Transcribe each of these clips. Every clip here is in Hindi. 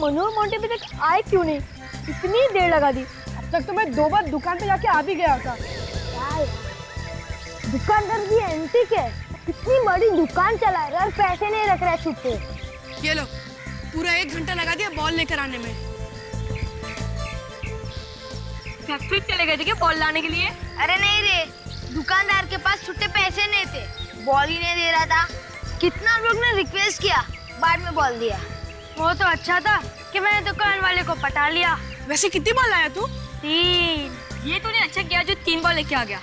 मोनू और मोंटी अभी तक आए क्यों नहीं? इतनी देर लगा दी। अब तक तो मैं 2 बार दुकान पे जाके आ भी गया था। दुकानदार भी एंटीक है, इतनी बड़ी दुकान चला रहा है और पैसे नहीं रख रहा है छुट्टे। ये लो, पूरा 1 घंटा लगा दिया बॉल लेकर आने में। फैक्ट्री चले गए थे क्या बॉल लाने के लिए? अरे नहीं रे, दुकानदार के पास छुट्टे पैसे नहीं थे, बॉल ही नहीं दे रहा था। कितना हम लोग ने रिक्वेस्ट किया, बाद में बॉल दिया। वो तो अच्छा था कि मैंने दुकान वाले को पटा लिया। वैसे कितनी बॉल लाया तू? 3। ये तूने अच्छा किया जो 3 बॉल लेके आ गया।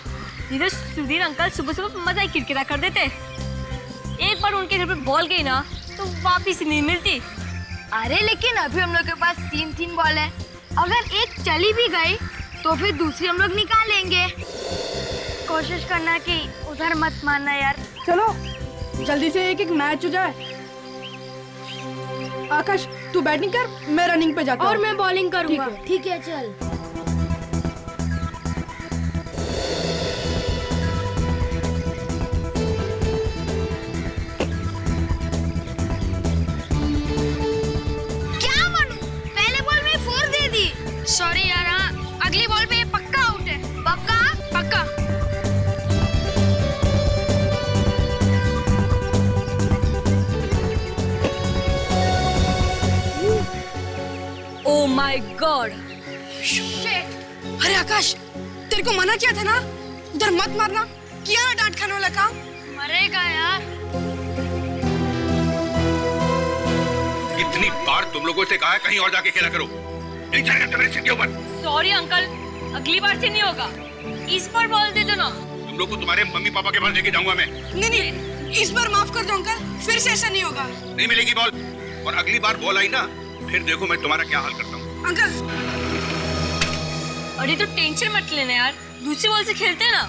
इधर सुधीर अंकल सुबह सुबह मजा ही किरकिरा कर देते। एक बार उनके घर पे बॉल गई ना तो वापिस नहीं मिलती। अरे लेकिन अभी हम लोग के पास 3 बॉल है, अगर एक चली भी गई तो फिर दूसरी हम लोग निकालेंगे। कोशिश करना कि उधर मत मारना यार। चलो जल्दी से एक मैच हो जाए। आकाश तू बैटिंग कर, मैं रनिंग पे जाता हूँ। और मैं बॉलिंग करूंगा। ठीक है चल। क्या मनु, पहले बॉल में 4 दे दी। सॉरी यार, अगली बॉल पे पक्का आउट है। पक्का? पक्का। Oh my God. अरे आकाश, तेरे को मना किया था ना उधर मत मारना, किया ना डांट खाने वाला काम। मरेगा यार। इतनी बार तुम लोगों से कहा है कहीं और जाके खेला करो, नहीं चलेगा मेरे सिर के ऊपर। सॉरी अंकल, अगली बार से नहीं होगा। इस बार बॉल दे दो ना। तुम लोग को तुम्हारे मम्मी पापा के पास लेके जाऊंगा मैं। नहीं, इस बार माफ कर दो अंकल, फिर से ऐसा नहीं होगा। नहीं मिलेगी बॉल, और अगली बार बॉल आई ना फिर देखो मैं तुम्हारा क्या हाल करता हूँ। अंकल अरे तो टेंशन मत लेना यार, दूसरी बॉल से खेलते हैं ना।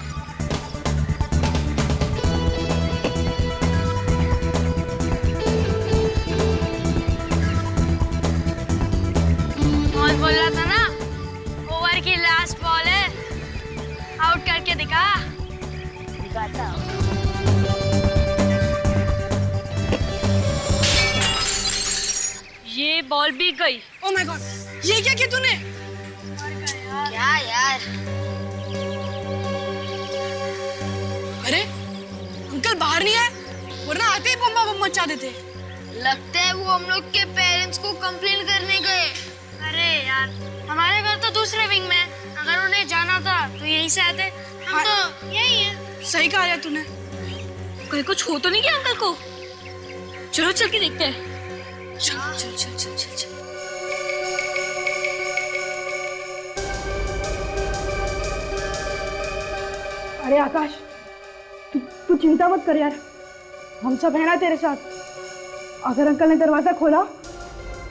कौन बोल रहा था ना, ओवर की लास्ट बॉल है, आउट करके दिखाता हूँ। ये बॉल भी गई। ओह माय गॉड, ये क्या किया तूने? क्या यार? अरे अंकल बाहर नहीं आए, वरना आते ही बम्बा बम मचा देते। लगता है वो हम लोग के पेरेंट्स को कंप्लेन करने गए। अरे यार, हमारे घर तो दूसरे विंग में, अगर उन्हें जाना था तो यहीं से आते। हम तो यही है। सही कहा यार तूने। कहीं कुछ हो तो नहीं गया अंकल को? चलो चल के देखते हैं। चल चल चल चल चल चल। अरे आकाश, तू चिंता मत कर यार, हम सब है ना तेरे साथ। अगर अंकल ने दरवाजा खोला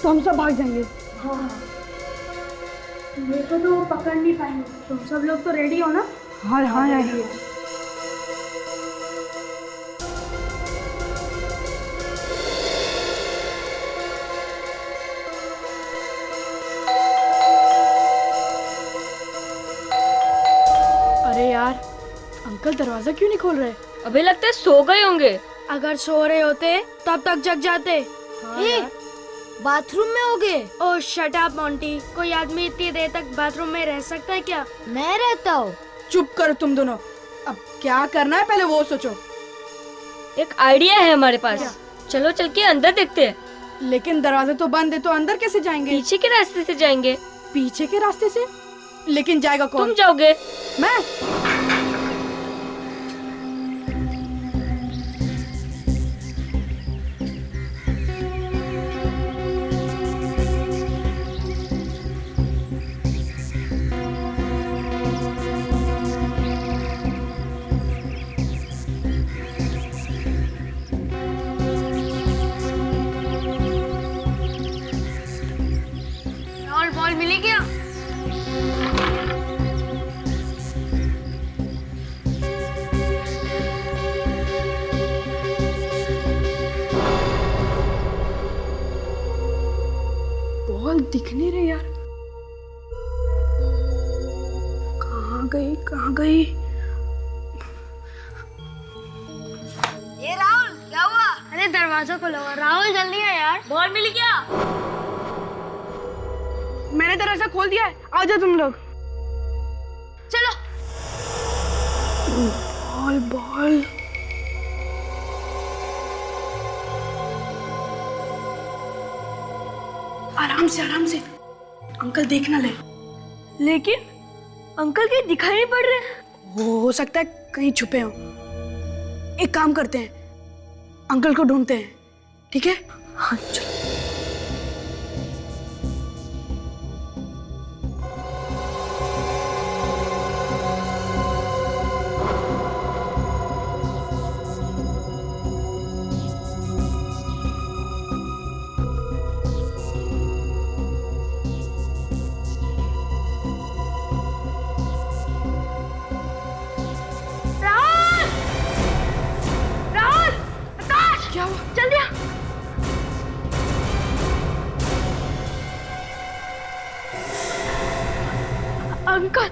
तो हम सब भाग जाएंगे। हाँ मेरे को तो पकड़ नहीं पाएंगे। तुम सब लोग तो रेडी हो ना? हाँ हाँ रेडी है। अरे यार, अंकल दरवाजा क्यों नहीं खोल रहे? अभी लगता है सो गए होंगे। अगर सो रहे होते तब तक जग जाते। बाथरूम में हो गए? ओह शट अप मोंटी, कोई आदमी इतनी देर तक बाथरूम में रह सकता है क्या? मैं रहता हूँ। चुप करो तुम दोनों, अब क्या करना है पहले वो सोचो। एक आइडिया है हमारे पास, चलो चल के अंदर देखते हैं। लेकिन दरवाजा तो बंद है, तो अंदर कैसे जाएंगे? पीछे के रास्ते से जाएंगे। पीछे के रास्ते से? लेकिन जाएगा कौन? तुम जाओगे। मैं? बॉल मिली क्या? बॉल दिख नहीं रही यार, कहाँ गई कहाँ गई? ये राहुल क्या हुआ? अरे दरवाजा खोलो, राहुल जल्दी है यार। बॉल मिली क्या? मैंने दरवाजा खोल दिया है, आ जाओ तुम लोग। चलो। Ball ball. आराम से अंकल देख ना ले। लेकिन अंकल कहीं दिखाई नहीं पड़ रहे। हो सकता है कहीं छुपे हो। एक काम करते हैं, अंकल को ढूंढते हैं, ठीक है? हाँ चलो। क्या हुआ? जल्दी आ। अंकल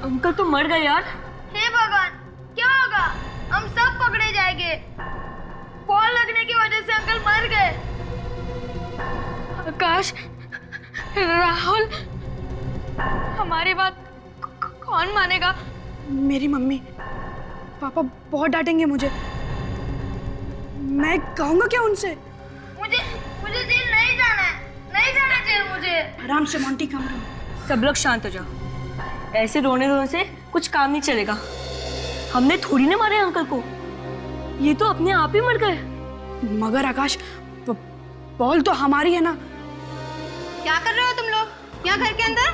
अंकल तो मर गए यार। हे भगवान, क्या होगा? हम सब पकड़े जाएंगे। बॉल लगने की वजह से अंकल मर गए। आकाश, राहुल, हमारी बात कौन मानेगा? मेरी मम्मी पापा बहुत डांटेंगे मुझे। मैं कहूंगा क्या उनसे? मुझे जेल नहीं जाना है, नहीं जाना जेल मुझे। आराम से मोंटी, कम रहो। सब लोग शांत हो जाओ। ऐसे रोने से कुछ काम नहीं चलेगा। हमने थोड़ी ना मारे अंकल को, ये तो अपने आप ही मर गए। मगर आकाश, बॉल तो हमारी है ना। क्या कर रहे हो तुम लोग यहाँ घर के अंदर?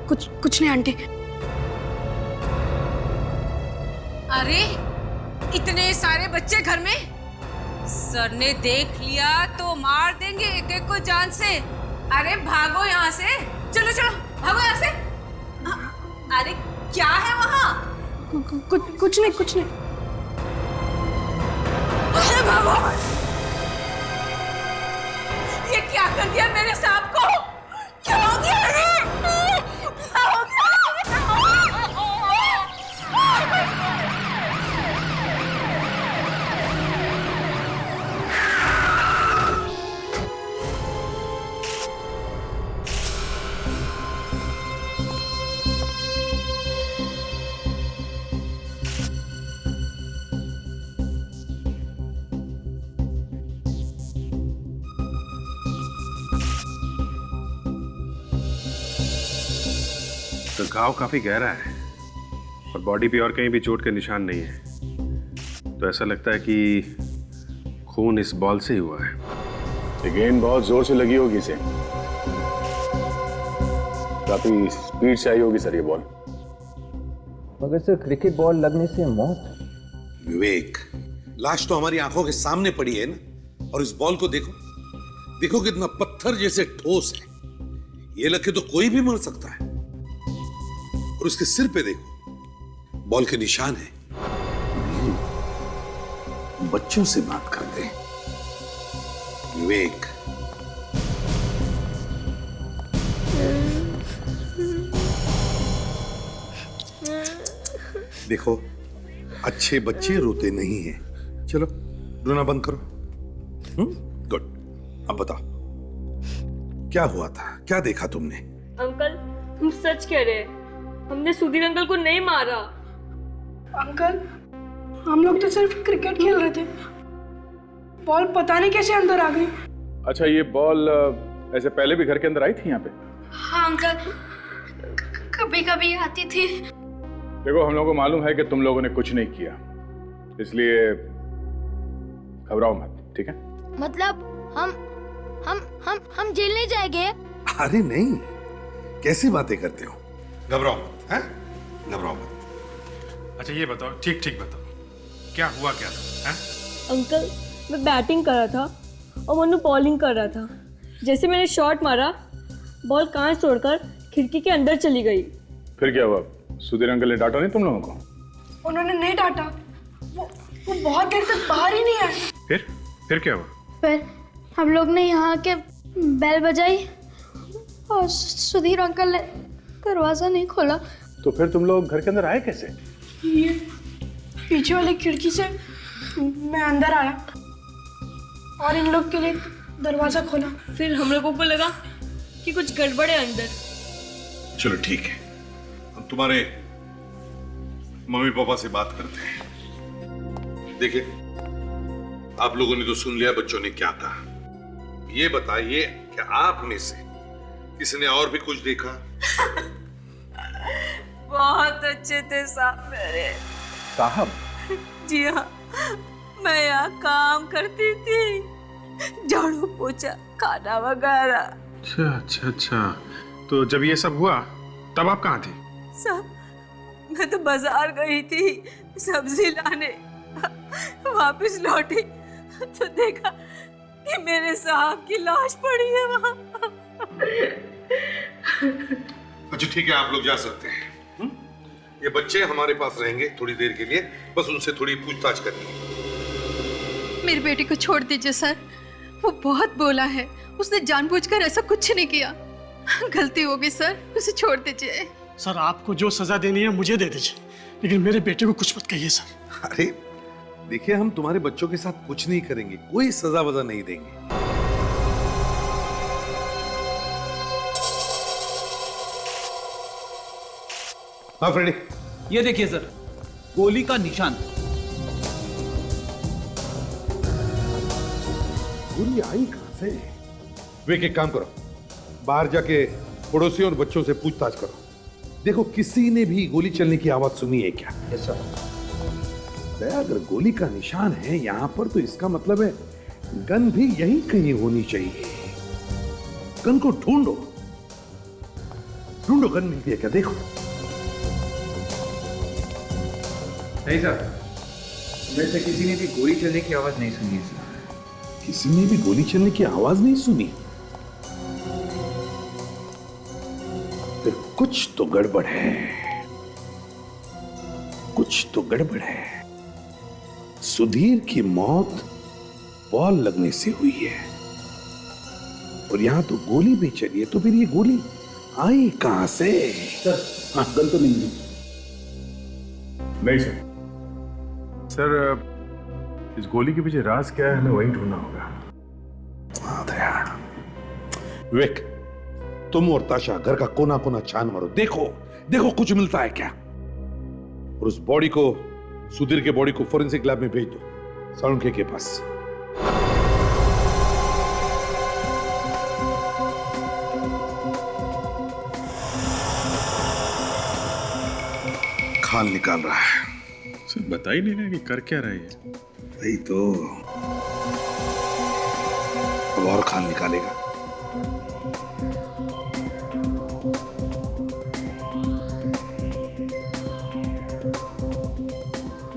कुछ नहीं आंटी। अरे इतने सारे बच्चे घर में, सर ने देख लिया तो मार देंगे एक एक को जान से। अरे भागो यहाँ से, चलो चलो भागो यहाँ से। अरे क्या है वहाँ? कुछ नहीं। अरे भागो। ये क्या कर दिया मेरे सांप को? क्या हो गया? क्या हो गया? तो घाव काफी गहरा है और बॉडी पे और कहीं भी चोट के निशान नहीं है। तो ऐसा लगता है कि खून इस बॉल से ही हुआ है। ये गेंद बहुत जोर से लगी होगी इसे, काफी स्पीड से आई होगी सर ये बॉल। मगर सर क्रिकेट बॉल लगने से मौत? विवेक, लाश तो हमारी आंखों के सामने पड़ी है ना, और इस बॉल को देखो, देखो कितना पत्थर जैसे ठोस है। ये लग के तो कोई भी मर सकता है। और उसके सिर पे देखो, बॉल के निशान है। बच्चों से बात करते हैं विवेक। देखो, अच्छे बच्चे रोते नहीं हैं। चलो रोना बंद करो। गुड। अब बताओ क्या हुआ था, क्या देखा तुमने? अंकल, तुम सच कह रहे हैं, हमने सुधीर अंकल को नहीं मारा। अंकल, हम लोग तो सिर्फ क्रिकेट खेल रहे थे, बॉल पता नहीं कैसे अंदर आ गई। अच्छा, ये बॉल ऐसे पहले भी घर के अंदर आई थी यहाँ पे? हाँ अंकल, कभी कभी आती थी। देखो, हम लोगों को मालूम है कि तुम लोगों ने कुछ नहीं किया, इसलिए घबराओ मत, ठीक है? मतलब हम जेल नहीं जाएंगे? अरे नहीं, कैसी बातें करते हो? घबराओ मत, हैं? घबराओ मत। अच्छा ये बताओ, ठीक बताओ, क्या हुआ क्या था? हैं? अंकल, मैं बैटिंग कर रहा था और मनु बॉलिंग कर रहा था। जैसे मैंने शॉट मारा, बॉल कांच तोड़कर खिड़की के अंदर चली गई। फिर क्या हुआ? सुधीर अंकल ने डांटा नहीं तुम लोगों को? उन्होंने नहीं डांटा, वो बहुत देर तक बाहर ही नहीं आए। फिर क्या हुआ? फिर हम लोग ने यहाँ के बेल बजाई और सुधीर अंकल ने दरवाजा नहीं खोला। तो फिर तुम लोग घर के अंदर आए कैसे? ये पीछे वाली खिड़की से मैं अंदर आया और इन लोग के लिए दरवाजा खोला। फिर हम लोगों को लगा कि कुछ गड़बड़ है अंदर। चलो ठीक है, हम तुम्हारे मम्मी पापा से बात करते हैं। देखिए, आप लोगों ने तो सुन लिया बच्चों ने क्या कहा। ये बताइए कि आप में से किसी ने और भी कुछ देखा? बहुत अच्छे थे साहब मेरे। साहब? जी हाँ, मैं यहाँ काम करती थी, झाड़ू पोछा खाना वगैरह। अच्छा अच्छा अच्छा, तो जब ये सब हुआ तब आप कहाँ थी? साहब मैं तो बाजार गई थी सब्जी लाने, वापस लौटी तो देखा कि मेरे साहब की लाश पड़ी है वहाँ। अच्छा ठीक है, आप लोग जा सकते हैं। ये बच्चे हमारे पास रहेंगे थोड़ी देर के लिए, बस उनसे थोड़ी पूछताछ करनी है। मेरी बेटी को छोड़ दीजिए सर, वो बहुत बोला है, उसने जानबूझकर ऐसा कुछ नहीं किया, गलती हो गई सर, उसे छोड़ दीजिए। सर आपको जो सजा देनी है मुझे दे दीजिए, लेकिन मेरे बेटे को कुछ मत कहिए सर। अरे देखिए, हम तुम्हारे बच्चों के साथ कुछ नहीं करेंगे, कोई सजा वजा नहीं देंगे। हाँ फ्रेडी, ये देखिए सर, गोली का निशान। गोली आई कहां से? वे एक काम करो, बाहर जाके पड़ोसियों और बच्चों से पूछताछ करो। देखो किसी ने भी गोली चलने की आवाज सुनी है क्या? Yes sir. अगर गोली का निशान है यहां पर तो इसका मतलब है गन भी यहीं कहीं होनी चाहिए। गन को ढूंढो, ढूंढो, गन मिलती है क्या देखो। नहीं सर, वैसे किसी ने भी गोली चलने की आवाज नहीं सुनी है सर। किसी ने भी गोली चलने की आवाज नहीं सुनी? फिर कुछ तो गड़बड़ है, कुछ तो गड़बड़ है। सुधीर की मौत बॉल लगने से हुई है और यहां तो गोली भी चली है, तो फिर ये गोली आई कहां से? सर गन तो नहीं है। नहीं सर। सर, इस गोली के पीछे राज क्या है, हमें वही ढूंढना होगा। विवेक, तुम और ताशा घर का कोना कोना छान मारो, देखो देखो कुछ मिलता है क्या। और उस बॉडी को, सुधीर के बॉडी को फोरेंसिक लैब में भेज दो, साळुंखे के पास। खाल निकाल रहा है। सर बता ही नहीं रहा कि कर क्या रहे हैं। वही तो, अब और खाल निकालेगा।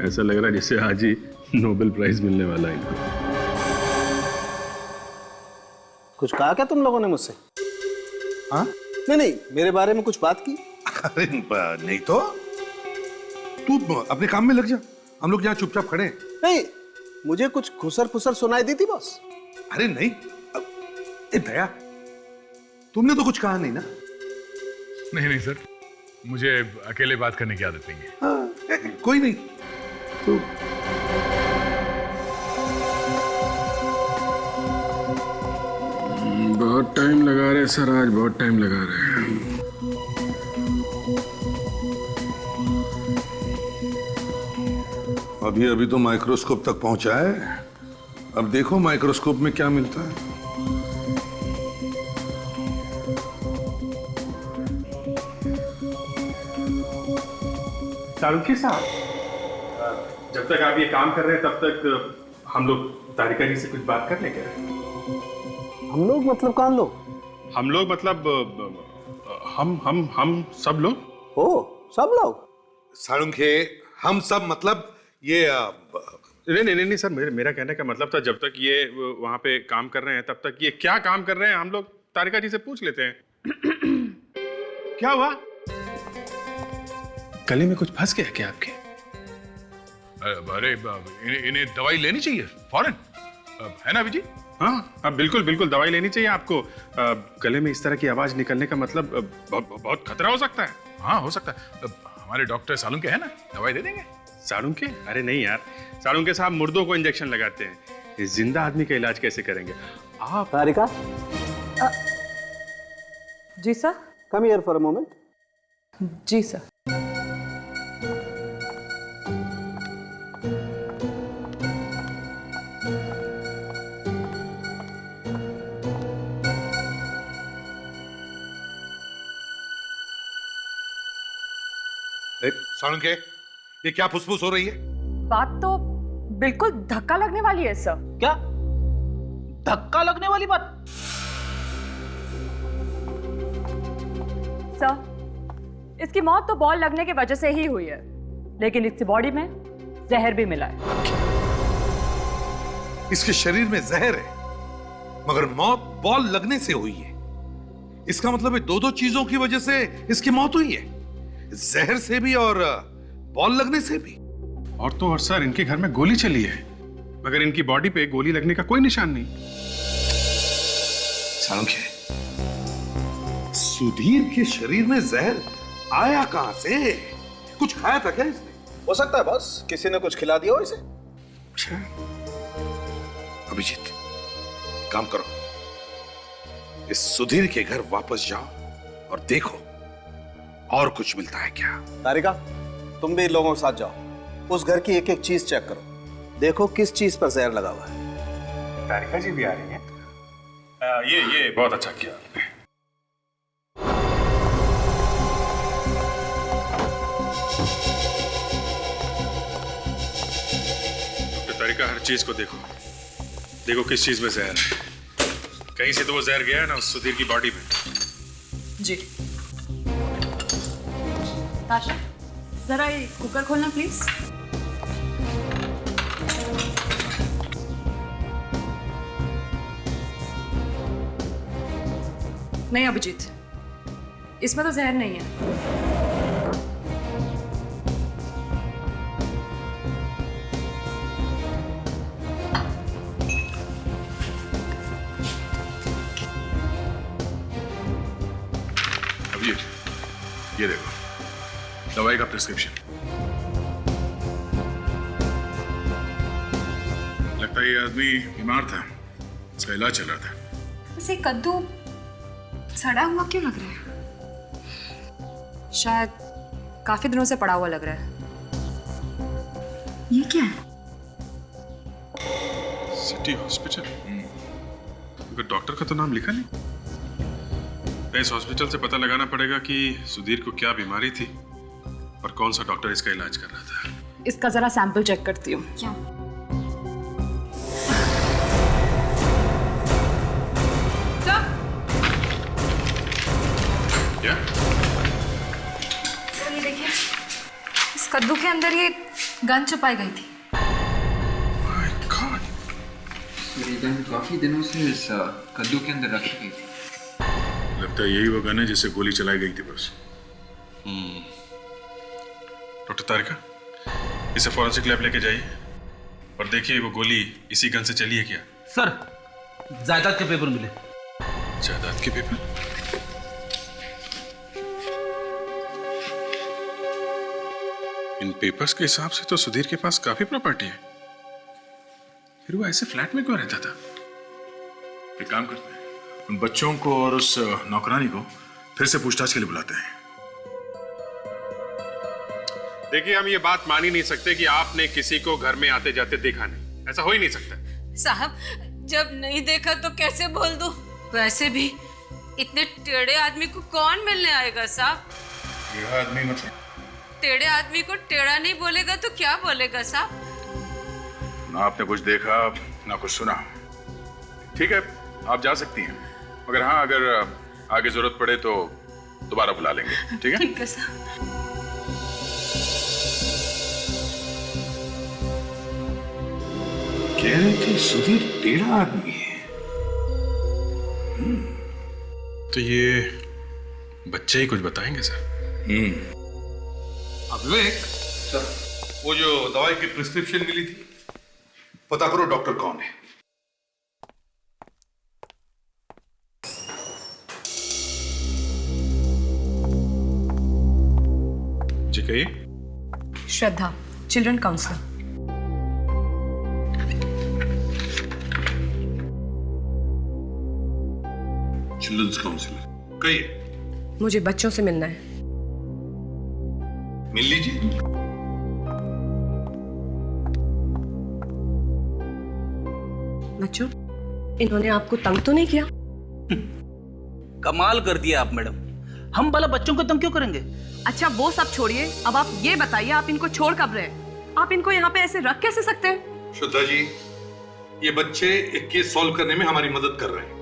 ऐसा लग रहा है जैसे आज ही नोबेल प्राइज मिलने वाला है इनको। कुछ कहा क्या तुम लोगों ने मुझसे? हाँ? नहीं, मेरे बारे में कुछ बात की? अरे नहीं तो, तू अपने काम में लग जा, हम लोग यहाँ चुपचाप खड़े हैं। नहीं, मुझे कुछ खुसर फुसर सुनाई दी थी बॉस। अरे नहीं, दया, तुमने तो कुछ कहा नहीं ना? नहीं सर, मुझे अकेले बात करने की आदत नहीं है। हाँ, कोई नहीं तो। बहुत टाइम लगा रहे सर, आज बहुत टाइम लगा रहे हैं। अभी अभी तो माइक्रोस्कोप तक पहुंचा है, अब देखो माइक्रोस्कोप में क्या मिलता है। साळुंखे साहब, जब तक आप ये काम कर रहे हैं तब तक हम लोग तारिका जी से कुछ बात कर लें क्या? हम लोग मतलब कौन लोग? हम लोग मतलब हम सब लोग। ओ, सब लोग? साळुंखे, हम सब मतलब ये नहीं सर, मेरा कहने का मतलब था जब तक ये वहां पे काम कर रहे हैं तब तक ये क्या काम कर रहे हैं हम लोग तारिका जी से पूछ लेते हैं। क्या हुआ? गले में कुछ फंस गया क्या आपके? अरे इन्हें दवाई लेनी चाहिए फौरन, है ना अभिजी? हाँ बिल्कुल दवाई लेनी चाहिए आपको। गले में इस तरह की आवाज निकलने का मतलब बहुत खतरा हो सकता है। हाँ हो सकता है, हमारे डॉक्टर साळुंखे है ना, दवाई दे देंगे। साळुंखे? अरे नहीं यार, साळुंखे साहब मुर्दों को इंजेक्शन लगाते हैं, जिंदा आदमी का इलाज कैसे करेंगे? आप तारिका, जी sir. Come here for a moment. जी सर। साळुंखे, ये क्या फुसफुस हो रही है? बात तो बिल्कुल धक्का लगने वाली है सर। क्या धक्का लगने वाली बात? सर, इसकी मौत तो बॉल लगने की वजह से ही हुई है, लेकिन इसकी बॉडी में जहर भी मिला है। इसके शरीर में जहर है, मगर मौत बॉल लगने से हुई है। इसका मतलब है दो चीजों की वजह से इसकी मौत हुई है, जहर से भी और बॉल लगने से भी। और तो और सर, इनके घर में गोली चली है, मगर इनकी बॉडी पे गोली लगने का कोई निशान नहीं। साळुंखे, सुधीर के शरीर में जहर आया कहां से? कुछ खाया था क्या इसने? हो सकता है बॉस, किसी ने कुछ खिला दिया हो इसे। अभिजीत, काम करो, इस सुधीर के घर वापस जाओ और देखो और कुछ मिलता है क्या। तारिका, तुम भी इन लोगों के साथ जाओ, उस घर की एक एक चीज चेक करो, देखो किस चीज पर जहर लगा हुआ है। तारिका जी भी आ रही हैं। ये बहुत अच्छा किया आपने। तारिका, हर चीज को देखो, देखो किस चीज में जहर है। कहीं से तो वो जहर गया है ना उस सुधीर की बॉडी में। जी। ताशा, जरा ये कुकर खोलना प्लीज। नहीं अभिजीत, इसमें तो जहर नहीं है। ये देखो, दवाई का प्रिस्क्रिप्शन। लगता है ये आदमी बीमार था, इसका इलाज चल रहा था। वैसे कद्दू सड़ा हुआ क्यों लग रहा है? शायद काफी दिनों से पड़ा हुआ लग रहा है। ये क्या है? सिटी हॉस्पिटल, मगर डॉक्टर का तो नाम लिखा नहीं। इस हॉस्पिटल से पता लगाना पड़ेगा कि सुधीर को क्या बीमारी थी और कौन सा डॉक्टर इसका इलाज कर रहा था। इसका जरा सैंपल चेक करती हूँ। क्या? क्या? सर ये देखिए, इस कद्दू के अंदर ये गन छुपाई गई थी। My God! ये गन काफी दिनों से इस कद्दू के अंदर रखी गई थी। लगता है यही वो गन है जिससे गोली चलाई गई थी बस। डॉक्टर तारिका, इसे फॉरेंसिक लैब लेके जाइए और देखिए वो गोली इसी गन से चली है क्या। सर, जायदाद के पेपर मिले। जायदाद के पेपर? इन पेपर्स के हिसाब से तो सुधीर के पास काफी प्रॉपर्टी है, फिर वो ऐसे फ्लैट में क्यों रहता था? एक काम करते हैं, उन बच्चों को और उस नौकरानी को फिर से पूछताछ के लिए बुलाते हैं। देखिए, हम ये बात मान ही नहीं सकते कि आपने किसी को घर में आते जाते देखा नहीं। ऐसा हो ही नहीं सकता। साहब, जब नहीं देखा तो कैसे बोल दूं? वैसे भी इतने टेढ़े आदमी को कौन मिलने आएगा साहब? यह आदमी मतलब? टेढ़े आदमी को टेढ़ा नहीं बोलेगा तो क्या बोलेगा साहब? ना आपने कुछ देखा ना कुछ सुना। ठीक है, आप जा सकती हैं, मगर हाँ, अगर आगे जरूरत पड़े तो दोबारा बुला लेंगे। ठीक है? ठीक है साहब। कह रहे थे सुधीर टेढ़ा आदमी है। तो ये बच्चे ही कुछ बताएंगे सर। विवेक, वो जो दवाई की प्रिस्क्रिप्शन मिली थी, पता करो डॉक्टर कौन है। जी कहिए। Shraddha, children counsellor. Children's counsellor. कहिए। मुझे बच्चों से मिलना है। मिल लीजिए। बच्चों, इन्होंने आपको तंग तो नहीं किया? कमाल कर दिया आप मैडम, हम भला बच्चों को तंग क्यों करेंगे? अच्छा वो सब छोड़िए, अब आप ये बताइए आप इनको छोड़ कब रहे? आप इनको यहाँ पे ऐसे रख कैसे सकते हैं? श्रद्धा जी, ये बच्चे एक केस सॉल्व करने में हमारी मदद कर रहे हैं।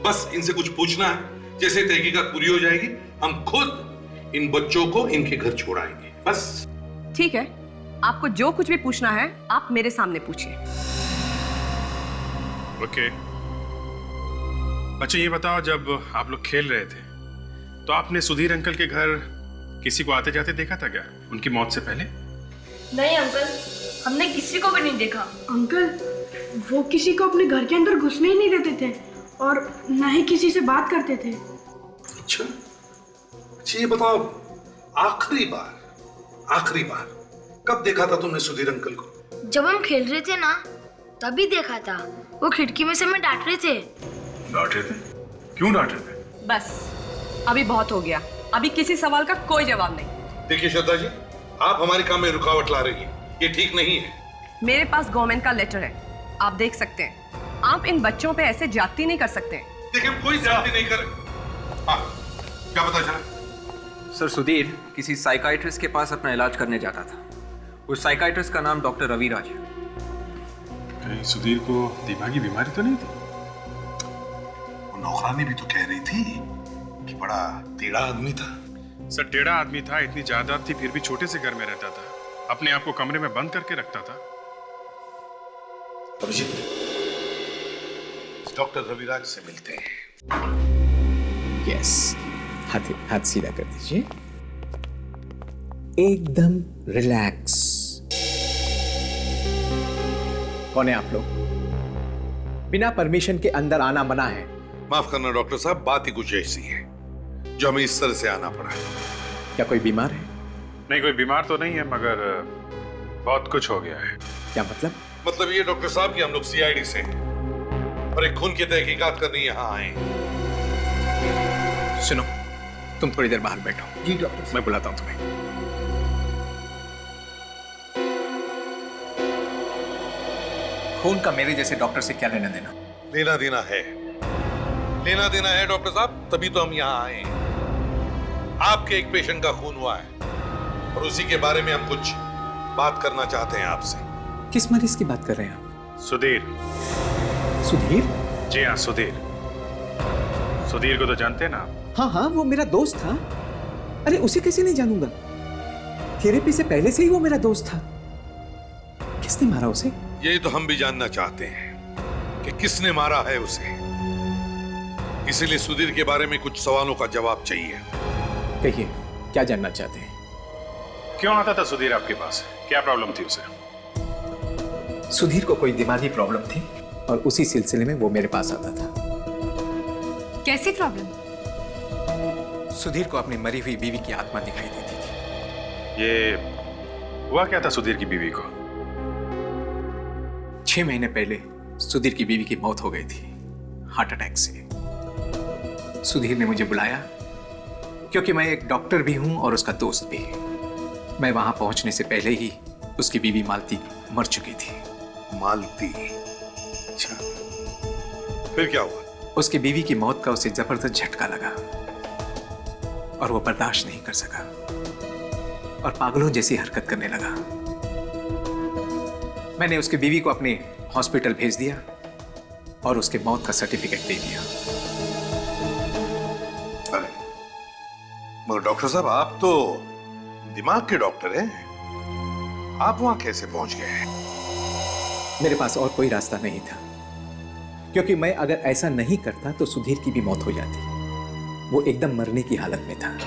बस इनसे कुछ पूछना है, जैसे तहकीकात पूरी हो जाएगी हम खुद इन बच्चों को इनके घर छोड़ाएंगे। बस ठीक है, आपको जो कुछ भी पूछना है आप मेरे सामने पूछिए। ओके। अच्छा ये बताओ, जब आप लोग खेल रहे थे तो आपने सुधीर अंकल के घर किसी को आते जाते देखा था क्या, उनकी मौत से पहले? नहीं अंकल, हमने किसी को भी नहीं देखा। अंकल, वो किसी को अपने घर के अंदर घुसने ही नहीं देते थे और न ही किसी से बात करते थे। अच्छा, ये बताओ, आखिरी बार कब देखा था तुमने सुधीर अंकल को? जब हम खेल रहे थे ना, तभी देखा था। वो खिड़की में से हमें डांट रहे थे। डांट रहे थे? क्यों डांट रहे थे? बस अभी बहुत हो गया, अभी किसी सवाल का कोई जवाब नहीं। देखिए श्रद्धा जी, आप हमारे काम में रुकावट ला रही हैं, ये ठीक नहीं है। मेरे पास गवर्नमेंट का लेटर है, आप देख सकते हैं। आप इन बच्चों पे ऐसे जाती नहीं कर सकते। देखिए कोई जाति नहीं करे। हाँ, क्या पता चला? सर, सुधीर किसी साइकाइट्रिस्ट के पास अपना इलाज करने जाता था। उस साइकाइट्रिस्ट का नाम डॉक्टर रविराज है। कहीं सुधीर को दिमागी बीमारी तो नहीं थी? वो नौकरानी भी तो कह रही थी कि बड़ा टेढ़ा आदमी था। सर टेढ़ा आदमी था, इतनी जायदाद थी, फिर भी छोटे से घर में रहता था, अपने आप को कमरे में बंद करके रखता था। अभिजीत, डॉक्टर रविराज से मिलते हैं। यस, हाथ सीधा कर दीजिए, एकदम रिलैक्स। कौन है आप लोग? बिना परमिशन के अंदर आना मना है। माफ करना डॉक्टर साहब, बात ही कुछ ऐसी है जो हमें इस तरह से आना पड़ा। क्या कोई बीमार है? नहीं, कोई बीमार तो नहीं है, मगर बहुत कुछ हो गया है। क्या मतलब? मतलब ये डॉक्टर साहब कि हम लोग सीआईडी से हैं और एक खून की तहकीकात करने यहाँ आए। सुनो, तुम थोड़ी देर बाहर बैठो। जी डॉक्टर, मैं बुलाता हूं तुम्हें। खून का मेरे जैसे डॉक्टर से क्या लेना देना? लेना देना है डॉक्टर साहब, तभी तो हम यहाँ आए हैं। आपके एक पेशेंट का खून हुआ है और उसी के बारे में हम कुछ बात करना चाहते हैं आपसे। किस मरीज की बात कर रहे हैं आप? सुधीर। सुधीर? जी हाँ, सुधीर को तो जानते हैं ना? हाँ, वो मेरा दोस्त था। अरे उसे कैसे नहीं जानूंगा? थेरेपी से पहले से ही वो मेरा दोस्त था। किसने मारा उसे? यही तो हम भी जानना चाहते हैं कि किसने मारा है उसे। इसीलिए सुधीर के बारे में कुछ सवालों का जवाब चाहिए। कहिए, क्या जानना चाहते हैं? क्यों आता था सुधीर आपके पास? क्या प्रॉब्लम थी उसे? सुधीर को कोई दिमागी प्रॉब्लम थी और उसी सिलसिले में वो मेरे पास आता था। कैसी प्रॉब्लम? सुधीर को अपनी मरी हुई बीवी की आत्मा दिखाई देती थी। ये हुआ क्या था सुधीर की बीवी को? 6 महीने पहले सुधीर की बीवी की मौत हो गई थी, हार्ट अटैक से। सुधीर ने मुझे बुलाया क्योंकि मैं एक डॉक्टर भी हूं और उसका दोस्त भी। मैं वहां पहुंचने से पहले ही उसकी बीवी मालती मर चुकी थी। मालती? अच्छा, फिर क्या हुआ? उसकी बीवी की मौत का उसे जबरदस्त झटका लगा और वो बर्दाश्त नहीं कर सका और पागलों जैसी हरकत करने लगा। मैंने उसकी बीवी को अपने हॉस्पिटल भेज दिया और उसके मौत का सर्टिफिकेट दे दिया। अरे मगर डॉक्टर साहब, आप तो दिमाग के डॉक्टर हैं, आप वहां कैसे पहुंच गए? मेरे पास और कोई रास्ता नहीं था, क्योंकि मैं अगर ऐसा नहीं करता तो सुधीर की भी मौत हो जाती। वो एकदम मरने की हालत में था।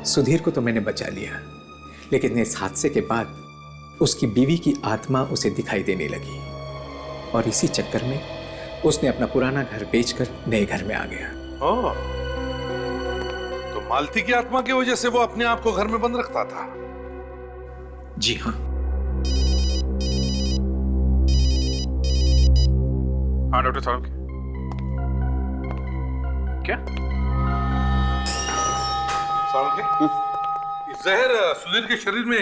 सुधीर को तो मैंने बचा लिया, लेकिन इस हादसे के बाद उसकी बीवी की आत्मा उसे दिखाई देने लगी और इसी चक्कर में उसने अपना पुराना घर बेचकर नए घर में आ गया। ओह, तो मालती की आत्मा की वजह से वो अपने आप को घर में बंद रखता था? जी हाँ। हाँ डॉक्टर साहब, क्या? ये जहर सुधीर के शरीर में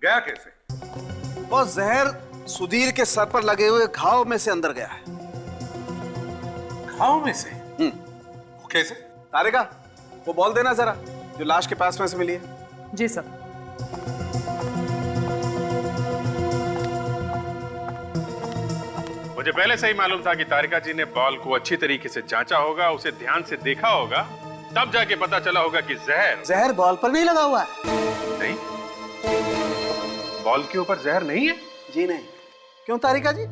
गया कैसे? वो जहर सुधीर के सर पर लगे हुए घाव में से अंदर गया है। घाव में से? वो कैसे? तारिका, वो बॉल देना जरा, जो लाश के पास में से मिली है। जी सर। मुझे पहले से ही मालूम था कि तारिका जी ने बॉल को अच्छी तरीके से जांचा होगा, उसे ध्यान से देखा होगा, तब जाके पता चला होगा कि जहर बॉल पर नहीं लगा हुआ है। नहीं, बॉल के ऊपर जहर नहीं है। जी नहीं। क्यों तारिका जी?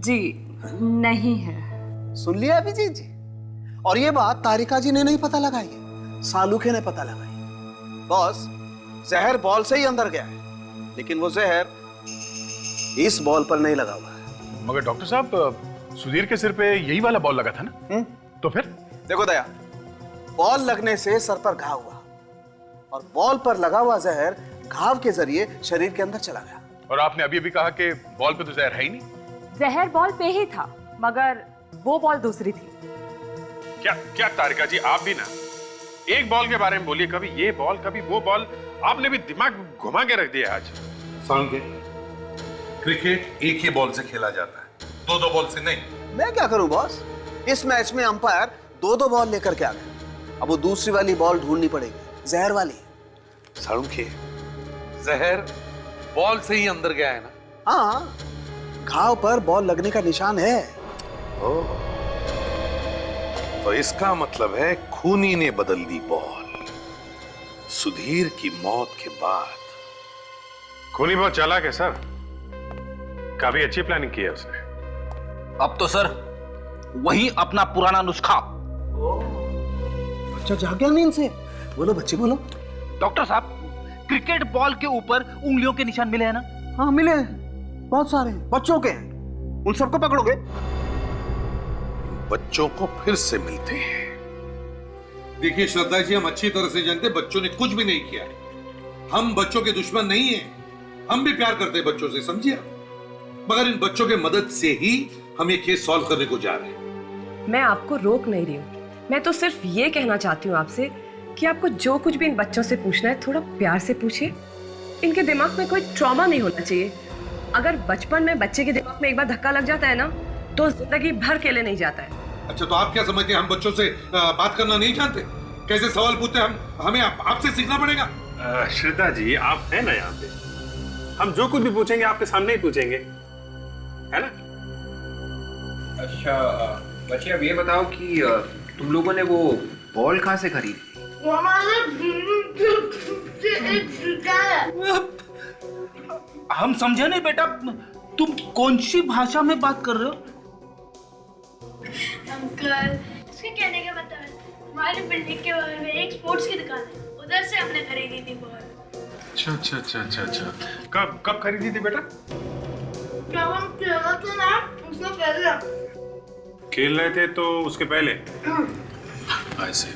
जी नहीं है। सुन लिया अभिजीत जी? और ये बात तारिका जी ने नहीं पता लगाई है, सालूखे ने पता लगाई। बॉस, जहर बॉल से ही अंदर गया है, लेकिन वो जहर इस बॉल पर नहीं लगा हुआ है। मगर डॉक्टर साहब, सुधीर के सिर पे यही वाला बॉल लगा था ना? तो फिर? देखो दया, बॉल लगने से सर पर घाव हुआ और बॉल पर लगा हुआ जहर घाव के जरिए शरीर के अंदर चला गया। और आपने अभी अभी कहा कि बॉल पे तो जहर है ही नहीं। जहर बॉल पे ही था, मगर वो बॉल दूसरी थी। क्या क्या तारिका जी, आप भी ना एक बॉल के बारे में बोलिए, कभी ये बॉल कभी वो बॉल, आपने भी दिमाग घुमा के रख दिया आज। सालुंखे, क्रिकेट एक ही बॉल से खेला जाता है, दो बॉल से नहीं। मैं क्या करूं बॉस? इस मैच में अंपायर दो बॉल लेकर के आ गए। अब वो दूसरी वाली बॉल ढूंढनी पड़ेगी, जहर वाली। सालुंखे, जहर बॉल से ही अंदर गया है ना? हाँ, घाव पर बॉल लगने का निशान है। ओह, तो इसका मतलब है खूनी ने बदल दी बॉल सुधीर की मौत के बाद। खूनी बहुत चालाक है सर, काफी अच्छी प्लानिंग की है उसने। अब तो सर वही अपना पुराना नुस्खा। बच्चा जाग गया नींद से। बोलो बच्चे बोलो। डॉक्टर साहब, क्रिकेट बॉल के ऊपर उंगलियों के निशान मिले हैं ना? हाँ मिले हैं, बहुत सारे बच्चों के हैं। उन सबको पकड़ोगे? बच्चों को फिर से मिलते हैं। देखिए श्रद्धा जी, हम अच्छी तरह से जानते हैं बच्चों ने कुछ भी नहीं किया। हम बच्चों के दुश्मन नहीं हैं, हम भी प्यार करते हैं बच्चों से, समझिए। मगर इन बच्चों के मदद से ही हम ये केस सॉल्व करने को जा रहे हैं। मैं आपको रोक नहीं रही हूँ, मैं तो सिर्फ ये कहना चाहती हूँ आपसे कि आपको जो कुछ भी इन बच्चों से पूछना है थोड़ा प्यार से पूछिए। इनके दिमाग में कोई ट्रॉमा नहीं होना चाहिए। अगर बचपन में बच्चे के दिमाग में एक बार धक्का लग जाता है ना, तो जिंदगी भर के लिए नहीं जाता है। अच्छा, तो आप क्या समझते हैं हम बच्चों से बात करना नहीं जानते? कैसे सवाल पूछते हैं हमें आपसे सीखना पड़ेगा। श्रद्धा जी, आप हैं ना यहाँ पे, हम जो कुछ भी पूछेंगे आपके सामने ही पूछेंगे, है ना? अच्छा बच्चे, अब ये बताओ कि तुम लोगों ने वो बॉल कहाँ से खरीदी? हम समझे नहीं बेटा, तुम कौन सी भाषा में बात कर रहे हो? अंकल, उसके कहने का मतलब हमारी बिल्डिंग के बगल में एक स्पोर्ट्स की दुकान है, उधर से हमने खरीदी थी बॉल। अच्छा अच्छा अच्छा अच्छा अच्छा, कब खरीदी थी बेटा? जब हम खेल रहे थे ना, उससे पहले। खेल रहे थे तो उसके पहले? ऐसे।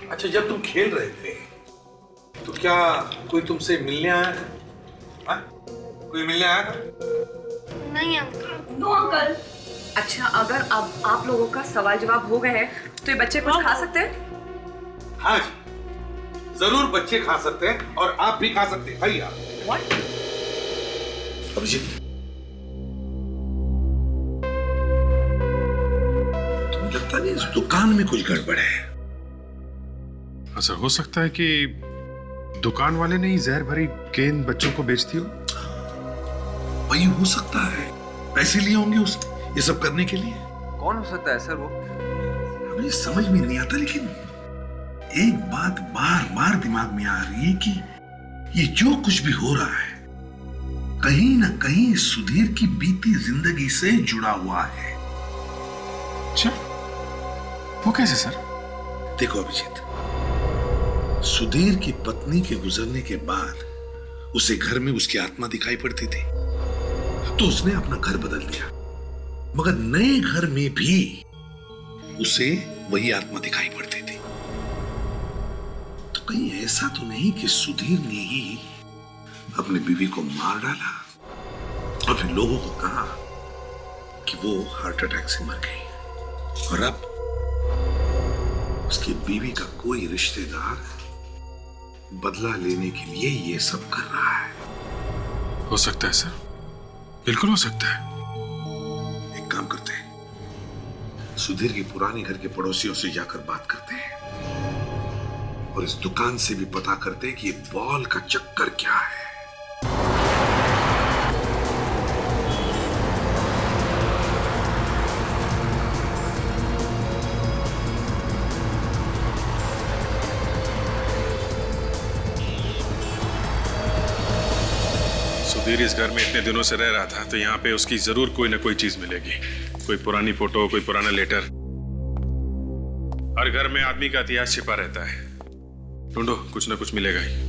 अच्छा, जब तुम खेल रहे थे तो क्या कोई तुमसे मिलने आया था? हाँ? कोई मिलने आया था? नहीं अंकल। No uncle. अच्छा, अगर अब आप लोगों का सवाल जवाब हो गए हैं तो ये बच्चे कुछ खा सकते हैं? हाँ जी, जरूर बच्चे खा सकते हैं और आप भी खा सकते हैं। खाइए आप। What? अभिजीत, तुम्हें लगता नहीं इस दुकान में कुछ गड़बड़ है? ऐसा हो सकता है कि दुकान वाले ने ही जहर भरी गेंद बच्चों को बेच दी हो। वही हो सकता है, पैसे लिए होंगे उसने ये सब करने के लिए। कौन हो सकता है सर वो? हमें समझ में नहीं आता, लेकिन एक बात बार बार दिमाग में आ रही है कि ये जो कुछ भी हो रहा है कहीं ना कहीं सुधीर की बीती जिंदगी से जुड़ा हुआ है। अच्छा, वो कैसे सर? देखो अभिजीत, सुधीर की पत्नी के गुजरने के बाद उसे घर में उसकी आत्मा दिखाई पड़ती थी, तो उसने अपना घर बदल दिया, मगर नए घर में भी उसे वही आत्मा दिखाई पड़ती थी। तो कहीं ऐसा तो नहीं कि सुधीर ने ही अपनी बीवी को मार डाला और फिर लोगों को कहा कि वो हार्ट अटैक से मर गई, और अब उसकी बीवी का कोई रिश्तेदार बदला लेने के लिए ये सब कर रहा है। हो सकता है सर, बिल्कुल हो सकता है। एक काम करते हैं, सुधीर की पुराने घर के पड़ोसियों से जाकर बात करते हैं और इस दुकान से भी पता करते हैं कि ये बॉल का चक्कर क्या है। सुधीर इस घर में इतने दिनों से रह रहा था, तो यहाँ पे उसकी जरूर कोई ना कोई चीज मिलेगी। कोई पुरानी फोटो, कोई पुराना लेटर। हर घर में आदमी का इतिहास छिपा रहता है। ढूंढो, कुछ ना कुछ मिलेगा ही।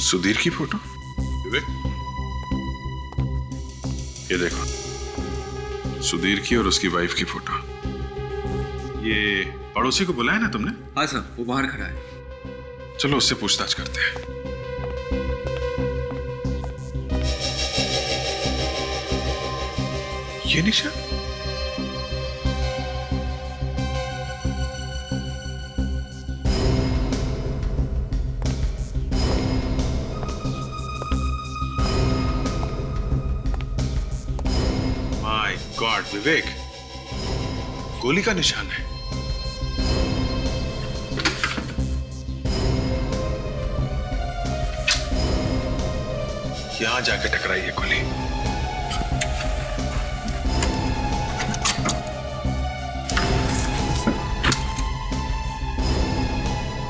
सुधीर की फोटो? विवेक, ये देखो, सुधीर की और उसकी वाइफ की फोटो। ये पड़ोसी को बुलाया ना तुमने? हाँ सर, वो बाहर खड़ा है। चलो उससे पूछताछ करते हैं। ये निशान? गॉड विवेक, गोली का निशान है। यहां जाके टकराई है गोली।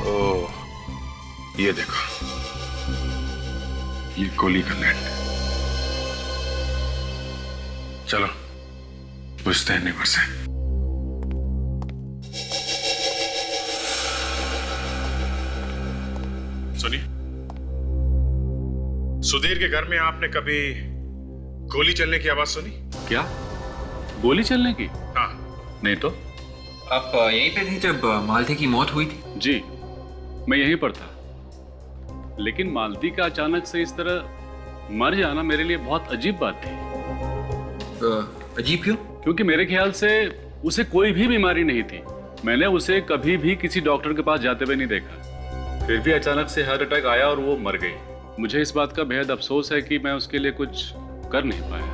ओह, ये देखो, ये गोली का नेट। चलो पूछते हैं नेबर से। सुनिए, सुधीर के घर में आपने कभी गोली चलने की आवाज सुनी? क्या? गोली चलने की? हाँ। नहीं तो। आप यहीं पे थे जब मालती की मौत हुई थी? जी, मैं यहीं पर था। लेकिन मालती का अचानक से इस तरह मर जाना मेरे लिए बहुत अजीब बात थी। अजीब क्यों? क्योंकि मेरे ख्याल से उसे कोई भी बीमारी नहीं थी। मैंने उसे कभी भी किसी डॉक्टर के पास जाते हुए नहीं देखा। फिर भी अचानक से हार्ट अटैक आया और वो मर गई। मुझे इस बात का बेहद अफसोस है कि मैं उसके लिए कुछ कर नहीं पाया।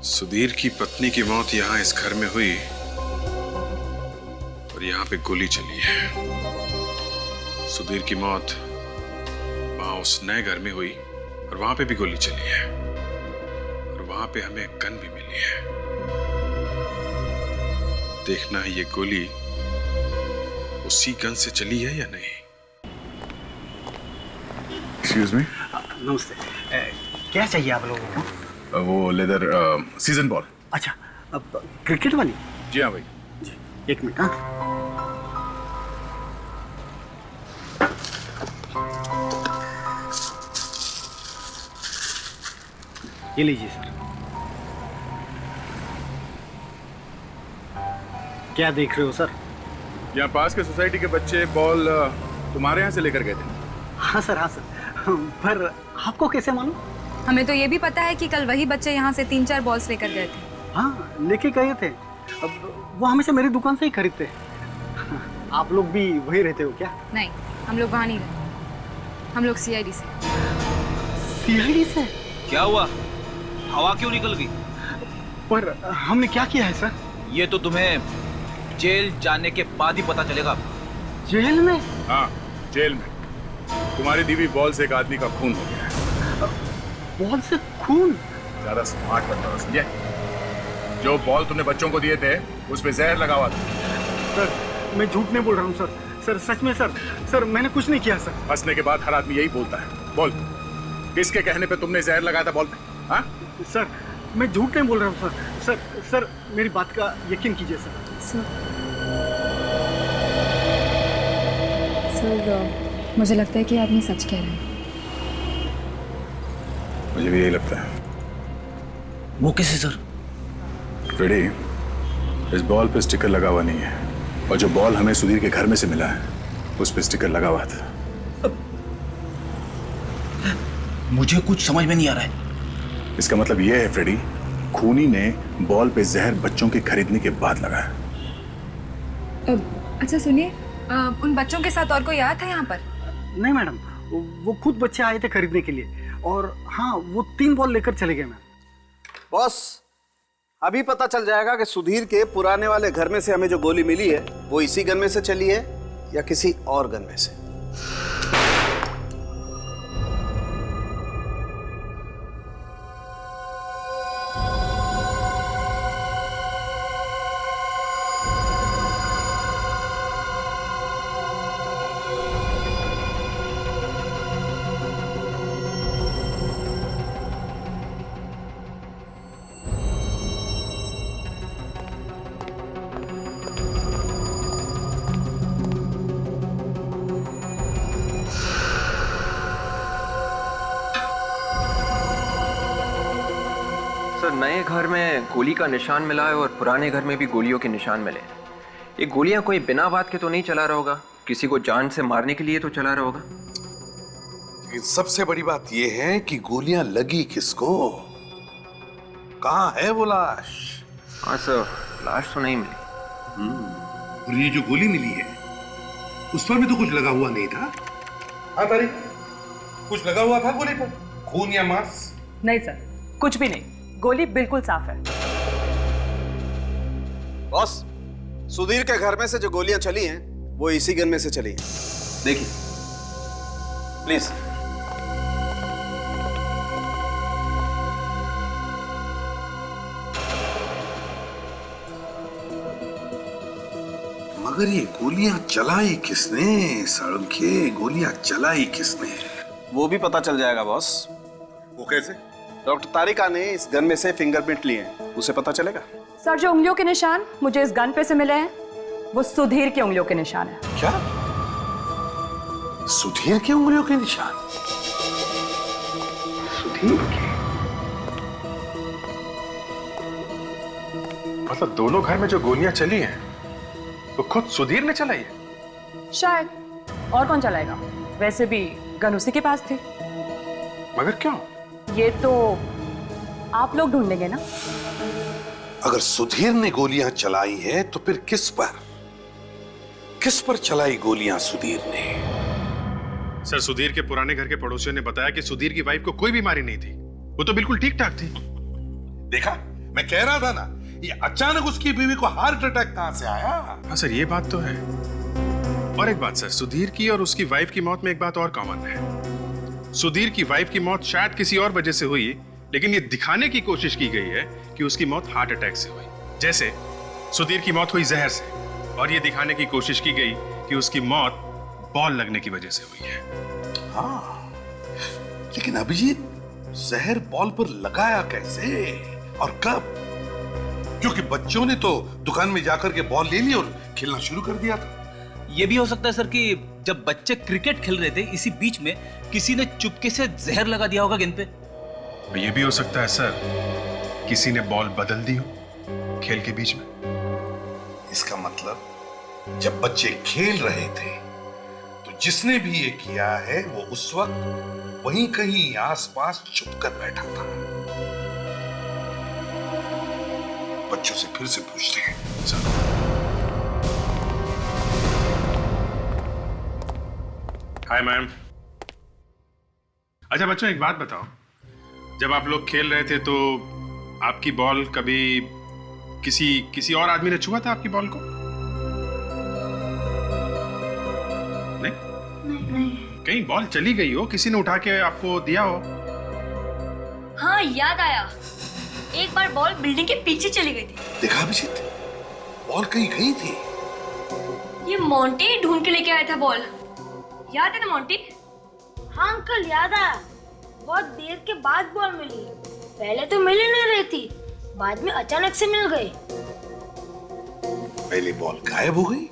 सुधीर की पत्नी की मौत यहाँ इस घर में हुई और यहाँ पे गोली चली है। सुधीर की मौत वहां उस नए घर में हुई और वहां पे भी गोली चली है और वहां पे हमें गन भी मिली है। देखना है ये गोली उसी गन से चली है या नहीं। Excuse me. नमस्ते। क्या चाहिए आप लोगों को? वो लेदर सीजन बॉल। अच्छा, अब क्रिकेट वाली? जी हाँ भाई। एक मिनट। हाँ, ये लीजिए सर। क्या देख रहे हो सर? यहाँ पास के सोसाइटी के बच्चे बॉल तुम्हारे यहाँ से लेकर गए थे। हाँ सर, हाँ सर। पर आपको कैसे मालूम? हमें तो ये भी पता है कि कल वही बच्चे यहाँ से 3-4 बॉल्स लेकर गए थे। हाँ, लेके गए थे। अब वो हमेशा मेरी दुकान से ही खरीदते हैं। आप लोग भी वही रहते हो क्या? नहीं, हम लोग वहाँ नहीं रहते। हम लोग सीआईडी से। सीआईडी से? क्या हुआ? हवा क्यों निकल गई? पर हमने क्या किया है सर? ये तो तुम्हें जेल जाने के बाद ही पता चलेगा। जेल में? हाँ, जेल में। तुम्हारी दीवी बॉल से एक आदमी का खून हो गया है। बॉल से खून? ज्यादा स्मार्ट बनता हो, समझे? जो बॉल तुमने बच्चों को दिए थे उसमें जहर लगा हुआ था। सर, मैं झूठ नहीं बोल रहा हूँ सर। सर सच में सर। सर मैंने कुछ नहीं किया सर। हंसने के बाद हर आदमी यही बोलता है। बोल, किसके कहने पे तुमने जहर लगाया था बॉल पे? हाँ? सर मैं झूठ नहीं बोल रहा हूँ सर। सर सर मेरी बात का यकीन कीजिए सर। मुझे लगता है कि आदमी सच कह रहा है। मुझे भी यही लगता है। वो कैसे सर? फ्रेडी, इस बॉल पे स्टिकर लगा हुआ नहीं है और जो बॉल हमें सुधीर के घर में से मिला है उस पे स्टिकर लगा हुआ था। मुझे कुछ समझ में नहीं आ रहा है। इसका मतलब यह है फ्रेडी, खूनी ने बॉल पे जहर बच्चों के खरीदने के बाद लगाया। अच्छा सुनिए, उन बच्चों के साथ और कोई आया था यहाँ पर? नहीं मैडम, वो खुद बच्चे आए थे खरीदने के लिए और हाँ वो 3 बॉल लेकर चले गए मैम। बॉस, अभी पता चल जाएगा कि सुधीर के पुराने वाले घर में से हमें जो गोली मिली है वो इसी गन में से चली है या किसी और गन में से। सर, नए घर में गोली का निशान मिला है और पुराने घर में भी गोलियों के निशान मिले। ये गोलियां कोई बिना बात के तो नहीं चला रहा होगा, किसी को जान से मारने के लिए तो चला रहा होगा। सबसे बड़ी बात यह है कि गोलियां लगी किसको, कहां है वो लाश? हाँ सर, लाश तो नहीं मिली। और ये जो गोली मिली है उस पर भी तो कुछ लगा हुआ नहीं था। हाँ तारिक, कुछ लगा हुआ था गोली पर, खून या मांस? नहीं सर, कुछ भी नहीं, गोली बिल्कुल साफ है। बॉस, सुधीर के घर में से जो गोलियां चली हैं वो इसी गन में से चली हैं। देखिए प्लीज। मगर ये गोलियां चलाई किसने? साळुंखे, गोलियां चलाई किसने? वो भी पता चल जाएगा बॉस। वो कैसे? डॉक्टर तारिका ने इस गन में से फिंगरप्रिंट लिए हैं, उसे पता चलेगा। सर, जो उंगलियों के निशान मुझे इस गन पे से मिले हैं वो सुधीर की उंगलियों के निशान है। क्या? सुधीर की उंगलियों के निशान? सुधीर के? मतलब दोनों घर में जो गोलियां चली हैं वो खुद सुधीर ने चलाई है? शायद, और कौन चलाएगा? वैसे भी गन उसी के पास थी। मगर क्यों? ये तो आप लोग ढूंढेंगे ना। अगर सुधीर ने गोलियां चलाई है तो फिर किस पर चलाई गोलियां सुधीर ने? सर, सुधीर के पुराने घर के पड़ोसियों ने बताया कि सुधीर की वाइफ को कोई बीमारी नहीं थी, वो तो बिल्कुल ठीक ठाक थी। देखा, मैं कह रहा था ना, ये अचानक उसकी बीवी को हार्ट अटैक कहां से आया? हाँ सर, ये बात तो है। और एक बात सर, सुधीर की और उसकी वाइफ की मौत में एक बात और कॉमन है। सुधीर की वाइफ की मौत शायद किसी और वजह से हुई, लेकिन ये दिखाने की कोशिश की गई है कि उसकी मौत हार्ट अटैक से हुई। जैसे सुधीर की मौत हुई जहर से, और ये दिखाने की कोशिश की गई कि उसकी मौत बॉल लगने की वजह से हुई है। हाँ, लेकिन अभिजीत, जहर बॉल पर लगाया कैसे और कब? क्योंकि बच्चों ने तो दुकान में जाकर के बॉल ले ली और खेलना शुरू कर दिया था। ये भी हो सकता है सर कि जब बच्चे क्रिकेट खेल रहे थे इसी बीच में किसी ने चुपके से जहर लगा दिया होगा गेंद पे। ये भी हो सकता है सर, किसी ने बॉल बदल दी हो खेल के बीच में। इसका मतलब जब बच्चे खेल रहे थे तो जिसने भी ये किया है वो उस वक्त वहीं कहीं आसपास छुप कर बैठा था। बच्चों से फिर से पूछते हैं। Hi ma'am. अच्छा बच्चों, एक बात बताओ, जब आप लोग खेल रहे थे तो आपकी बॉल कभी किसी और आदमी ने छुआ था आपकी बॉल को? नहीं? कहीं बॉल चली गई हो, किसी ने उठा के आपको दिया हो? हाँ, याद आया, एक बार बॉल बिल्डिंग के पीछे चली गई थी। देखा अभिजीत, बॉल कहीं गई थी। ये मोंटी ढूंढ के लेके आया था बॉल, याद है ना मोंटी? हाँ अंकल, याद आया। बहुत देर के बाद बॉल मिली, पहले तो मिल ही नहीं रही थी, बाद में अचानक से मिल गई। पहले बॉल गायब हो गई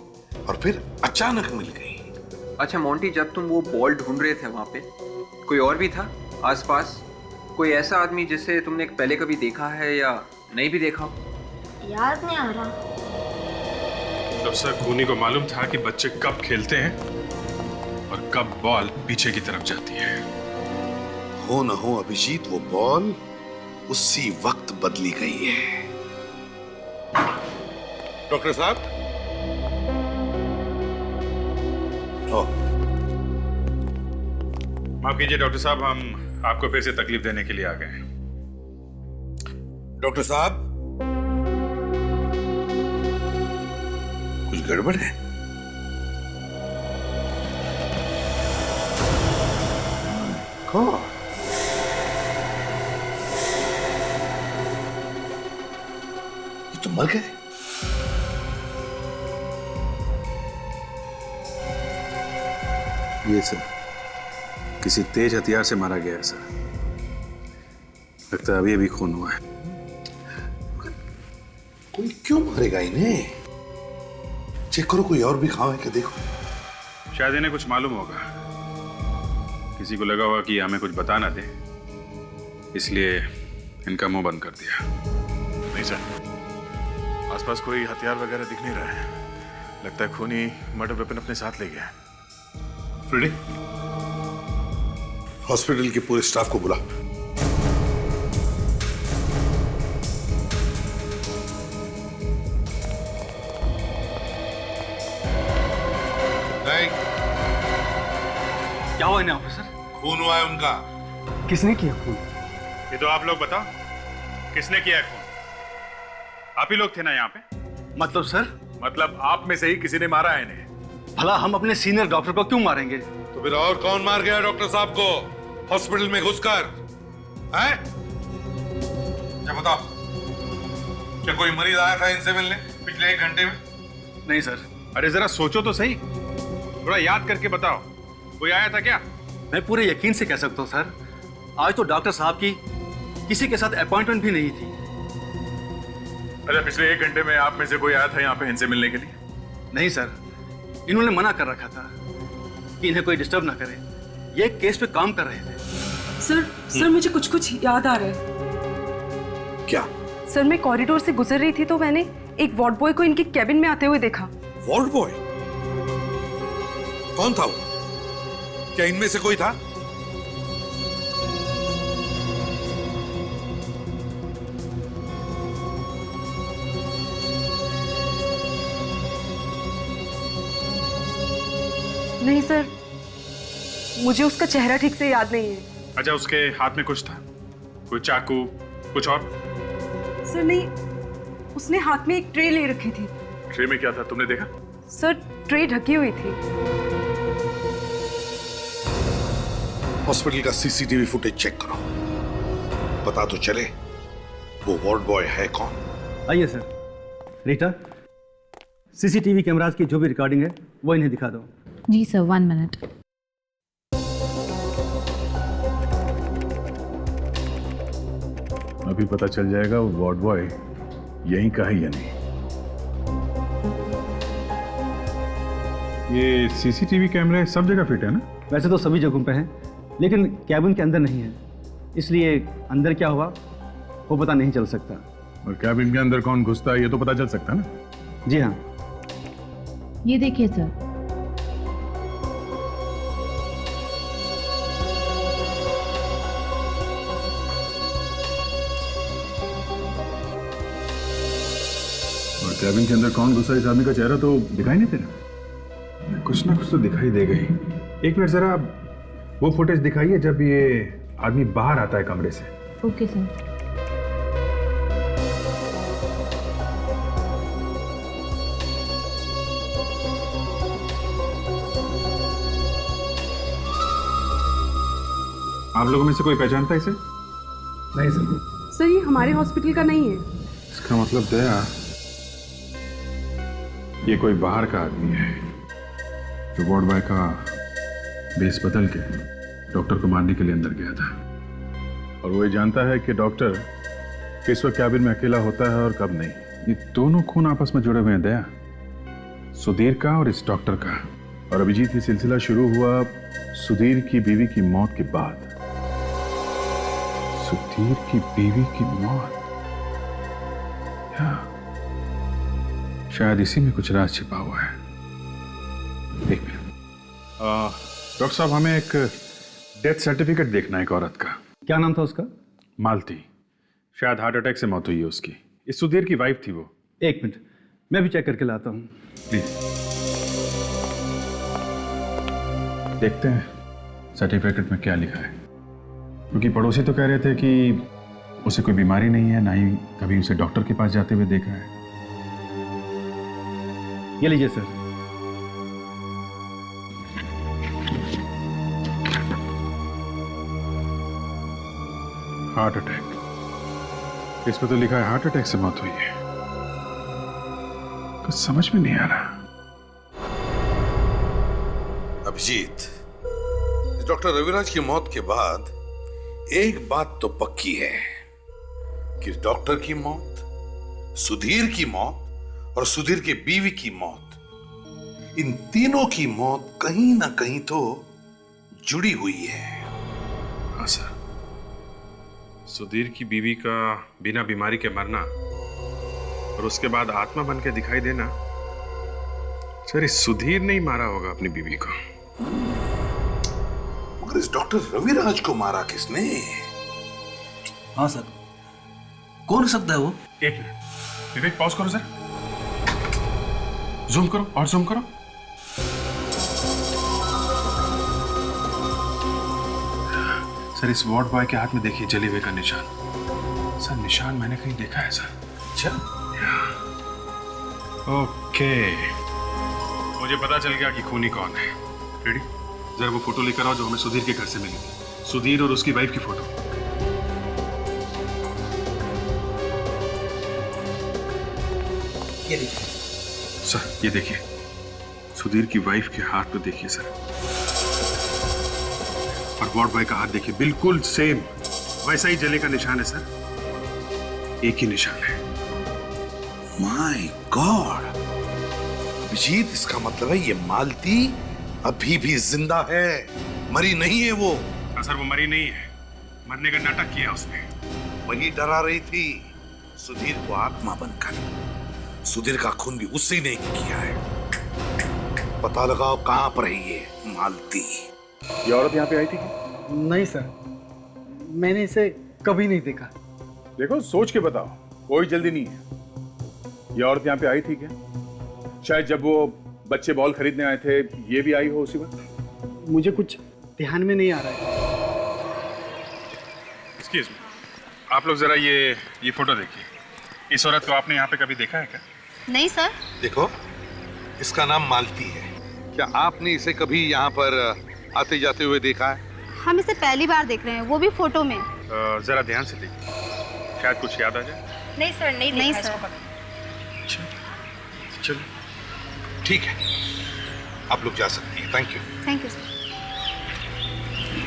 और फिर अचानक मिल गई। अच्छा मोंटी, जब तुम वो बॉल ढूंढ रहे थे वहां पे कोई और भी था आसपास? कोई ऐसा आदमी जिसे तुमने पहले कभी देखा है या नहीं भी देखा हो? याद नहीं आ रहा। तब सर खूनी को मालूम था कि बच्चे कब खेलते हैं और कब बॉल पीछे की तरफ जाती है। हो न हो अभिजीत, वो बॉल उसी वक्त बदली गई है। डॉक्टर साहब, माफ कीजिए डॉक्टर साहब, हम आपको फिर से तकलीफ देने के लिए आ गए। डॉक्टर साहब, कुछ गड़बड़ है? कौन? ये तो मर गए। ये सर किसी तेज हथियार से मारा गया है सर। लगता है अभी अभी खून हुआ है। कोई क्यों मारेगा इन्हें? चेक करो, कोई और भी घाव है क्या, देखो। शायद इन्हें कुछ मालूम होगा। किसी को लगा होगा कि हमें कुछ बता ना दे, इसलिए इनका मुंह बंद कर दिया। नहीं सर, आसपास कोई हथियार वगैरह दिख नहीं रहा है। लगता है खूनी मर्डर वेपन अपने साथ ले गया है। फ्रेडी, हॉस्पिटल के पूरे स्टाफ को बुला। क्या हुआ इन्हें ऑफिसर? खून हुआ है उनका। किसने किया खून? ये तो आप लोग बताओ, किसने किया है खून? आप ही लोग थे ना यहाँ पे? मतलब सर? मतलब आप में से ही किसी ने मारा है इन्हें। भला हम अपने सीनियर डॉक्टर को क्यों मारेंगे? तो फिर और कौन मार गया डॉक्टर साहब को हॉस्पिटल में घुसकर? हैं? क्या बताओ, क्या कोई मरीज आया था इनसे मिलने पिछले 1 घंटे में? नहीं सर। अरे जरा सोचो तो सही, थोड़ा याद करके बताओ, कोई आया था क्या? मैं पूरे यकीन से कह सकता हूँ सर, आज तो डॉक्टर साहब की किसी के साथ अपॉइंटमेंट भी नहीं थी। अच्छा, पिछले 1 घंटे में आप में से कोई आया था यहाँ पे इनसे मिलने के लिए? नहीं सर, इन्होंने मना कर रखा था कि इन्हें कोई डिस्टर्ब ना करे। ये केस पे काम कर रहे थे। सर मुझे कुछ याद आ रहा है। क्या? सर मैं कॉरिडोर से गुजर रही थी तो मैंने एक वार्ड बॉय को इनके कैबिन में आते हुए देखा। Ward boy? कौन था वो? क्या इनमें से कोई था? नहीं सर, मुझे उसका चेहरा ठीक से याद नहीं है। अच्छा, उसके हाथ में कुछ था? कोई चाकू, कुछ और? सर नहीं, उसने हाथ में एक ट्रे ले रखी थी। ट्रे में क्या था, तुमने देखा? सर ट्रे ढकी हुई थी। हॉस्पिटल का सीसीटीवी फुटेज चेक करो, पता तो चले वो वार्ड बॉय है कौन। आइए सर। रीटा, सीसीटीवी कैमरास की जो भी रिकॉर्डिंग है वो इन्हें दिखा दो। जी सर, 1 मिनट। अभी पता चल जाएगा वो वार्ड बॉय यहीं का है या नहीं। ये सीसीटीवी कैमरे सब जगह फिट है ना? वैसे तो सभी जगहों पे हैं, लेकिन कैबिन के अंदर नहीं है, इसलिए अंदर क्या हुआ वो पता नहीं चल सकता। और कैबिन के अंदर कौन घुसता है ये तो पता चल सकता है ना? जी हाँ। ये देखिए सर। और कैबिन के अंदर कौन घुसा, इस आदमी का चेहरा तो दिखाई नहीं दे रहा। कुछ ना कुछ तो दिखाई दे गई। एक मिनट जरा वो फुटेज दिखाइए जब ये आदमी बाहर आता है कमरे से। Okay sir. आप लोगों में से कोई पहचानता है इसे? नहीं सर। सर ये हमारे हॉस्पिटल का नहीं है। इसका मतलब दया, ये कोई बाहर का आदमी है जो वार्ड बॉय का बेस बदल के डॉक्टर को मारने के लिए अंदर गया था। और वो ये जानता है कि डॉक्टर किस वक्त कैबिन में अकेला होता है और कब नहीं। ये दोनों खून आपस में जुड़े हुए हैं दया, सुधीर का और इस डॉक्टर का। और अभिजीत, ये सिलसिला शुरू हुआ सुधीर की बीवी की मौत के बाद। सुधीर की बीवी की मौत, शायद इसी में कुछ राज छिपा हुआ है। एक मिनट, डॉक्टर साहब हमें एक डेथ सर्टिफिकेट देखना है एक औरत का। क्या नाम था उसका? मालती। शायद हार्ट अटैक से मौत हुई है उसकी। इस सुधीर की वाइफ थी वो। एक मिनट, मैं भी चेक करके लाता हूँ। प्लीज देखते हैं सर्टिफिकेट में क्या लिखा है, क्योंकि पड़ोसी तो कह रहे थे कि उसे कोई बीमारी नहीं है, ना ही कभी उसे डॉक्टर के पास जाते हुए देखा है। ये लीजिए सर। हार्ट अटैक, इस पे तो लिखा है हार्ट अटैक से मौत हुई है। कुछ समझ में नहीं आ रहा। अभिजीत, डॉक्टर रविराज की मौत के बाद एक बात तो पक्की है कि डॉक्टर की मौत, सुधीर की मौत और सुधीर के बीवी की मौत, इन तीनों की मौत कहीं ना कहीं तो जुड़ी हुई है। हाँ सर, सुधीर की बीवी का बिना बीमारी के मरना और उसके बाद आत्मा बन के दिखाई देना, सर इस सुधीर ने ही मारा होगा अपनी बीवी को। मगर इस डॉक्टर रविराज को मारा किसने? हाँ सर, कौन हो सकता है वो? एक मिनट, विवेक पॉज करो सर, जूम करो और जूम करो। सर इस वार्ड बॉय के हाथ में देखिए जले हुए का निशान। सर निशान मैंने कहीं देखा है सर। अच्छा, ओके, मुझे पता चल गया कि खूनी कौन है। रेडी? जरा वो फोटो लेकर आओ जो हमें सुधीर के घर से मिली थी। सुधीर और उसकी वाइफ की फोटो। ये लीजिए सर, ये देखिए सुधीर की वाइफ के हाथ पे देखिए सर, और वार्ड बॉय का हाथ देखिए, बिल्कुल सेम वैसा ही जले का निशान है सर, एक ही निशान है। माय गॉड, अभिजीत, इसका मतलब है ये मालती अभी भी जिंदा है, मरी नहीं है वो। सर वो मरी नहीं है, मरने का नाटक किया उसने। वही डरा रही थी सुधीर को आत्मा बनकर। सुधीर का खून भी उससे ने किया है। पता लगाओ कहां पर है ये मालती। ये औरत यहाँ पे आई थी? नहीं सर, मैंने इसे कभी नहीं देखा। देखो सोच के बताओ, कोई जल्दी नहीं है। ये औरत यहाँ पे आई थी क्या? शायद जब वो बच्चे बॉल खरीदने आए थे ये भी आई हो उसी वक्त। मुझे कुछ ध्यान में नहीं आ रहा है। एक्सक्यूज मी, आप लोग जरा ये फोटो देखिए। इस औरत को आपने यहाँ पे कभी देखा है क्या? नहीं सर। देखो, इसका नाम मालती है। क्या आपने इसे कभी यहाँ पर आते जाते हुए देखा है? हम इसे पहली बार देख रहे हैं, वो भी फोटो में। जरा ध्यान से देखिए, शायद कुछ याद आ जाए। नहीं सर, नहीं सर। चलो ठीक है, आप लोग जा सकती हैं। Thank you. Thank you sir.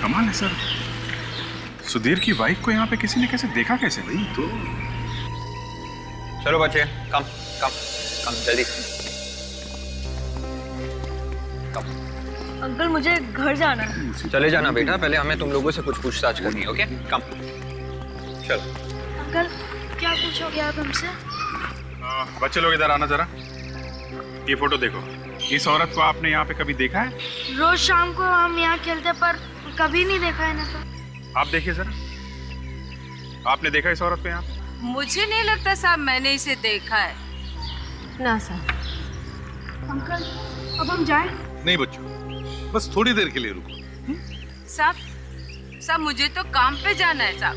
कमाल है सर, सुधीर की वाइफ को यहाँ पे किसी ने कैसे देखा कैसे? नहीं तो चलो बच्चे, कम कम कम जल्दी कम। अंकल मुझे घर जाना है। चले जाना बेटा, पहले हमें तुम लोगों से कुछ पूछताछ करनी है। ओके, कम चलो। अंकल क्या पूछोगे आप हमसे? बच्चे लोग इधर आना जरा। ये फोटो देखो, इस औरत को आपने यहाँ पे कभी देखा है? रोज शाम को हम यहाँ खेलते पर कभी नहीं देखा है ना। तो आप देखिए जरा, आपने देखा इस औरत को यहाँ पे? मुझे नहीं लगता साहब मैंने इसे देखा है। ना सर। अंकल अब हम जाएं? नहीं बच्चों, बस थोड़ी देर के लिए रुको। साहब मुझे तो काम पे जाना है साहब,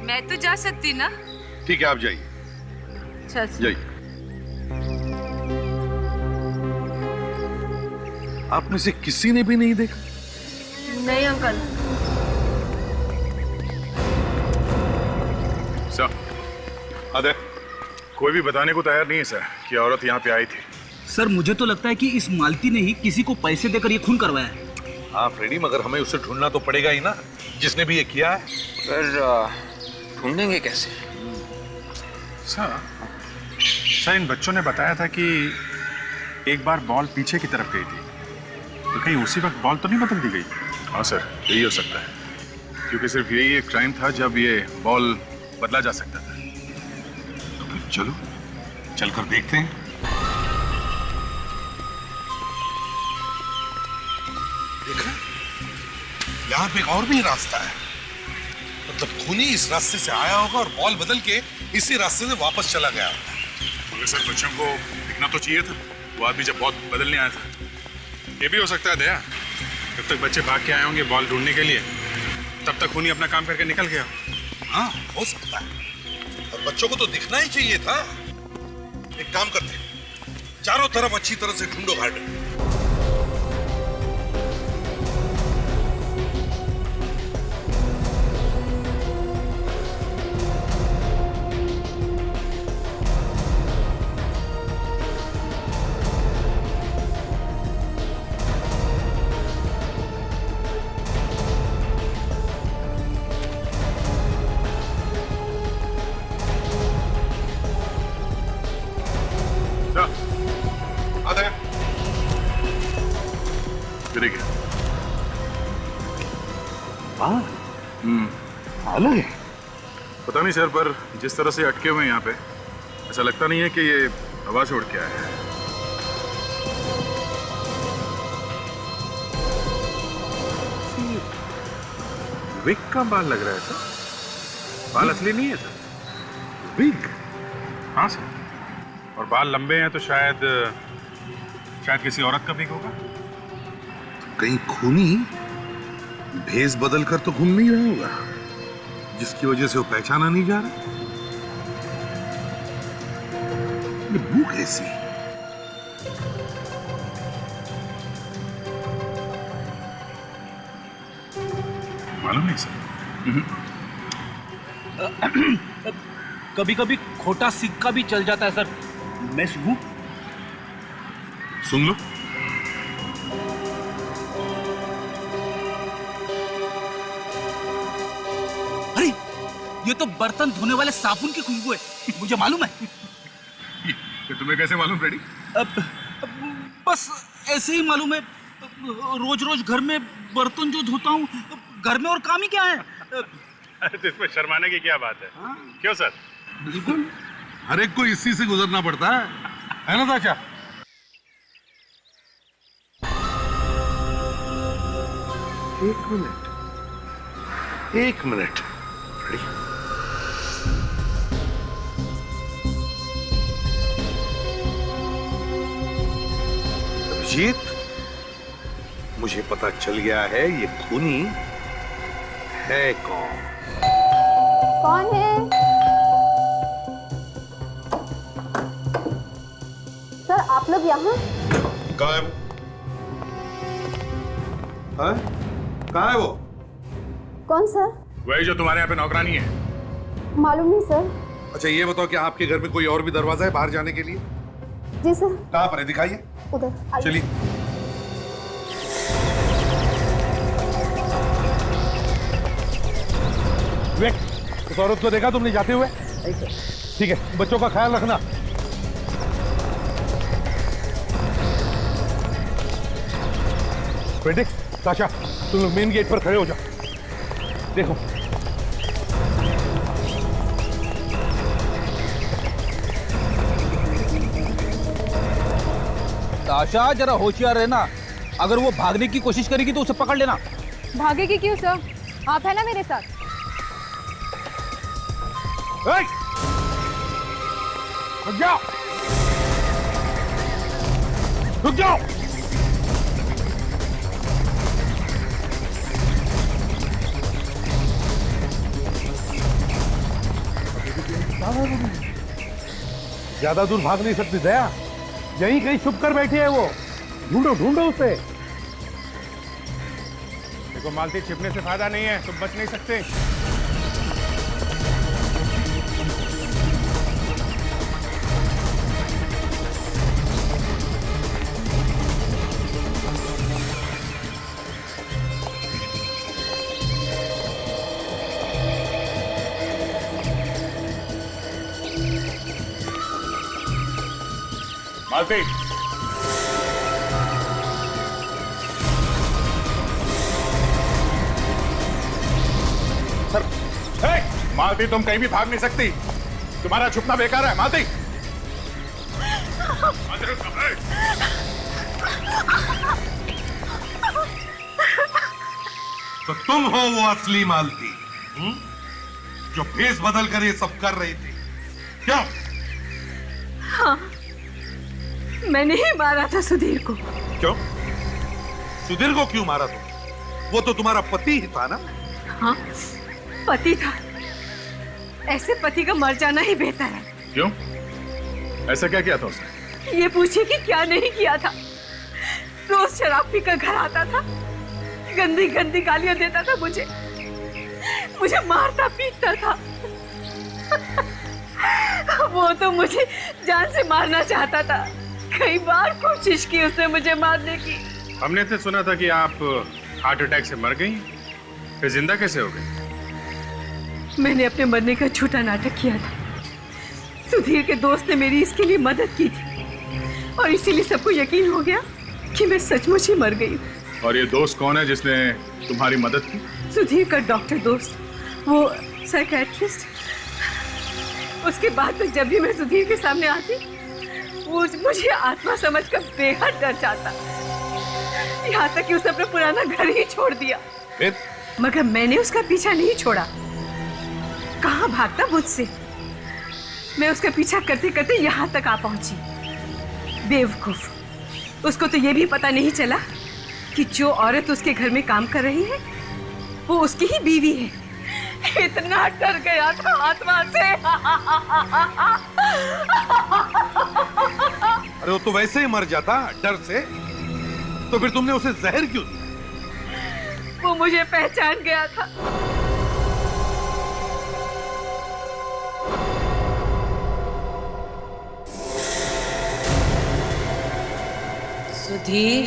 मैं तो जा सकती ना। ठीक है, आप जाइए जाइए। आप में से किसी ने भी नहीं देखा? नहीं अंकल। सर, अरे कोई भी बताने को तैयार नहीं है सर कि औरत यहाँ पे आई थी। सर मुझे तो लगता है कि इस मालती ने ही किसी को पैसे देकर ये खून करवाया है। हाँ फ्रेडी, मगर हमें उसे ढूंढना तो पड़ेगा ही ना, जिसने भी ये किया है। पर ढूंढेंगे कैसे? सर इन बच्चों ने बताया था कि एक बार बॉल पीछे की तरफ गई थी, तो कहीं उसी वक्त बॉल तो नहीं बदल दी गई? हाँ सर, यही हो सकता है। क्योंकि सिर्फ यही एक टाइम था जब ये बॉल बदला जा सकता था। तो फिर चलो चलकर देखते हैं। देखा, यहाँ पे एक और भी रास्ता है। मतलब खूनी इस रास्ते से आया होगा और बॉल बदल के इसी रास्ते से वापस चला गया होगा। मगर सर बच्चों को दिखना तो चाहिए था, वो आदमी जब बॉल बदलने आया था। ये भी हो सकता है दया, जब तक बच्चे भाग के आए होंगे बॉल ढूंढने के लिए, तब तक खूनी अपना काम करके निकल गया। हाँ, हो सकता है। और बच्चों को तो दिखना ही चाहिए था। एक काम करते हैं, चारों तरफ अच्छी तरह से ढूंढो गार्डन। अलग है। पता नहीं सर, पर जिस तरह से अटके हुए हैं यहाँ पे, ऐसा लगता नहीं है कि ये हवा से उड़ के आया है। विग का बाल लग रहा है सर, बाल असली नहीं है सर। विग? हाँ सर, और बाल लंबे हैं तो शायद किसी औरत का विग होगा। तो कहीं खूनी भेस बदल कर तो घूम नहीं रहा होगा, जिसकी वजह से वो पहचाना नहीं जा रहा। ये बू कैसी? मालूम नहीं सर। कभी कभी खोटा सिक्का भी चल जाता है सर। मैस बू सुन लो। अरे ये तो बर्तन धोने वाले साबुन की खुशबू है, मुझे मालूम है। ये तुम्हें कैसे मालूम फ्रेडी? बस ऐसे ही मालूम है। रोज रोज घर में बर्तन जो धोता हूँ, घर में और काम ही क्या है। अरे तो इसमें शर्माने की क्या बात है? क्यों सर? बिल्कुल, हर एक को इसी से गुजरना पड़ता है ना ताशा? एक मिनट फ्रेडी। अभिजीत, मुझे पता चल गया है ये खूनी है कौन। कौन है? सर आप लोग यहाँ? कहाँ है वो? हाँ? कहाँ है वो? कौन सर? वही जो तुम्हारे यहाँ पे नौकरानी है। मालूम नहीं सर। अच्छा ये बताओ कि आपके घर में कोई और भी दरवाजा है बाहर जाने के लिए? जी सर। कहाँ पर है, दिखाइए। उधर चलिए। वेट, उस औरत को देखा तुमने जाते हुए? ठीक है, बच्चों का ख्याल रखना। फ्रेडिक्स, ताशा, तुम लोग मेन गेट पर खड़े हो जाओ। देखो ताशा, जरा होशियार रहना। अगर वो भागने की कोशिश करेगी तो उसे पकड़ लेना। भागेगी क्यों सर? आप है ना मेरे साथ। रुक जाओ, रुक जाओ। ज्यादा दूर भाग नहीं सकती दया, यहीं कहीं छुप कर बैठी है वो। ढूंढो ढूंढो उसे। देखो मालती, छिपने से फायदा नहीं है, तुम बच नहीं सकते। मालती, मालती, तुम कहीं भी भाग नहीं सकती। तुम्हारा छुपना बेकार है मालती। तो तुम हो वो असली मालती, जो भेस बदल कर ये सब कर रही थी, क्यों? हाँ, मैंने ही मारा था सुधीर को। क्यों? सुधीर को क्यों मारा तुम? वो तो तुम्हारा पति ही था ना? हाँ, पति था। ऐसे पति का मर जाना ही बेहतर है। क्यों? ऐसा क्या किया था उसने? ये पूछिए कि क्या नहीं किया था। रोज शराब पीकर घर आता था, गंदी गंदी गालियां देता था मुझे मारता पीटता था। वो तो मुझे जान से मारना चाहता था। कई बार कोशिश की उसने मुझे मारने की। हमने तो सुना था कि आप हार्ट अटैक से मर गई, फिर जिंदा कैसे हो गई? मैंने अपने मरने का झूठा नाटक किया था। सुधीर के दोस्त ने मेरी इसके लिए मदद की थी और इसीलिए सबको यकीन हो गया कि मैं सचमुच ही मर गई। और ये दोस्त कौन है जिसने तुम्हारी मदद की? सुधीर का डॉक्टर दोस्त, वो साइकियाट्रिस्ट। उसके बाद तो जब भी मैं सुधीर के सामने आती, वो मुझे आत्मा समझकर बेहद डर जाता। यहाँ तक कि उसने अपना पुराना घर ही छोड़ दिया। मगर मैंने उसका पीछा नहीं छोड़ा। कहाँ भागता मुझसे। मैं उसका पीछा करते करते यहाँ तक आ पहुंची। बेवकूफ, उसको तो ये भी पता नहीं चला कि जो औरत उसके घर में काम कर रही है वो उसकी ही बीवी है। इतना डर गया था आत्मा से। अरे वो तो वैसे ही मर जाता डर से, तो फिर तुमने उसे जहर क्यों दिया? वो मुझे पहचान गया था। सुधीर,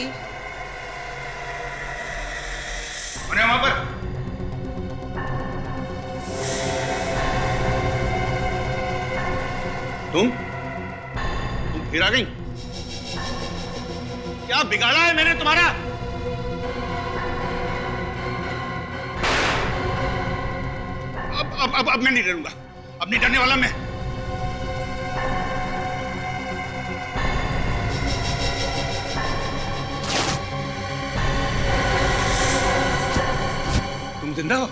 वहां पर तुम फिर आ गई? क्या बिगाड़ा है मैंने तुम्हारा? अब मैं नहीं डरूंगा। अब नहीं डरने वाला मैं। तुम जिंदा हो?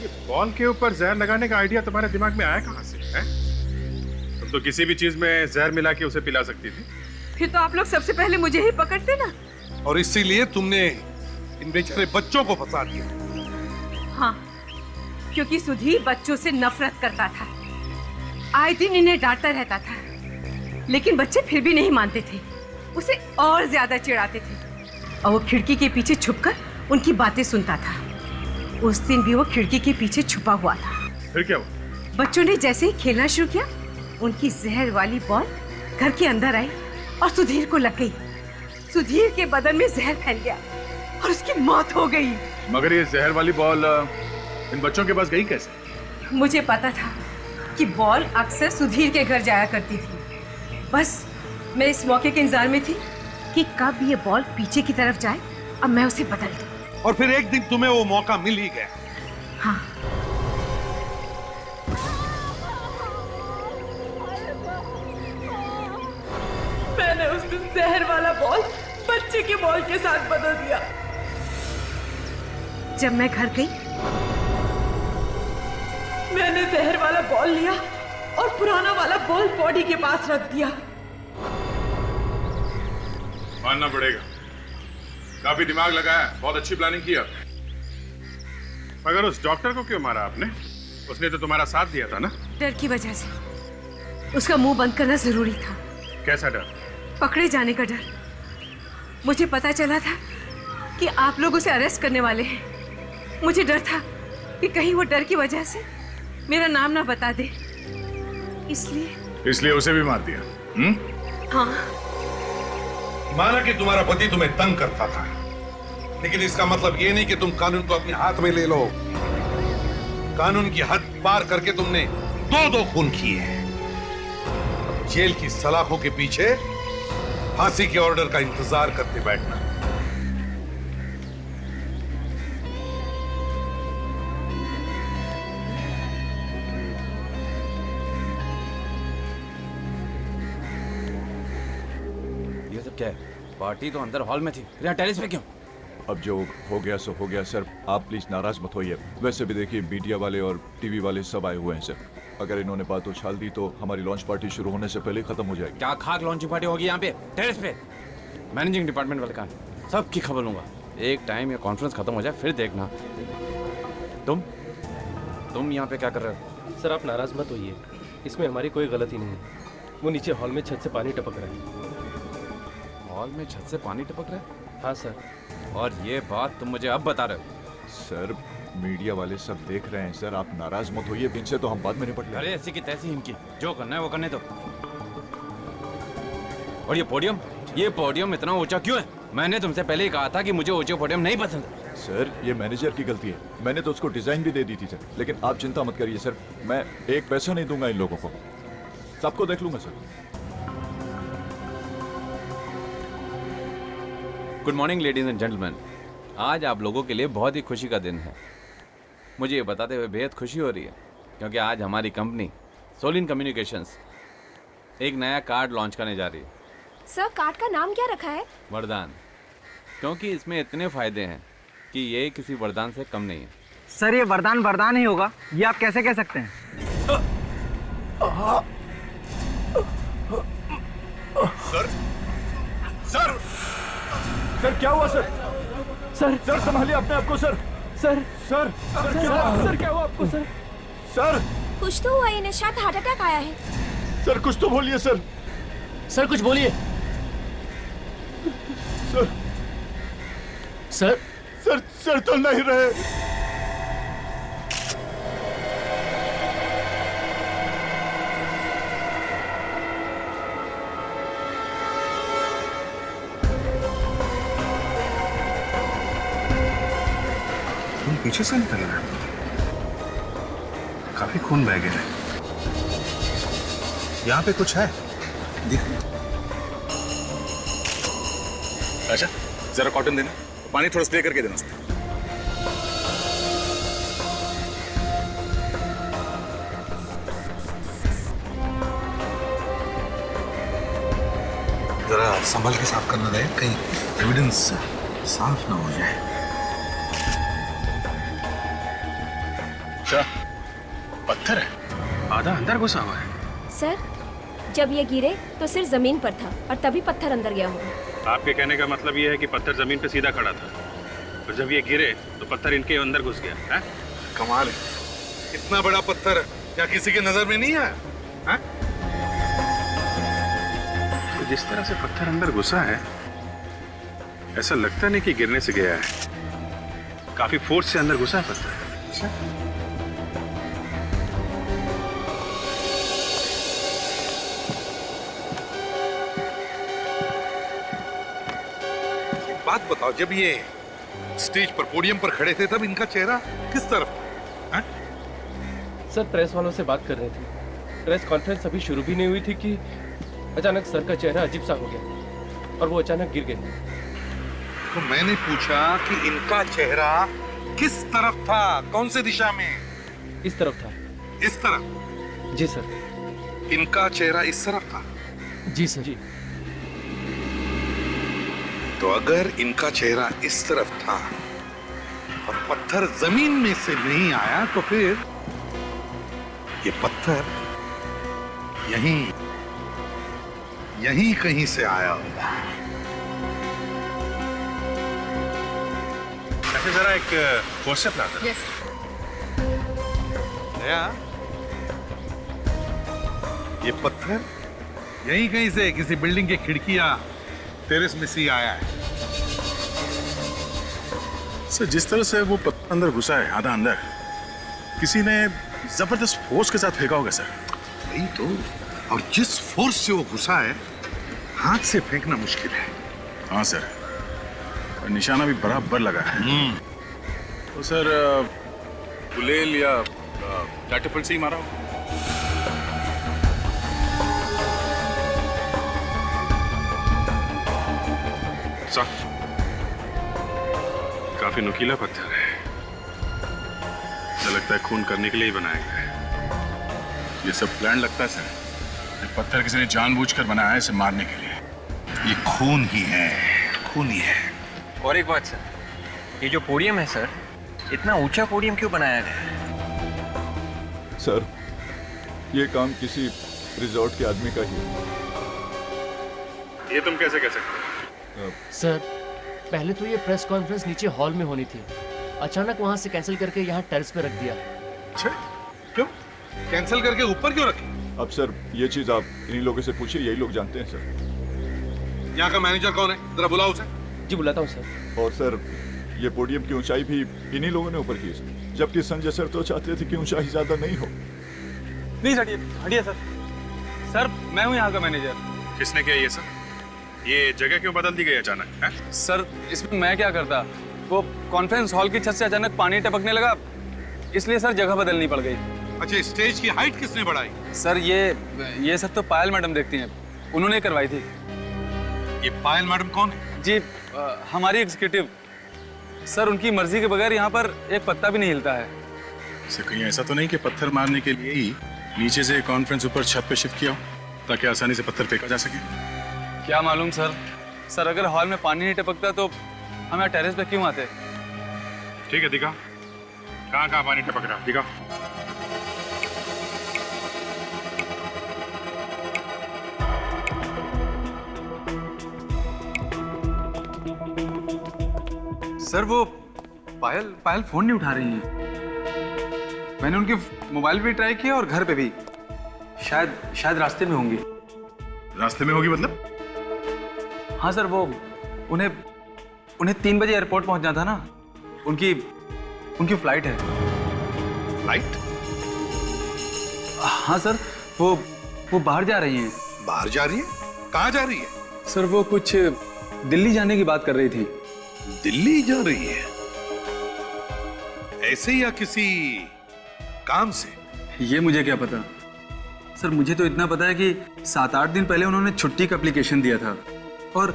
ये बॉल के ऊपर जहर लगाने का आइडिया तुम्हारे दिमाग में आया कहां से है? तुम तो किसी भी चीज में जहर मिला के उसे पिला सकती थी। फिर तो आप लोग सबसे पहले मुझे ही पकड़ते ना। और इसीलिए तुमने इन बेचारे बच्चों को फंसा दिया। हाँ, क्योंकि सुधीर बच्चों से नफरत करता था। आए दिन इन्हें डांटता रहता था, लेकिन बच्चे फिर भी नहीं मानते थे। उसे और ज्यादा चिढ़ाते थे और वो खिड़की के पीछे छुपकर उनकी बातें सुनता था। उस दिन भी वो खिड़की के पीछे छुपा हुआ था। फिर क्या हुआ? बच्चों ने जैसे ही खेलना शुरू किया, उनकी जहर वाली बॉल घर के अंदर आई और सुधीर को लग गई। सुधीर के बदन में जहर फैल गया और उसकी मौत हो गई। मगर ये जहर वाली बॉल इन बच्चों के पास गई कैसे? मुझे पता था कि बॉल अक्सर सुधीर के घर जाया करती थी। बस मैं इस मौके के इंतजार में थी कि कब ये बॉल पीछे की तरफ जाए और मैं उसे बदल दूं। और फिर एक दिन तुम्हें वो मौका मिल ही गया। हाँ, मैंने उस दिन जहर वाला बॉल बच्चे के बॉल के साथ बदल दिया। जब मैं घर गई, मैंने जहर वाला बॉल लिया और पुराना वाला बॉल बॉडी के पास रख दिया। मानना पड़ेगा, काफी दिमाग लगाया, बहुत अच्छी प्लानिंग की आपने। मगर उस डॉक्टर को क्यों मारा आपने? उसने तो तुम्हारा साथ दिया था ना? डर की वजह से। उसका मुंह बंद करना जरूरी था। कैसा डर? पकड़े जाने का डर। मुझे पता चला था कि आप लोग उसे अरेस्ट करने वाले हैं। मुझे डर था कि कहीं वो डर की वजह से मेरा नाम ना बता दे, इसलिए उसे भी मार दिया। हाँ। माना कि तुम्हारा पति तुम्हें तंग करता था, लेकिन इसका मतलब ये नहीं कि तुम कानून को अपने हाथ में ले लो। कानून की हद पार करके तुमने दो खून किए हैं। जेल की सलाखों के पीछे फांसी के ऑर्डर का इंतजार करते बैठना। क्या है? पार्टी तो अंदर हॉल में थी, यहाँ टेरेस पे क्यों? अब जो हो गया सो हो गया सर, आप प्लीज नाराज मत होइए। वैसे भी देखिए मीडिया वाले और टीवी वाले सब आए हुए हैं सर। अगर इन्होंने बात उछाल दी तो हमारी लॉन्च पार्टी शुरू होने से पहले खत्म हो जाएगी। क्या खाक लॉन्चिंग पार्टी होगी यहाँ पे टेरेस पे? मैनेजिंग डिपार्टमेंट वाले कहाँ? सबकी खबर लूंगा। एक टाइम ये कॉन्फ्रेंस खत्म हो जाए फिर देखना। तुम यहाँ पे क्या कर रहे हो? सर आप नाराज मत होइए, इसमें हमारी कोई गलती नहीं है। वो नीचे हॉल में छत से पानी टपक रहा है। हॉल में छत से पानी टपक रहा है? हाँ सर। और ये बात तुम मुझे अब बता रहे हो? सर मीडिया वाले सब देख रहे हैं सर, आप नाराज मत होइए। इनसे तो हम बाद में निपट लेंगे। अरे ऐसी की तैसी इनकी, जो करना है वो करने दो। और ये पोडियम इतना ऊंचा क्यों है? मैंने तुमसे पहले ही कहा था कि मुझे ऊंचे पोडियम नहीं पसंद। सर ये मैनेजर की गलती है, मैंने तो उसको डिजाइन भी दे दी थी सर। लेकिन आप चिंता मत करिए सर, मैं एक पैसा नहीं दूंगा इन लोगों को, सबको देख लूंगा sir. Good morning ladies and gentleman. आज आप लोगों के लिए बहुत ही खुशी का दिन है। मुझे ये बताते हुए बेहद खुशी हो रही है क्योंकि आज हमारी कंपनी सोलिन कम्युनिकेशंस एक नया कार्ड लॉन्च करने जा रही है। सर कार्ड का नाम क्या रखा है? वरदान, क्योंकि इसमें इतने फायदे हैं कि ये किसी वरदान से कम नहीं है। सर ये वरदान ही होगा, ये आप कैसे कह सकते हैं? सर सर क्या हुआ सर? सर संभालिए अपने आप को सर। सर क्या हुआ आपको सर? सर कुछ तो हुआ, इन्हें शायद हार्ट अटैक आया है। सर कुछ तो बोलिए सर। सर कुछ बोलिए। सर सर तो नहीं रहे। तुम पीछे से निकल रहे हो, काफी खून बह गया है। यहाँ पे कुछ है देख। अच्छा जरा कॉटन देना, पानी थोड़ा स्प्रे करके देना उसमें। जरा संभल के साफ करना रहे, कहीं एविडेंस साफ ना हो जाए। अच्छा पत्थर है, आधा अंदर घुसा हुआ है। सर जब ये गिरे तो सिर जमीन पर था और तभी पत्थर अंदर गया होगा। आपके कहने का मतलब ये है कि पत्थर जमीन पे सीधा खड़ा था और जब ये गिरे तो पत्थर इनके अंदर घुस गया है? कमाल है, इतना बड़ा पत्थर क्या किसी के नजर में नहीं आया? है? तो जिस तरह से पत्थर अंदर घुसा है ऐसा लगता नहीं कि गिरने से गया है, काफी फोर्स से अंदर घुसा है पत्थर। बात बताओ, जब ये स्टेज पर पोडियम पर खड़े थे तब इनका चेहरा किस तरफ था? सर प्रेस वालों से बात कर रहे थे। प्रेस कॉन्फ्रेंस अभी शुरू भी नहीं हुई थी कि अचानक सर का चेहरा अजीब सा हो गया और वो अचानक गिर गए। तो मैंने पूछा कि इनका चेहरा किस तरफ था, कौन से दिशा में? इस तरफ था। इस तरफ? जी सर। इनका चेहरा इस तरफ था? जी सर। जी। तो अगर इनका चेहरा इस तरफ था और पत्थर जमीन में से नहीं आया तो फिर ये पत्थर यहीं कहीं से आया होगा। ऐसे जरा एक फोर्सेप लाता। यस। ये पत्थर यहीं कहीं से किसी बिल्डिंग की खिड़कियां टेरेस में से आया है। सर जिस तरह से वो पत्थर अंदर घुसा है, आधा अंदर, किसी ने जबरदस्त फोर्स के साथ फेंका होगा सर। वही तो, और जिस फोर्स से वो घुसा है हाथ से फेंकना मुश्किल है। हाँ सर, और निशाना भी बराबर लगा है। तो सर गुलेल या कैटapult से ही मारा हो? काफी नुकीला पत्थर है, ऐसा लगता है खून करने के लिए ही बनाया गया है। ये सब प्लान लगता है सर, ये पत्थर किसी ने जानबूझकर बनाया है इसे मारने के लिए। ये खून ही है, खून ही है। और एक बात सर, ये जो पोडियम है सर, इतना ऊंचा पोडियम क्यों बनाया गया है? सर, ये काम किसी रिजॉर्ट के आदमी का ही है। ये तुम कैसे कह सकते हो? सर, पहले तो ये प्रेस कॉन्फ्रेंस नीचे हॉल में होनी थी, अचानक वहां से कैंसिल करके यहाँ टेरेस पे रख दिया। अच्छा, क्यों कैंसिल करके ऊपर क्यों रखे? अब सर, ये चीज आप इन्हीं लोगों से पूछिए, यही लोग जानते हैं सर। यहाँ का मैनेजर कौन है? जरा बुलाओ उसे। जी बुलाता हूँ सर। और सर, ये पोडियम की ऊंचाई भी इन्हीं लोगों ने ऊपर की सर, जबकि संजय सर तो चाहते थे कि ऊंचाई ज्यादा नहीं हो। प्लीज हटिए, हटिए सर। सर, मैं हूँ यहाँ का मैनेजर। किसने किया ये सब? ये जगह क्यों बदल दी गई अचानक? सर, इसमें मैं क्या करता, वो कॉन्फ्रेंस हॉल की छत से अचानक पानी टपकने लगा, इसलिए सर जगह बदलनी पड़ गई। अच्छा, स्टेज की हाइट किसने बढ़ाई? सर, ये सब तो पायल मैडम देखती हैं, उन्होंने करवाई थी। ये पायल मैडम कौन है? जी, हमारी एग्जीक्यूटिव। सर, उनकी मर्जी के बगैर यहाँ पर एक पत्ता भी नहीं हिलता है। इसे कहीं ऐसा तो नहीं कि पत्थर मारने के लिए ही नीचे से कॉन्फ्रेंस ऊपर छत पे शिफ्ट किया हो, ताकि आसानी से पत्थर फेंका जा सके? क्या मालूम सर। सर, अगर हॉल में पानी नहीं टपकता तो हम यहाँ टेरेस पे क्यों आते? ठीक है, दिखा कहाँ कहाँ पानी टपक रहा, दिखा। सर, वो पायल फोन नहीं उठा रही हैं। मैंने उनके मोबाइल पे ट्राई किया और घर पे भी। शायद रास्ते में होंगी। रास्ते में होगी मतलब? हाँ सर, वो उन्हें 3 बजे एयरपोर्ट पहुंचना था ना, उनकी फ्लाइट है। फ्लाइट? हाँ सर, वो बाहर जा रही हैं। बाहर जा रही है? कहाँ जा रही है? सर, वो कुछ दिल्ली जाने की बात कर रही थी। दिल्ली जा रही है? ऐसे या किसी काम से? ये मुझे क्या पता सर। मुझे तो इतना पता है कि 7-8 दिन पहले उन्होंने छुट्टी का एप्लीकेशन दिया था और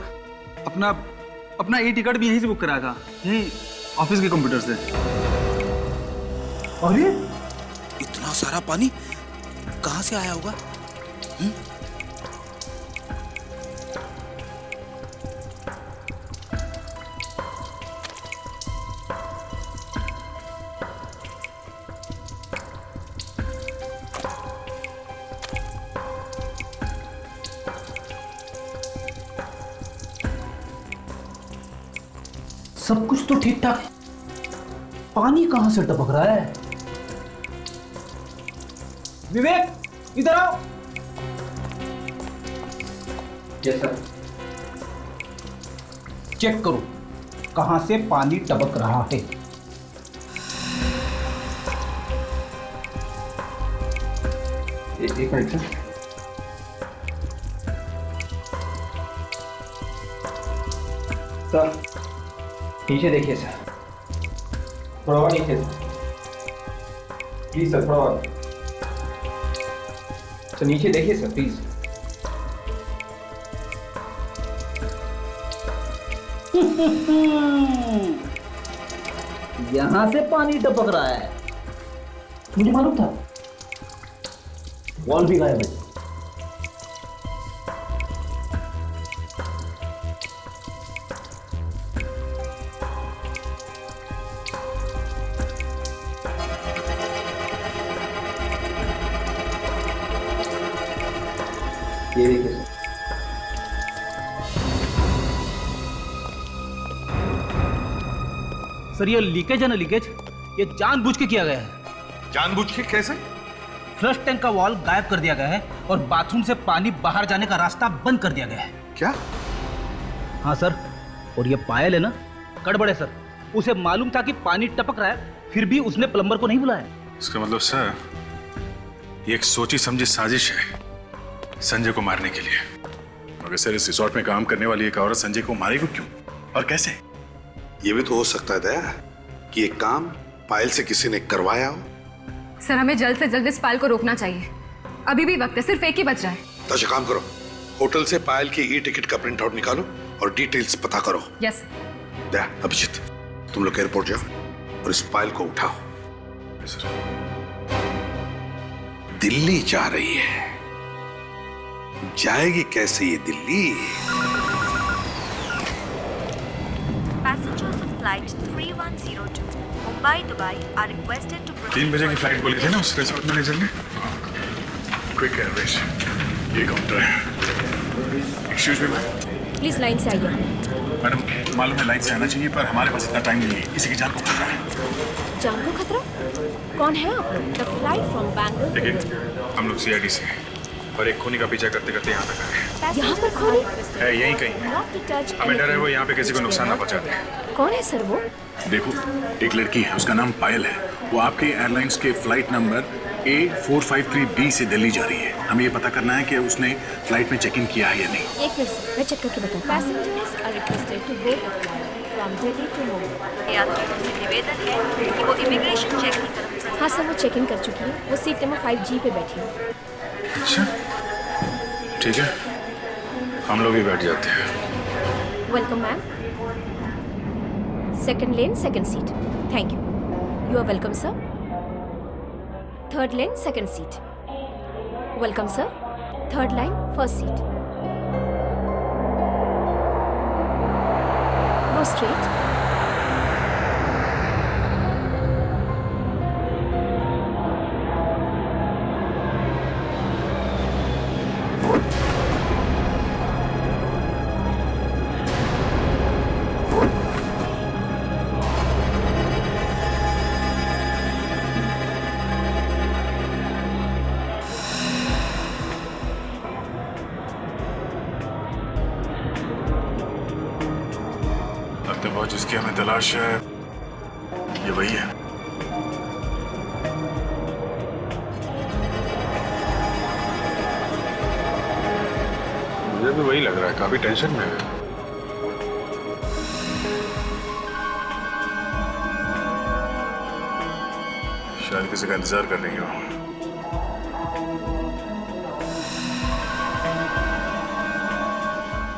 अपना ई टिकट भी यहीं से बुक कराया था, यहीं ऑफिस के कंप्यूटर से। अरे, इतना सारा पानी कहाँ से आया होगा? सब कुछ तो ठीक ठाक, पानी कहां से टपक रहा है? विवेक, इधर आओ। Yes sir. चेक करो कहां से पानी टपक रहा है। एक मिनट सर। सर, नीचे देखिए सर, थोड़ा और नीचे प्लीज सर, थोड़ा और सर, नीचे देखिए सर प्लीज। यहां से पानी टपक रहा है, मुझे मालूम था। वॉल भी गायब है। ये देखिए सर। सर, ये लीकेज है ना, लीकेज ये जानबूझ के किया गया है। जानबूझ के कैसे? फ्लश टैंक का वॉल गायब कर दिया गया है और बाथरूम से पानी बाहर जाने का रास्ता बंद कर दिया गया है। क्या? हाँ सर, और ये पायल है ना, गड़बड़ है सर। उसे मालूम था कि पानी टपक रहा है, फिर भी उसने प्लम्बर को नहीं बुलाया। इसका मतलब सर, ये एक सोची समझी साजिश है संजय को मारने के लिए। मगर सर, इस रिसोर्ट में काम करने वाली एक औरत संजय को मारेगी क्यों और कैसे? ये भी तो हो सकता है दया कि ये काम पायल से किसी ने करवाया हो। सर, हमें जल्द से जल्द इस पायल को रोकना चाहिए। अभी भी वक्त है, सिर्फ एक ही बच रहा है। तो अच्छा काम करो, होटल से पायल की ई टिकट का प्रिंट आउट निकालो और डिटेल्स पता करो। यस। दया, अभिजीत, तुम लोग एयरपोर्ट जाओ और इस पायल को उठाओ। दिल्ली जा रही है, जाएगी कैसे ये Delhi? Flight 3102, Mumbai, Dubai are requested to proceed. 3 बजे की फ्लाइट बोली थी ना उस रिसोर्ट मैनेजर ने। क्विक एयरवेज, ये काउंटर है। Excuse me ma'am. Please line से आइए। मैडम मालूम है लाइन से आना चाहिए, पर हमारे पास इतना टाइम नहीं है, किसी की जान को खतरा है। जान को खतरा? कौन है आप लोग? The flight from Bangalore. देखिए हम लोग CID से हैं और एक खूनी का पीछा करते करते यहाँ तक आए हैं। यहाँ पर खूनी है यहीं कहीं है। हमें डर है वो यहाँ पे किसी को नुकसान ना पहुँचा दे। कौन है सर वो? देखो एक लड़की है, उसका नाम पायल है। वो आपके एयरलाइंस के फ्लाइट नंबर A453B से दिल्ली जा रही है। हमें ये पता करना है कि उसने फ्लाइट में चेक इन किया है या नहीं। एक मिनट सर, मैं चेक करके बताऊँ। Passengers are requested to board the flight from Delhi to Mumbai. यात्रियों से निवेदन है कि वो इमिग्रेशन चेक की तरफ से। हाँ सर, वो चेक इन कर चुकी है। वो सीट नंबर 5G पे बैठी है। अच्छा ठीक है, हम लोग भी बैठ जाते हैं। Welcome ma'am. Second lane second seat. Thank you. You are welcome sir. Third lane second seat. Welcome sir. Third line first seat. Go straight. बहुत जिसकी हमें तलाश है ये वही है। मुझे भी वही लग रहा है, काफी टेंशन में है। शायद किसी का इंतजार कर रही हो।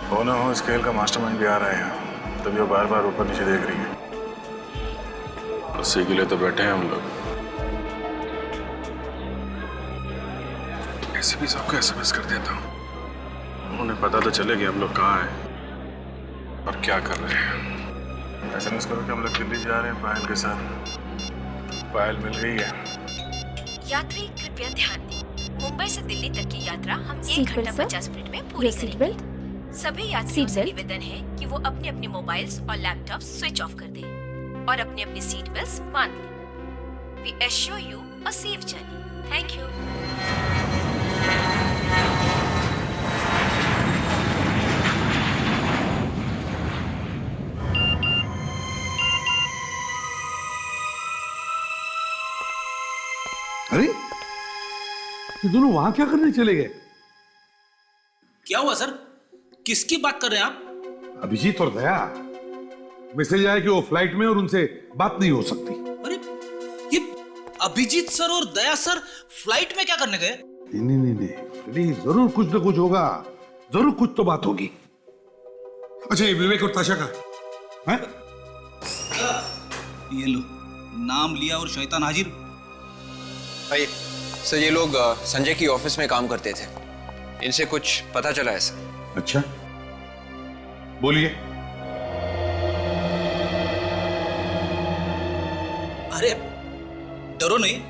हो ना हो इस खेल का मास्टरमाइंड भी आ रहा है, तभी वो बार बार ऊपर नीचे देख रही है। उसी के लिए तो बैठे हैं हम लोग। ऐसे भी सबको SMS कर देता हूँ, उन्हें पता तो चले कि हम लोग कहाँ हैं और क्या कर रहे हैं। SMS करो कि हम लोग दिल्ली जा रहे हैं पायल के साथ। पायल मिल गई है। यात्री कृपया ध्यान दें, मुंबई से दिल्ली तक की यात्रा हम 1 घंटा 50 मिनट में पूरी करेंगे। सभी यात्रियों से निवेदन है कि वो अपने अपने मोबाइल्स और लैपटॉप स्विच ऑफ कर दें और अपने अपने सीट बेल्ट्स बांध लें। We assure you a safe journey. Thank you. अरे ये दोनों वहां क्या करने चले गए? क्या हुआ सर? किसकी बात कर रहे हैं आप? अभिजीत और दया। मैसेज आया कि वो फ्लाइट में और उनसे बात नहीं हो सकती। अरे ये अभिजीत सर और दया सर फ्लाइट में क्या करने गए? नहीं फ्रेडी, जरूर कुछ ना कुछ होगा, जरूर कुछ तो बात होगी। अच्छा ये विवेक और ताशा का है? ये लो, नाम लिया और शैतान हाजिर। भाई सर ये लोग संजय की ऑफिस में काम करते थे, इनसे कुछ पता चला है सर। अच्छा बोलिए। अरे डरो नहीं,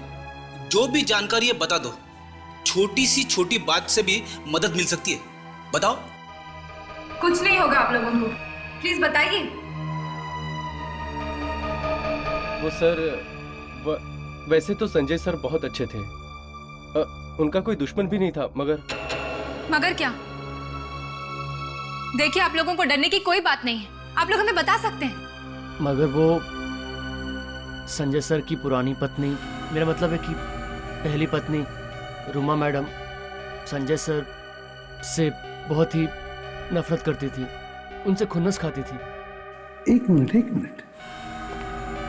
जो भी जानकारी है बता दो। छोटी सी छोटी बात से भी मदद मिल सकती है, बताओ। कुछ नहीं होगा आप लोगों को, प्लीज बताइए। वो सर वैसे तो संजय सर बहुत अच्छे थे, उनका कोई दुश्मन भी नहीं था, मगर क्या? देखिए आप लोगों को डरने की कोई बात नहीं है, आप लोग हमें बता सकते हैं। मगर वो संजय सर की पुरानी पत्नी, मेरा मतलब है कि पहली पत्नी रूमा मैडम संजय सर से बहुत ही नफरत करती थी, उनसे खुन्नस खाती थी। एक मिनट,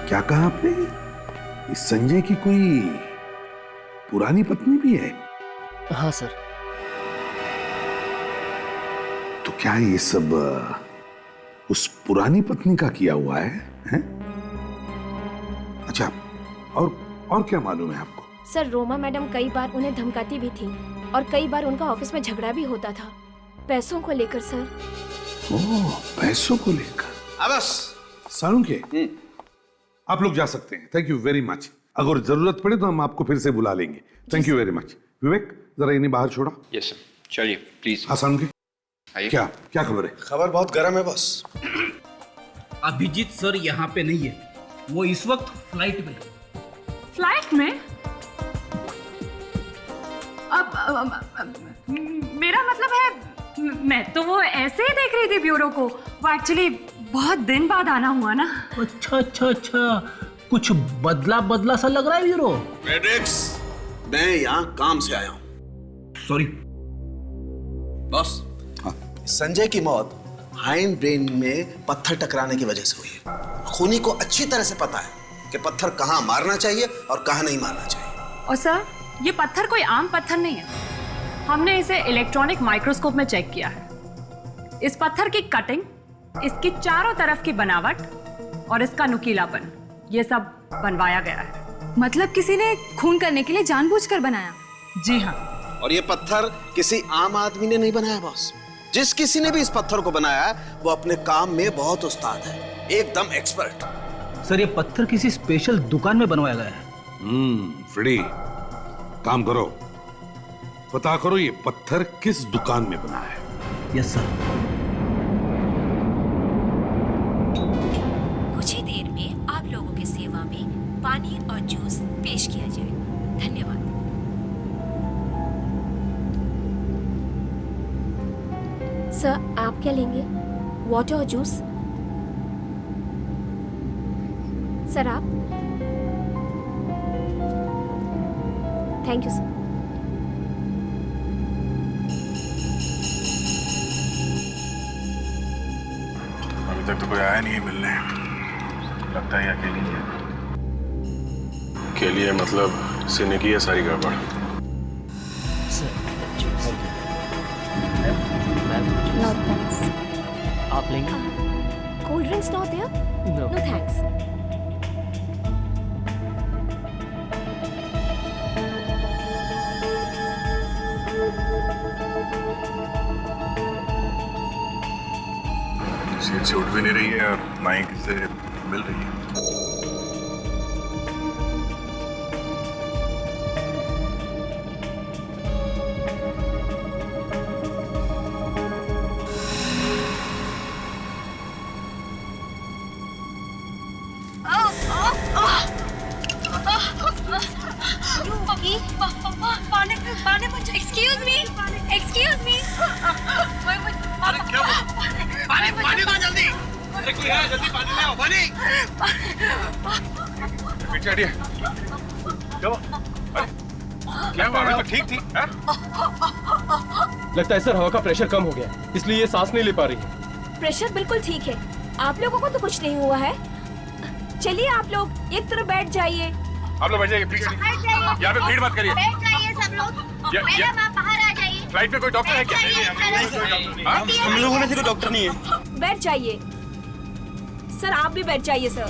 क्या कहा आपने? इस संजय की कोई पुरानी पत्नी भी है? हाँ सर। तो क्या ये सब उस पुरानी पत्नी का किया हुआ है? अच्छा और क्या मालूम है आपको? सर रोमा मैडम कई बार उन्हें धमकाती भी थी और कई बार उनका ऑफिस में झगड़ा भी होता था, पैसों को लेकर सर। ओह, पैसों को लेकर। बस सालुंखे, आप लोग जा सकते हैं। Thank you very much. अगर जरूरत पड़े तो हम आपको फिर से बुला लेंगे। Thank you very much. Vivek, जरा इन्हें बाहर छोड़ा। यस सर, चलिए प्लीज। हाँ सालुंखे, क्या क्या खबर है? खबर बहुत गर्म है बॉस। अभिजीत सर यहाँ पे नहीं है, वो इस वक्त फ्लाइट में। फ्लाइट में? अब मेरा मतलब है, मैं तो वो ऐसे ही देख रही थी ब्यूरो को। वो एक्चुअली बहुत दिन बाद आना हुआ ना। अच्छा, कुछ बदला सा लग रहा है ब्यूरो। मैड्रिक्स, मैं यहाँ काम से आया हूँ। Sorry boss. संजय की मौत हाइंड ब्रेन में पत्थर टकराने की वजह से हुई है। खूनी को अच्छी तरह से पता है कि पत्थर कहाँ मारना चाहिए और कहाँ नहीं मारना चाहिए। और सर, ये पत्थर कोई आम पत्थर नहीं है। हमने इसे इलेक्ट्रॉनिक माइक्रोस्कोप में चेक किया है। इस पत्थर की कटिंग, इसकी चारों तरफ की बनावट और इसका नुकीलापन, ये सब बनवाया गया है। मतलब किसी ने खून करने के लिए जानबूझकर बनाया? जी हाँ। और ये पत्थर किसी आम आदमी ने नहीं बनाया बॉस। जिस किसी ने भी इस पत्थर को बनाया है वो अपने काम में बहुत उस्ताद है, एकदम एक्सपर्ट। सर, ये पत्थर किसी स्पेशल दुकान में बनवाया गया है। फ्रेडी, काम करो, पता करो ये पत्थर किस दुकान में बना है। Yes sir. कुछ ही देर में आप लोगों की सेवा में पानी और जूस पेश किया जाएगा। धन्यवाद। सर, आप क्या लेंगे? वाटर और जूस? सर आप? Thank you sir. अभी तक तो कोई आया नहीं है मिलने, लगता है अकेली है। अकेली है मतलब सीने की है सारी गड़बड़। No thanks. आप लेंगे? Cold drinks not there? No. No thanks. Seat से उठ भी नहीं रही है और ना ही किसी से मिल रही है। Excuse me. पानी दो जल्दी। अरे कोई है, जल्दी पानी ले आओ, पानी। पीछे हटिए। क्या हुआ? अभी तो ठीक थी। लगता है सर हवा का प्रेशर कम हो गया, इसलिए ये सांस नहीं ले पा रही है। प्रेशर बिल्कुल ठीक है। आप लोगों को तो कुछ नहीं हुआ है। चलिए आप लोग एक तरफ बैठ जाइए। आप लोग बैठ जाइए प्लीज। यहाँ पे भीड़ मत करिए। बैठ जाइए सब लोग। मैडम आप बाहर आ जाइए। फ्लाइट में कोई डॉक्टर है क्या? हम लोगों में से कोई डॉक्टर नहीं है। बैठ जाइए सर, आप भी बैठ जाइए सर।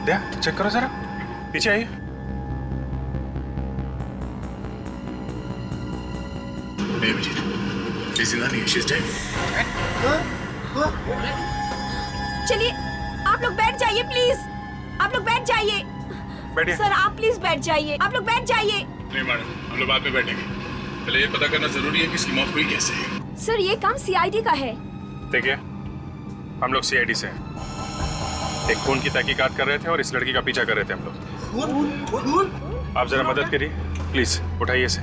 दया, चेक करो जरा, पीछे आइए। चलिए आप लोग बैठ जाइए प्लीज। आप लोग बैठ जाइए। बैठिए। सर आप प्लीज बैठ जाइए। आप लोग बैठ जाइए। नहीं मैडम, हम लोग बाद में बैठेंगे। पहले ये पता करना जरूरी है कि इसकी मौत हुई कैसे है। सर ये काम सीआईडी का है। देखिए, हम लोग सीआईडी से हैं। एक खून की तहकीकात कर रहे थे और इस लड़की का पीछा कर रहे थे हम लोग। आप जरा मदद करिए प्लीज, उठाइए इसे।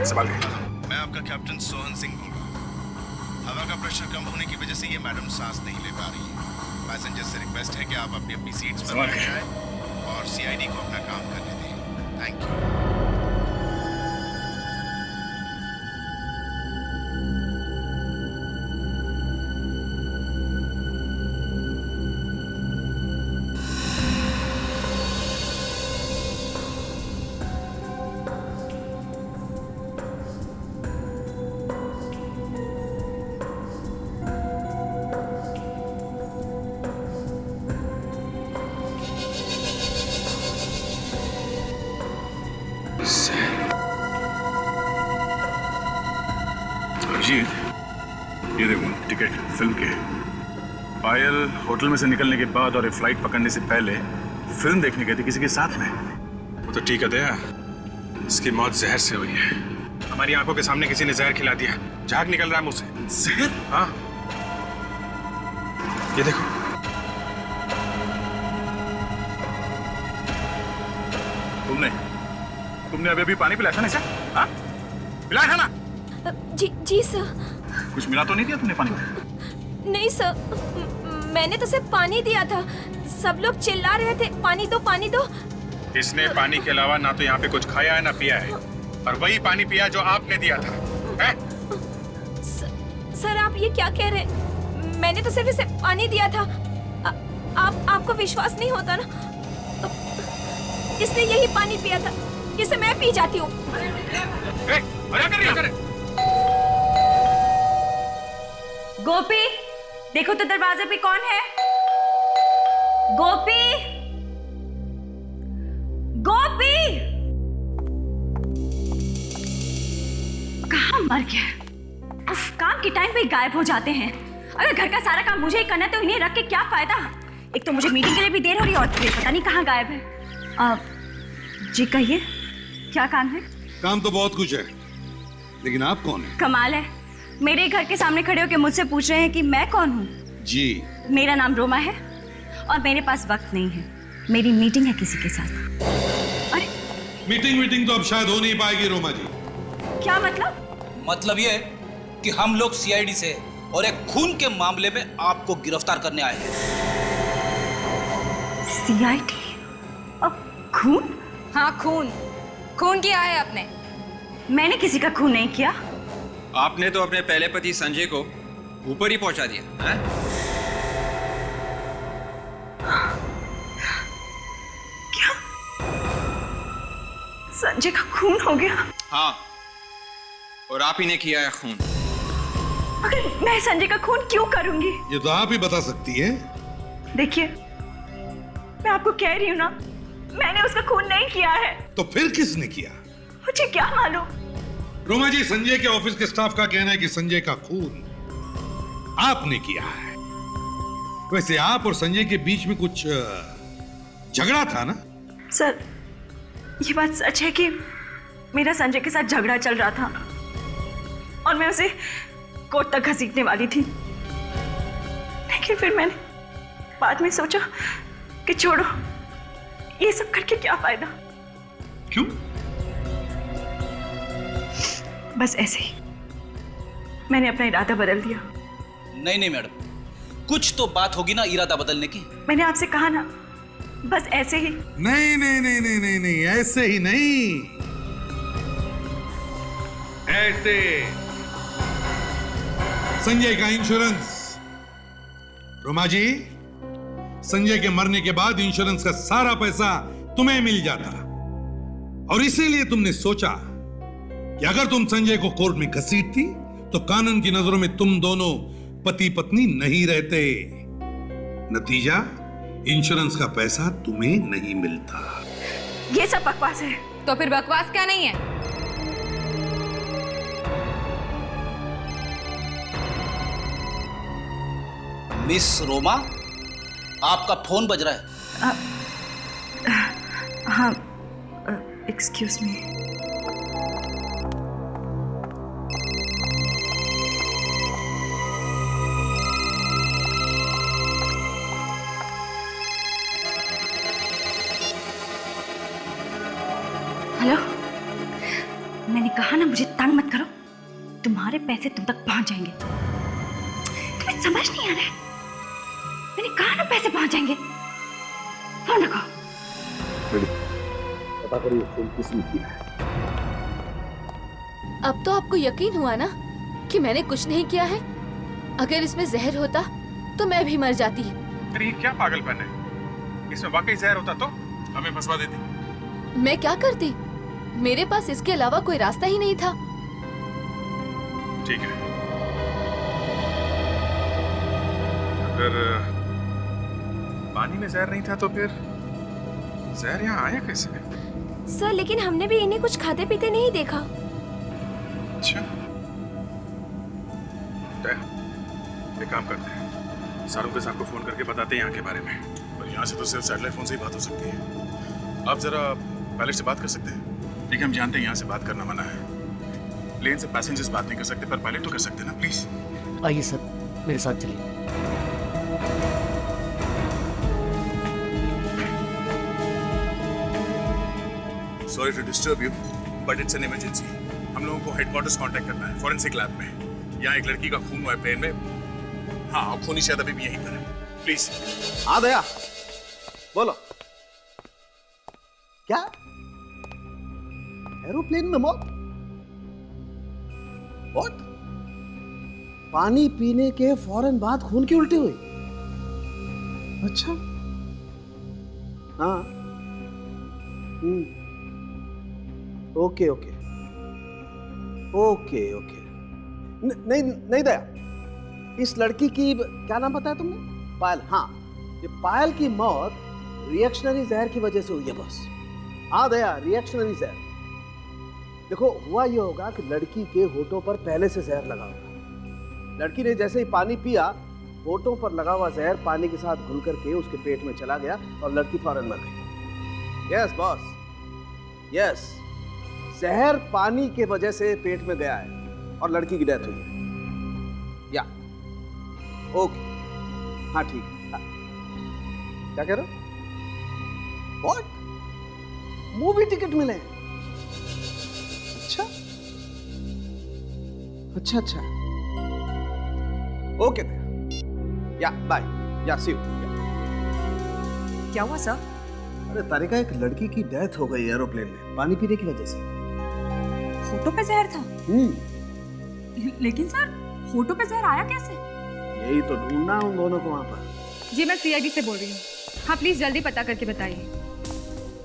संभाल के। मैं आपका कैप्टन सोहन सिंह बोल रहा हूँ। हवा का प्रेशर कम होने की वजह से ये मैडम सांस नहीं ले पा रही है। पैसेंजर से रिक्वेस्ट है कि आप अपनी अपनी सीट्स पर बैठ जाएं और सीआईडी को अपना काम करने दें। Thank you. अभिजीत, ये देखो टिकट फिल्म के। पायल होटल में से निकलने के बाद और ये फ्लाइट पकड़ने से पहले फिल्म देखने गई थी किसी के साथ में। वो तो ठीक है दया, इसकी मौत जहर से हुई है। हमारी आंखों के सामने किसी ने जहर खिला दिया, झाग निकल रहा है मुंह से। जहर? हाँ, ये देखो। तुमने अभी पानी पिलाया था ना इसे? हाँ? पिलाया था ना? जी सर। कुछ मिला तो नहीं दिया तुमने पानी में? नहीं सर, मैंने तो सिर्फ पानी दिया था। सब लोग चिल्ला रहे थे पानी दो पानी दो। इसने पानी के अलावा ना तो यहाँ पे कुछ खाया है ना पिया है, और वही पानी पिया जो आपने दिया था। है? सर आप ये क्या कह रहे हैं? मैंने तो सिर्फ इसे पानी दिया था। आपको विश्वास नहीं होता ना? इसने यही पानी पिया था, इसे मैं पी जाती हूँ। गोपी, देखो तो दरवाजे पे कौन है? गोपी, गोपी, कहाँ मर गया? उफ, काम के टाइम पे ही गायब हो जाते हैं। अगर घर का सारा काम मुझे ही करना है तो इन्हें रख के क्या फायदा? एक तो मुझे मीटिंग के लिए भी देर हो रही है और फिर पता नहीं कहाँ गायब है। जी कहिए, क्या काम है? काम तो बहुत कुछ है, लेकिन आप कौन है? कमाल है, मेरे घर के सामने खड़े होकर मुझसे पूछ रहे हैं कि मैं कौन हूँ। जी, मेरा नाम रोमा है और मेरे पास वक्त नहीं है, मेरी मीटिंग है किसी के साथ। अरे मीटिंग तो अब शायद हो नहीं पाएगी रोमा जी। क्या मतलब? मतलब ये कि हम लोग सीआईडी से और एक खून के मामले में आपको गिरफ्तार करने आए हैं। सीआईडी? अब खून? हाँ खून किया है आपने। मैंने किसी का खून नहीं किया। आपने तो अपने पहले पति संजय को ऊपर ही पहुंचा दिया है? क्या संजय का खून हो गया? हाँ, और आप ही ने किया है खून। अगर मैं संजय का खून क्यों करूंगी? ये तो आप ही बता सकती है। देखिए, मैं आपको कह रही हूँ ना, मैंने उसका खून नहीं किया है। तो फिर किसने किया? मुझे क्या मालूम? रोमा जी, संजय के ऑफिस के स्टाफ का कहना है कि संजय का खून आपने किया है। वैसे आप और संजय के बीच में कुछ झगड़ा था ना? सर, ये बात सच है कि मेरा संजय के साथ झगड़ा चल रहा था और मैं उसे कोर्ट तक घसीटने वाली थी, लेकिन फिर मैंने बाद में सोचा कि छोड़ो, ये सब करके क्या फायदा। क्यों? बस ऐसे ही मैंने अपना इरादा बदल दिया। नहीं मैडम, कुछ तो बात होगी ना इरादा बदलने की। मैंने आपसे कहा ना, बस ऐसे ही। नहीं, ऐसे ही नहीं, ऐसे। संजय का इंश्योरेंस। रोमा जी, संजय के मरने के बाद इंश्योरेंस का सारा पैसा तुम्हें मिल जाता, और इसीलिए तुमने सोचा कि अगर तुम संजय को कोर्ट में घसीटती तो कानून की नजरों में तुम दोनों पति पत्नी नहीं रहते। नतीजा, इंश्योरेंस का पैसा तुम्हें नहीं मिलता। ये सब बकवास है। तो फिर बकवास क्या नहीं है? मिस रोमा, आपका फोन बज रहा है। हाँ, एक्सक्यूज मी। हेलो, मैंने कहा ना मुझे तंग मत करो, तुम्हारे पैसे तुम तक पहुंच जाएंगे। तुम्हें समझ नहीं आ रहा है? मैंने कहा ना पैसे पहुंच जाएंगे। फोन रखो। पता करिए फोन किसने किया है। अब तो आपको यकीन हुआ ना कि मैंने कुछ नहीं किया है? अगर इसमें जहर होता तो मैं भी मर जाती। फिर ये क्या पागलपन है? इसमें वाकई जहर होता तो हमें फंसवा देती। मैं क्या करती? मेरे पास इसके अलावा कोई रास्ता ही नहीं था। ठीक है, अगर पानी में जहर नहीं था तो फिर जहर यहाँ आया कैसे? सर, लेकिन हमने भी इन्हें कुछ खाते पीते नहीं देखा। अच्छा, एक काम करते हैं, सारुके साहब को फोन करके बताते हैं यहाँ के बारे में। पर यहाँ से तो सिर्फ सैटेलाइट फोन से ही बात हो सकती है। आप जरा पायलट से बात कर सकते हैं? ठीक है, हम जानते हैं यहाँ से बात करना मना है। प्लेन से पैसेंजर्स बात नहीं कर सकते, पर पायलट तो कर सकते हैं ना, प्लीज। आइए सर, मेरे साथ चलिए। Sorry to disturb you, but it's an emergency. हम लोगों को हेडक्वार्टर्स कांटेक्ट करना है, फॉरेंसिक लैब में। यहाँ एक लड़की का खून हुआ है प्लेन में। हाँ, और खूनी शायद अभी भी यहीं पर है। प्लीज। हाँ दया, बोलो। क्या एरोप्लेन में मौत? What? पानी पीने के फौरन बाद खून की उल्टी हुई? अच्छा। हाँ। Okay okay okay okay. नहीं नहीं दया, इस लड़की की क्या नाम बताया तुमने? पायल। हाँ, ये पायल की मौत रिएक्शनरी जहर की वजह से हुई है बस। हाँ दया, रिएक्शनरी जहर। देखो, हुआ ये होगा कि लड़की के होठों पर पहले से जहर लगा होगा। लड़की ने जैसे ही पानी पिया, होठों पर लगा हुआ जहर पानी के साथ घुल करके उसके पेट में चला गया और लड़की फौरन मर गई। यस बॉस, यस, जहर पानी के वजह से पेट में गया है और लड़की की डेथ हुई है। या ओके, हाँ ठीक है। हाँ। क्या कह रहे हो? व्हाट? मूवी टिकट मिले हैं? अच्छा अच्छा अच्छा, ओके, या बाय, या सी यू। क्या हुआ सर? अरे तारिका, एक लड़की की डेथ हो गई एरोप्लेन में पानी पीने की वजह से। होठों पे जहर था? लेकिन सर, होठों पे जहर आया कैसे? यही तो ढूंढना उन दोनों को वहां पर। जी मैं सीआईडी से बोल रही हूँ। हाँ प्लीज जल्दी पता करके बताइए।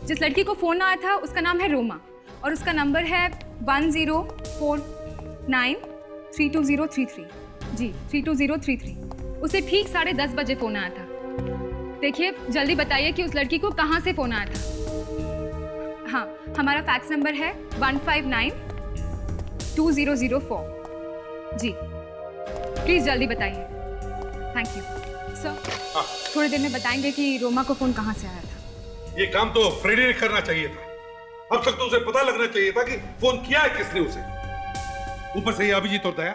जिस लड़की को फोन आया था उसका नाम है रोमा और उसका नंबर है 1049320033। जी 32033। उसे ठीक 10:30 बजे फोन आया था। देखिए जल्दी बताइए कि उस लड़की को कहाँ से फोन आया था। हाँ, हमारा फैक्स नंबर है 1592004। जी प्लीज जल्दी बताइए। Thank you sir. थोड़ी देर में बताएंगे कि रोमा को फोन कहाँ से आया था। ये काम तो फ्रेडी ने करना चाहिए था। अब तक तो उसे पता लगना चाहिए था कि फोन किया है किसने उसे। ऊपर से ये अभिजीत और दया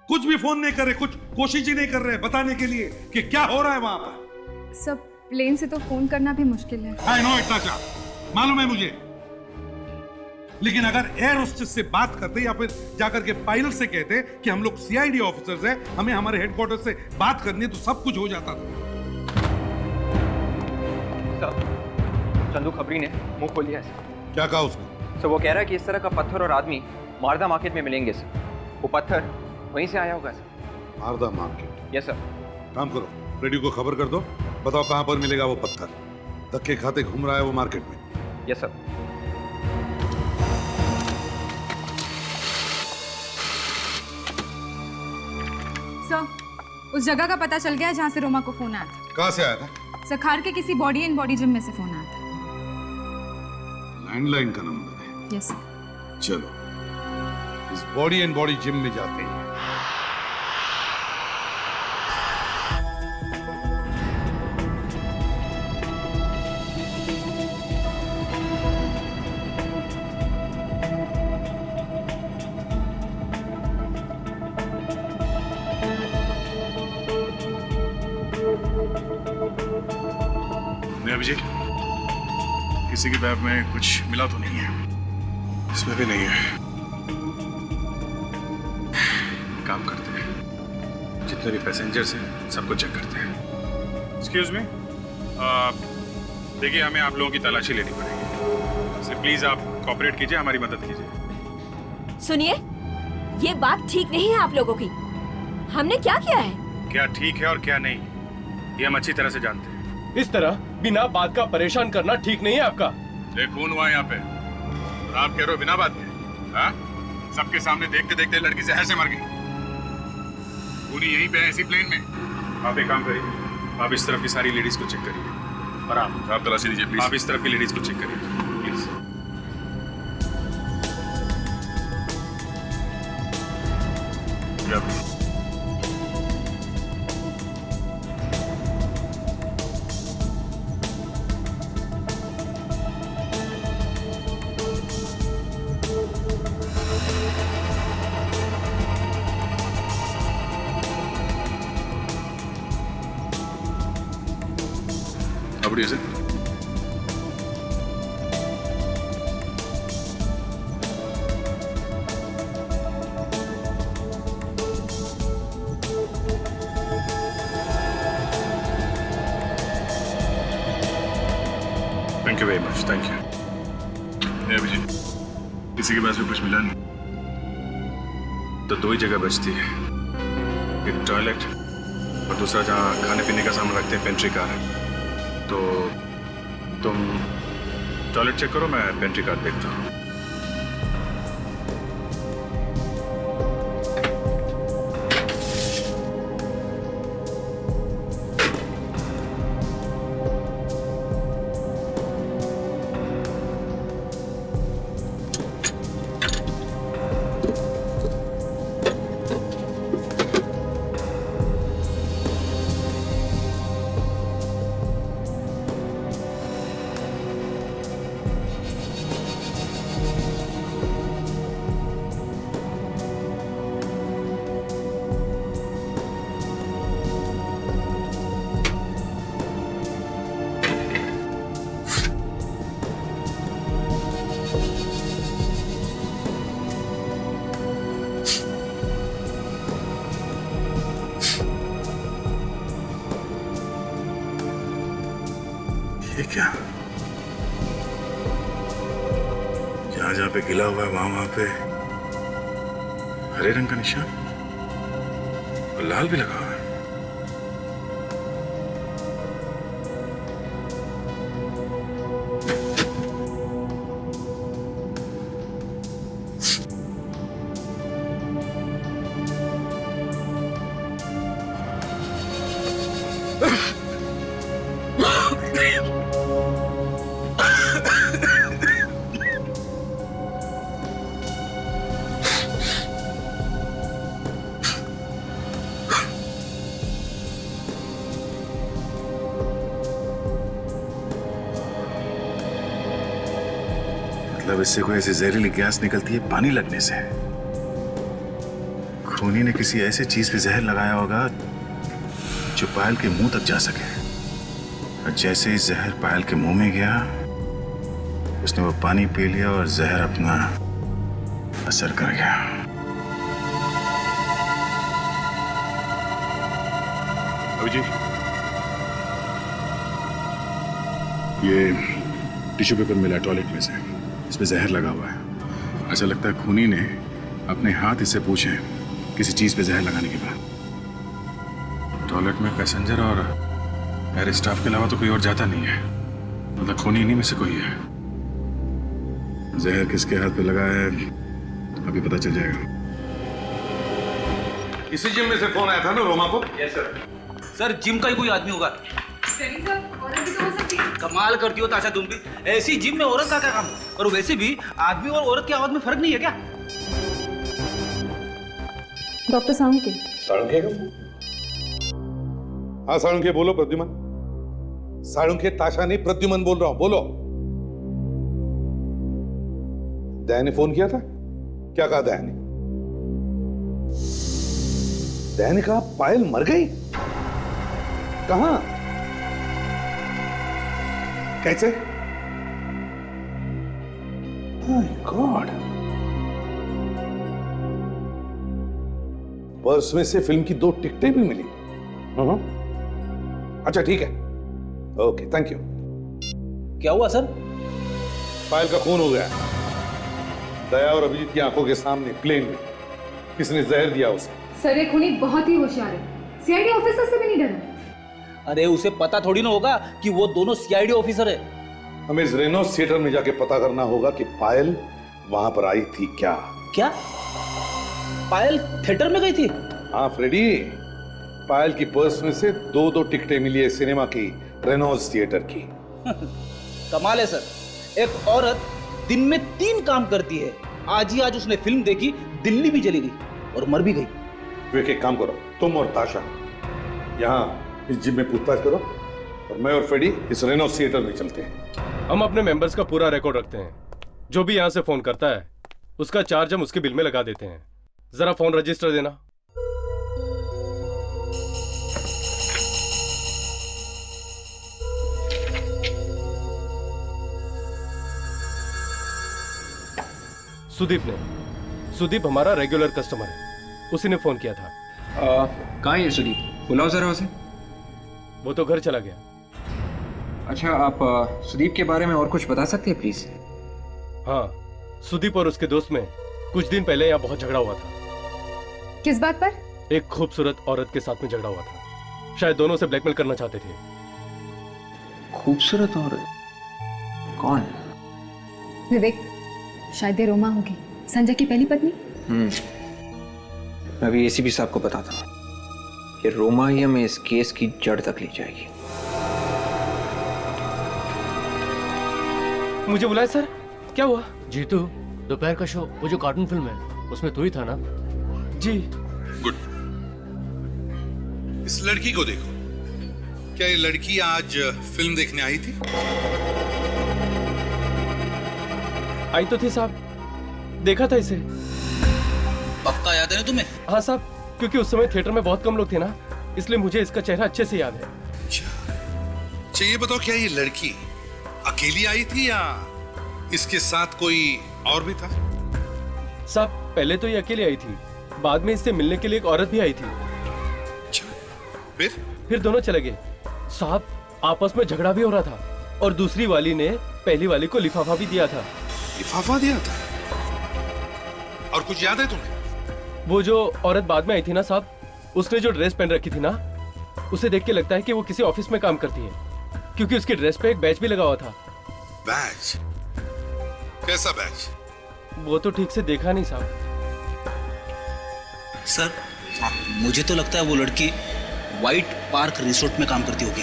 कुछ भी फोन नहीं कर रहे, कुछ कोशिश ही नहीं कर रहे बताने के लिए कि क्या हो रहा है वहां पर। सब प्लेन से तो फोन करना भी मुश्किल है। आई नो, इतना चाह मालूम है मुझे, लेकिन अगर एयर होस्टेस से बात करते या फिर जाकर के पायलट से कहते कि हम लोग सीआईडी ऑफिसर्स हैं, हमें हमारे हेडक्वार्टर से बात करनी है, तो सब कुछ हो जाता था। चंदू खबरी ने मुंह खोल लिया है। क्या कहा उसने? सर वो कह रहा है कि इस तरह का पत्थर और आदमी मारदा मार्केट में मिलेंगे सर। वो पत्थर वहीं से आया होगा सर। मारदा मार्केट? Yes sir. काम करो, रेडियो को खबर कर दो, बताओ कहां पर मिलेगा वो पत्थर। धक्के खाते घूम रहा है वो मार्केट में। Yes sir. सर उस जगह का पता चल गया जहाँ से रोमा को फोन आया था। कहां से आया था? सखार के किसी बॉडी एंड बॉडी जिम में से फोन आया था। लैंडलाइन का नंबर है? Yes sir. चलो इस बॉडी एंड बॉडी जिम में जाते हैं। अभिजीत, किसी की बैग में कुछ मिला तो नहीं है? इसमें भी नहीं है। काम करते हैं, जितने भी पैसेंजर्स हैं सबको चेक करते हैं। एक्सक्यूज मी, देखिए हमें आप लोगों की तलाशी लेनी पड़ेगी, इसलिए प्लीज आप कोऑपरेट कीजिए, हमारी मदद कीजिए। सुनिए, ये बात ठीक नहीं है आप लोगों की। हमने क्या किया है? क्या ठीक है और क्या नहीं, ये हम अच्छी तरह से जानते हैं। इस तरह बिना बात का परेशान करना ठीक नहीं है आपका। खून हुआ यहाँ पे और आप कह रहे हो बिना बात के? हाँ? सबके सामने देखते देखते लड़की जहर से मर गई। पूरी यहीं पे है इसी प्लेन में। आप एक काम करिए, आप इस तरफ की सारी लेडीज को चेक करिए और आप तलाशी दीजिए प्लीज। आप इस तरफ की लेडीज को चेक करिए please. Good is it? Thank you very much, thank you. Abhijeet, किसी के पास भी कुछ मिला नहीं तो दो ही जगह बचती है, एक टॉयलेट और दूसरा जहाँ खाने पीने का सामान रखते हैं, पेंट्री कार। तो तुम टॉयलेट चेक करो, मैं पेंट्री कार देखता हूँ। ये क्या? जहां जहां पे गिला हुआ है वहां पे हरे रंग का निशान और लाल भी लगा हुआ है। मतलब इससे कोई ऐसी जहरीली गैस निकलती है पानी लगने से। खूनी ने किसी ऐसी चीज पे जहर लगाया होगा जो पायल के मुंह तक जा सके, और जैसे ही जहर पायल के मुंह में गया उसने वो पानी पी लिया और जहर अपना असर कर गया। अभिजीत, ये टिश्यू पेपर मिला टॉयलेट में से, इसमें जहर लगा हुआ है। ऐसा लगता है खूनी ने अपने हाथ इससे पूछे किसी चीज पे जहर लगाने के बाद। टॉयलेट में पैसेंजर और एयर स्टाफ के अलावा तो कोई और जाता नहीं है, मतलब खूनी इन्हीं में से कोई है। जहर किसके हाथ पे लगा है अभी पता चल जाएगा। इसी जिम में से फोन आया था ना रोमा को? Yes sir. सर जिम का ही कोई आदमी होगा। कमाल करती हो ताशा तुम भी, ऐसी जिम में औरत का क्या काम? और वैसे भी आदमी और औरत की आवाज में फर्क नहीं है क्या? डॉक्टर साळुंखे। साळुंखे का फोन? हाँ साळुंखे बोलो। प्रद्युमन? साळुंखे ताशा नहीं, प्रद्युमन बोल रहा हूं, बोलो। दया ने फोन किया था? क्या कहा दया ने? दया ने कहा पायल मर गई? कहां? कैसे? My God. पर्स में से फिल्म की 2 टिकटें भी मिली। अच्छा ठीक है, ओके थैंक यू। क्या हुआ सर? पायल का खून हो गया। दया और अभिजीत की आंखों के सामने प्लेन में किसने जहर दिया उसे। सर ये खूनी बहुत ही होशियार है, सीआईडी ऑफिसर से भी नहीं डरा। अरे उसे पता थोड़ी ना होगा कि वो दोनों सीआईडी ऑफिसर है। हमें इस रेनॉल्ड्स थिएटर में जाके पता करना होगा कि पायल वहां पर आई थी क्या। क्या पायल थिएटर में गई थी? हाँ फ्रेडी, पायल की पर्स में से 2 टिकटें मिली है सिनेमा की, रेनॉल्ड्स थिएटर की। कमाल है सर, एक औरत दिन में 3 काम करती है। आज ही आज उसने फिल्म देखी, दिल्ली भी चली गई और मर भी गई। वे एक काम करो, तुम और ताशा यहाँ इस जिम में पूछताछ करो और मैं और फ्रेडी इस रेनॉल्ड्स थिएटर में चलते हैं। हम अपने मेंबर्स का पूरा रिकॉर्ड रखते हैं। जो भी यहाँ से फोन करता है उसका चार्ज हम उसके बिल में लगा देते हैं। जरा फोन रजिस्टर देना। सुदीप हमारा रेगुलर कस्टमर है, उसी ने फोन किया था। कहाँ है सुदीप? बुलाओ जरा उसे। वो तो घर चला गया। अच्छा, आप सुदीप के बारे में और कुछ बता सकते हैं प्लीज? हाँ, सुदीप और उसके दोस्त में कुछ दिन पहले यहाँ बहुत झगड़ा हुआ था। किस बात पर? एक खूबसूरत औरत के साथ में झगड़ा हुआ था। शायद दोनों से ब्लैकमेल करना चाहते थे। खूबसूरत औरत? कौन? विवेक, शायद ये रोमा होगी, संजय की पहली पत्नी। मैं भी एसीपी साहब को बताता हूँ कि रोमा ही हमें इस केस की जड़ तक ले जाएगी। मुझे बुलाया सर, क्या हुआ? जीतू, दोपहर का शो, वो जो कार्टून फिल्म है उसमें तू ही था ना? जी। गुड। इस लड़की को देखो, क्या ये लड़की आज फिल्म देखने आई थी? आई तो थी साहब, देखा था इसे। पक्का याद है ना तुम्हें? हाँ साहब, क्योंकि उस समय थिएटर में बहुत कम लोग थे ना, इसलिए मुझे इसका चेहरा अच्छे से याद है। अच्छा, ये बताओ क्या ये लड़की अकेली आई थी या इसके साथ कोई और भी था? साहब, पहले तो ये अकेली आई थी, बाद में इससे मिलने के लिए एक औरत भी आई थी। फिर दोनों चले गए। साहब, आपस में झगड़ा भी हो रहा था और दूसरी वाली ने पहली वाली को लिफाफा भी दिया था। लिफाफा दिया था? और कुछ याद है तुम्हें? वो जो औरत बाद में आई थी ना साहब, उसने जो ड्रेस पहन रखी थी ना, उसे देख के लगता है कि वो किसी ऑफिस में काम करती है, क्योंकि उसकी ड्रेस पे एक बैच भी लगा हुआ था। बैच? कैसा बैच? वो तो ठीक से देखा नहीं साहब। सर, मुझे तो लगता है वो लड़की व्हाइट पार्क रिसोर्ट में काम करती होगी।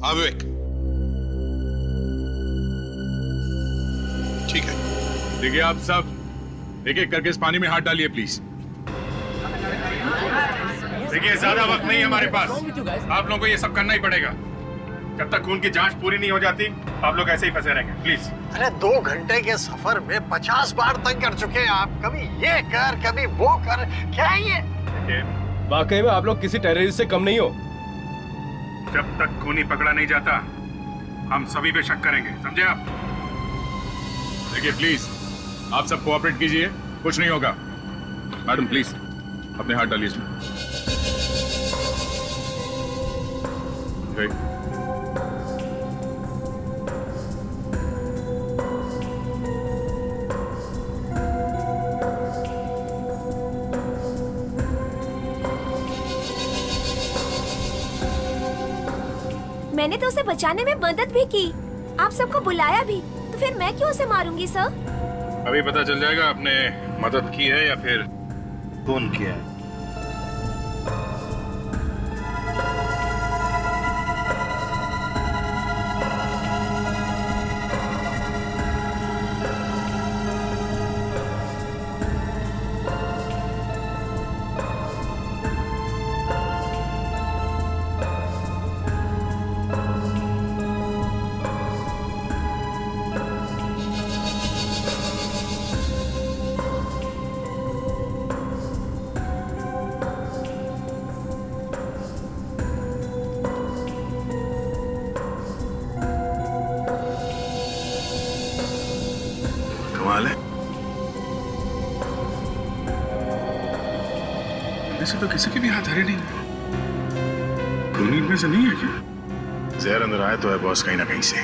हाँ विवेक, ठीक है। देखिए आप सब एक एक करके इस पानी में हाथ डालिए प्लीज। देखिए ज्यादा वक्त नहीं है हमारे पास, आप लोगों को ये सब करना ही पड़ेगा। जब तक खून की जांच पूरी नहीं हो जाती आप लोग ऐसे ही फंसे रहेंगे, प्लीज। अरे 2 घंटे के सफर में 50 बार तंग कर चुके हैं आप। कभी ये कर, कभी वो कर, क्या है ये? वाकई में आप लोग किसी टेररिस्ट से कम नहीं हो। जब तक खूनी पकड़ा नहीं जाता हम सभी पे शक करेंगे, समझे आप? देखिए प्लीज आप सब कोऑपरेट कीजिए, कुछ नहीं होगा। मैडम प्लीज अपने हाथ डालिए इसमें। मैंने तो उसे बचाने में मदद भी की, आप सबको बुलाया भी, तो फिर मैं क्यों उसे मारूंगी सर? अभी पता चल जाएगा आपने मदद की है या फिर खून किया है। कमाल है, ऐसे तो किसी के भी हाथ हरे नहीं। खूनी इनमें से नहीं है क्या? जहर अंदर आया तो है बॉस, कहीं ना कहीं से।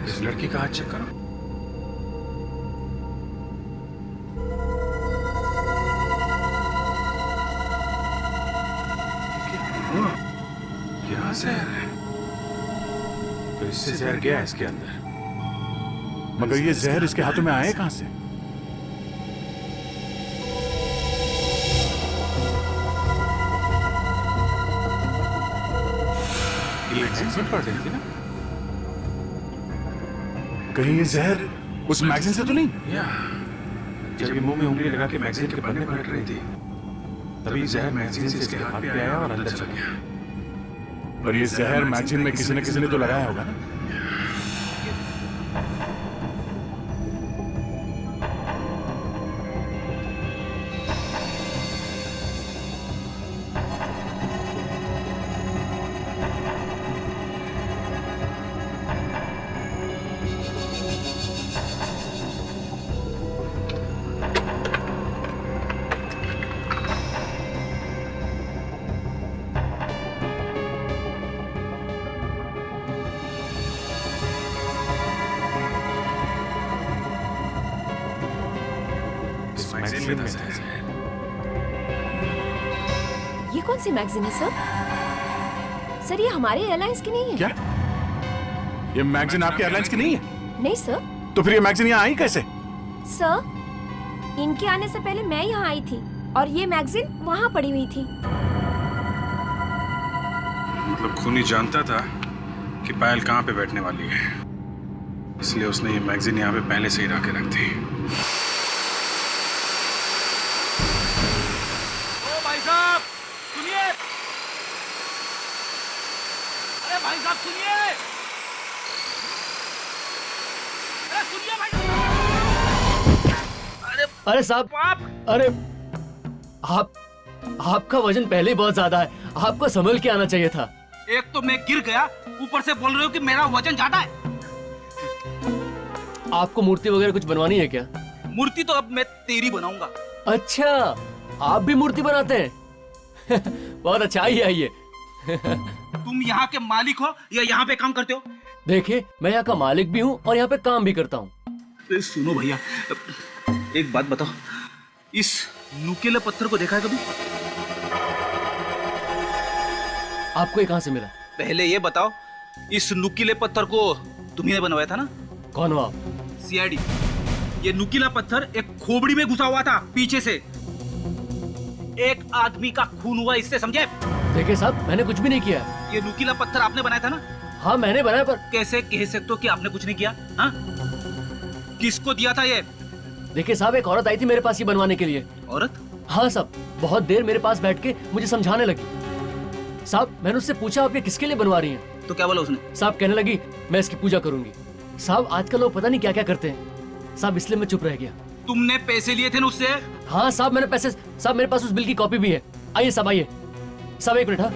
इस लड़की का हाथ चेक करो। क्या जहर है? तो इससे जहर गया है इसके अंदर, मगर ये जहर इसके हाथों में आए कहां से? ये मैगजीन पढ़ रही थी ना? कहीं ये जहर उस मैगजीन से तो नहीं? या जब ये मुंह में उंगली लगा के मैगजीन के पन्ने पलट रही थी, तभी जहर मैगजीन से इसके हाथ पे आया और अंदर चला गया। पर ये जहर मैगजीन में किसी ने तो लगाया होगा ना? मैगजीन में था जहर। ये कौन सी मैगजीन है सर? सर ये हमारे एयरलाइंस की नहीं है। क्या ये मैगजीन आपके एयरलाइंस की नहीं है? नहीं सर। तो फिर ये मैगजीन यहाँ आई कैसे? सर इनके आने से पहले मैं यहाँ आई थी और ये मैगजीन वहाँ पड़ी हुई थी। मतलब खूनी जानता था कि पायल कहाँ पे बैठने वाली है, इसलिए उसने ये मैगजीन यहाँ पे पहले से ही ला के रख दी। ओ भाई साहब सुनिए, अरे भाई साहब सुनिए, अरे सुनिए भाई। अरे साहब, अरे आपका वजन पहले ही बहुत ज्यादा है, आपको संभल के आना चाहिए था। एक तो मैं गिर गया, ऊपर से बोल रहे हो कि मेरा वजन ज्यादा है। आपको मूर्ति वगैरह कुछ बनवानी है क्या? मूर्ति तो अब मैं तेरी बनाऊंगा। अच्छा, आप भी मूर्ति बनाते हैं? बहुत अच्छा, आइए आइए। तुम यहाँ के मालिक हो या यहाँ पे काम करते हो? देखिए, मैं यहाँ का मालिक भी हूँ और यहाँ पे काम भी करता हूँ। सुनो भैया, एक बात बताओ, इस नुकीले पत्थर को देखा है कभी? आपको ये कहाँ से मिला? पहले ये बताओ, इस नुकीले पत्थर को तुम्ही बनवाया था ना? कौन हुआ? सीआईडी। ये नुकीला पत्थर एक खोपड़ी में घुसा हुआ था पीछे से, एक आदमी का खून हुआ इससे, समझे? देखिए साहब, मैंने कुछ भी नहीं किया। ये नुकीला पत्थर आपने बनाया था ना? हाँ मैंने बनाया, पर कैसे कह सकते हो कि आपने कुछ नहीं किया? हाँ? किसको दिया था ये? देखिए साहब, एक औरत आई थी मेरे पास ये बनवाने के लिए। औरत? हाँ साहब, बहुत देर मेरे पास बैठ के मुझे समझाने लगी। साहब मैंने उससे पूछा आप ये किसके लिए बनवा रही हैं? तो क्या बोला उसने? साहब कहने लगी मैं इसकी पूजा करूंगी। साहब आजकल लोग पता नहीं क्या क्या करते हैं साहब, इसलिए मैं चुप रह गया। तुमने पैसे लिए थे ना उससे? हाँ साहब मैंने पैसे, साहब मेरे पास उस बिल की कॉपी भी है। आइए साहब, आइए साहब, एक मिनट। हाँ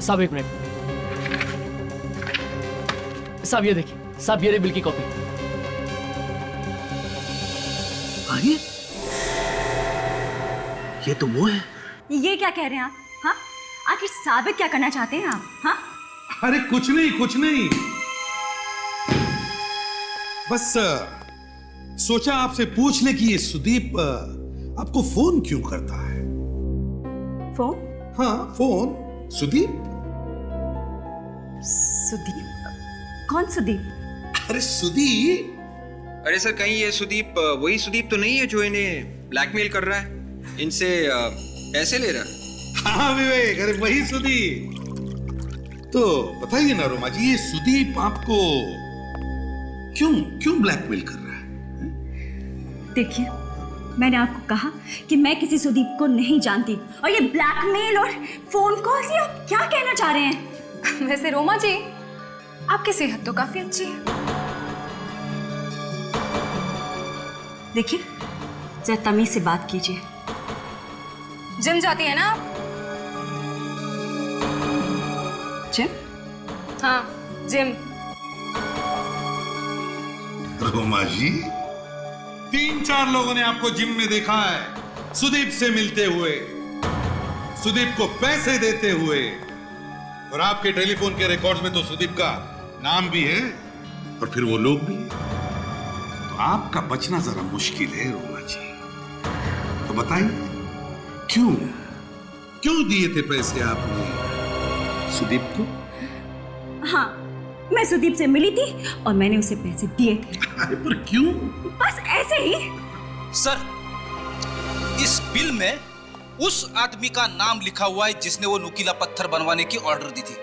साहब एक मिनट, साहब ये देखिए, साहब ये रही बिल की कॉपी। अरे ये तो वो है। ये क्या कह रहे हैं आप? हाँ, आखिर साबित क्या करना चाहते हैं आप? हाँ? अरे कुछ नहीं कुछ नहीं, बस सोचा आपसे पूछ ले कि ये सुदीप आपको फोन क्यों करता है? फोन? हाँ फोन। सुदीप? सुदीप? कौन सुदीप? अरे सुदीप। अरे सर, कहीं ये सुदीप वही सुदीप तो नहीं है जो इन्हें ब्लैकमेल कर रहा है, इनसे पैसे ले रहा है? हाँ विवेक, अरे वही सुदीप। तो बताइए ना रोमा जी, ये सुदीप आपको क्यों ब्लैकमेल कर रहा है? देखिए, मैंने आपको कहा कि मैं किसी सुदीप को नहीं जानती, और ये ब्लैकमेल और फोन कॉल से आप क्या कहना चाह रहे हैं? वैसे रोमा जी, आपकी सेहत तो काफी अच्छी है। देखिए, जरा तमीज से बात कीजिए। जिम जाती है ना आप? जिम? हाँ जिम। रोमा जी, 3-4 लोगों ने आपको जिम में देखा है, सुदीप से मिलते हुए, सुदीप को पैसे देते हुए, और आपके टेलीफोन के रिकॉर्ड्स में तो सुदीप का नाम भी है और फिर वो लोग भी हैं। तो आपका बचना जरा मुश्किल है रोमा जी। तो बताइए, क्यों दिए थे पैसे आपने सुदीप को? हाँ, मैं सुदीप से मिली थी और मैंने उसे पैसे दिए थे। अरे पर क्यों? बस ऐसे ही। सर, इस बिल में उस आदमी का नाम लिखा हुआ है जिसने वो नुकीला पत्थर बनवाने की ऑर्डर दी थी,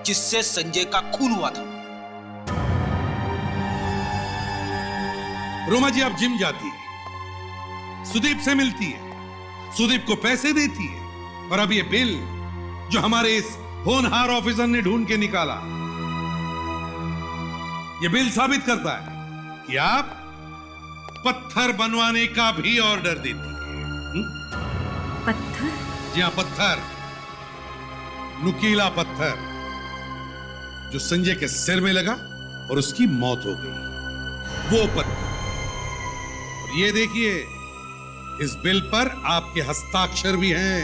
जिससे संजय का खून हुआ था। रोमा जी, आप जिम जाती है, सुदीप से मिलती है, सुदीप को पैसे देती है, और अब ये बिल जो हमारे इस होनहार ऑफिसर ने ढूंढ के निकाला, ये बिल साबित करता है कि आप पत्थर बनवाने का भी ऑर्डर देती है। पत्थर? जी हाँ, पत्थर, नुकीला पत्थर जो संजय के सिर में लगा और उसकी मौत हो गई, वो पत्थर। और ये देखिए, इस बिल पर आपके हस्ताक्षर भी हैं,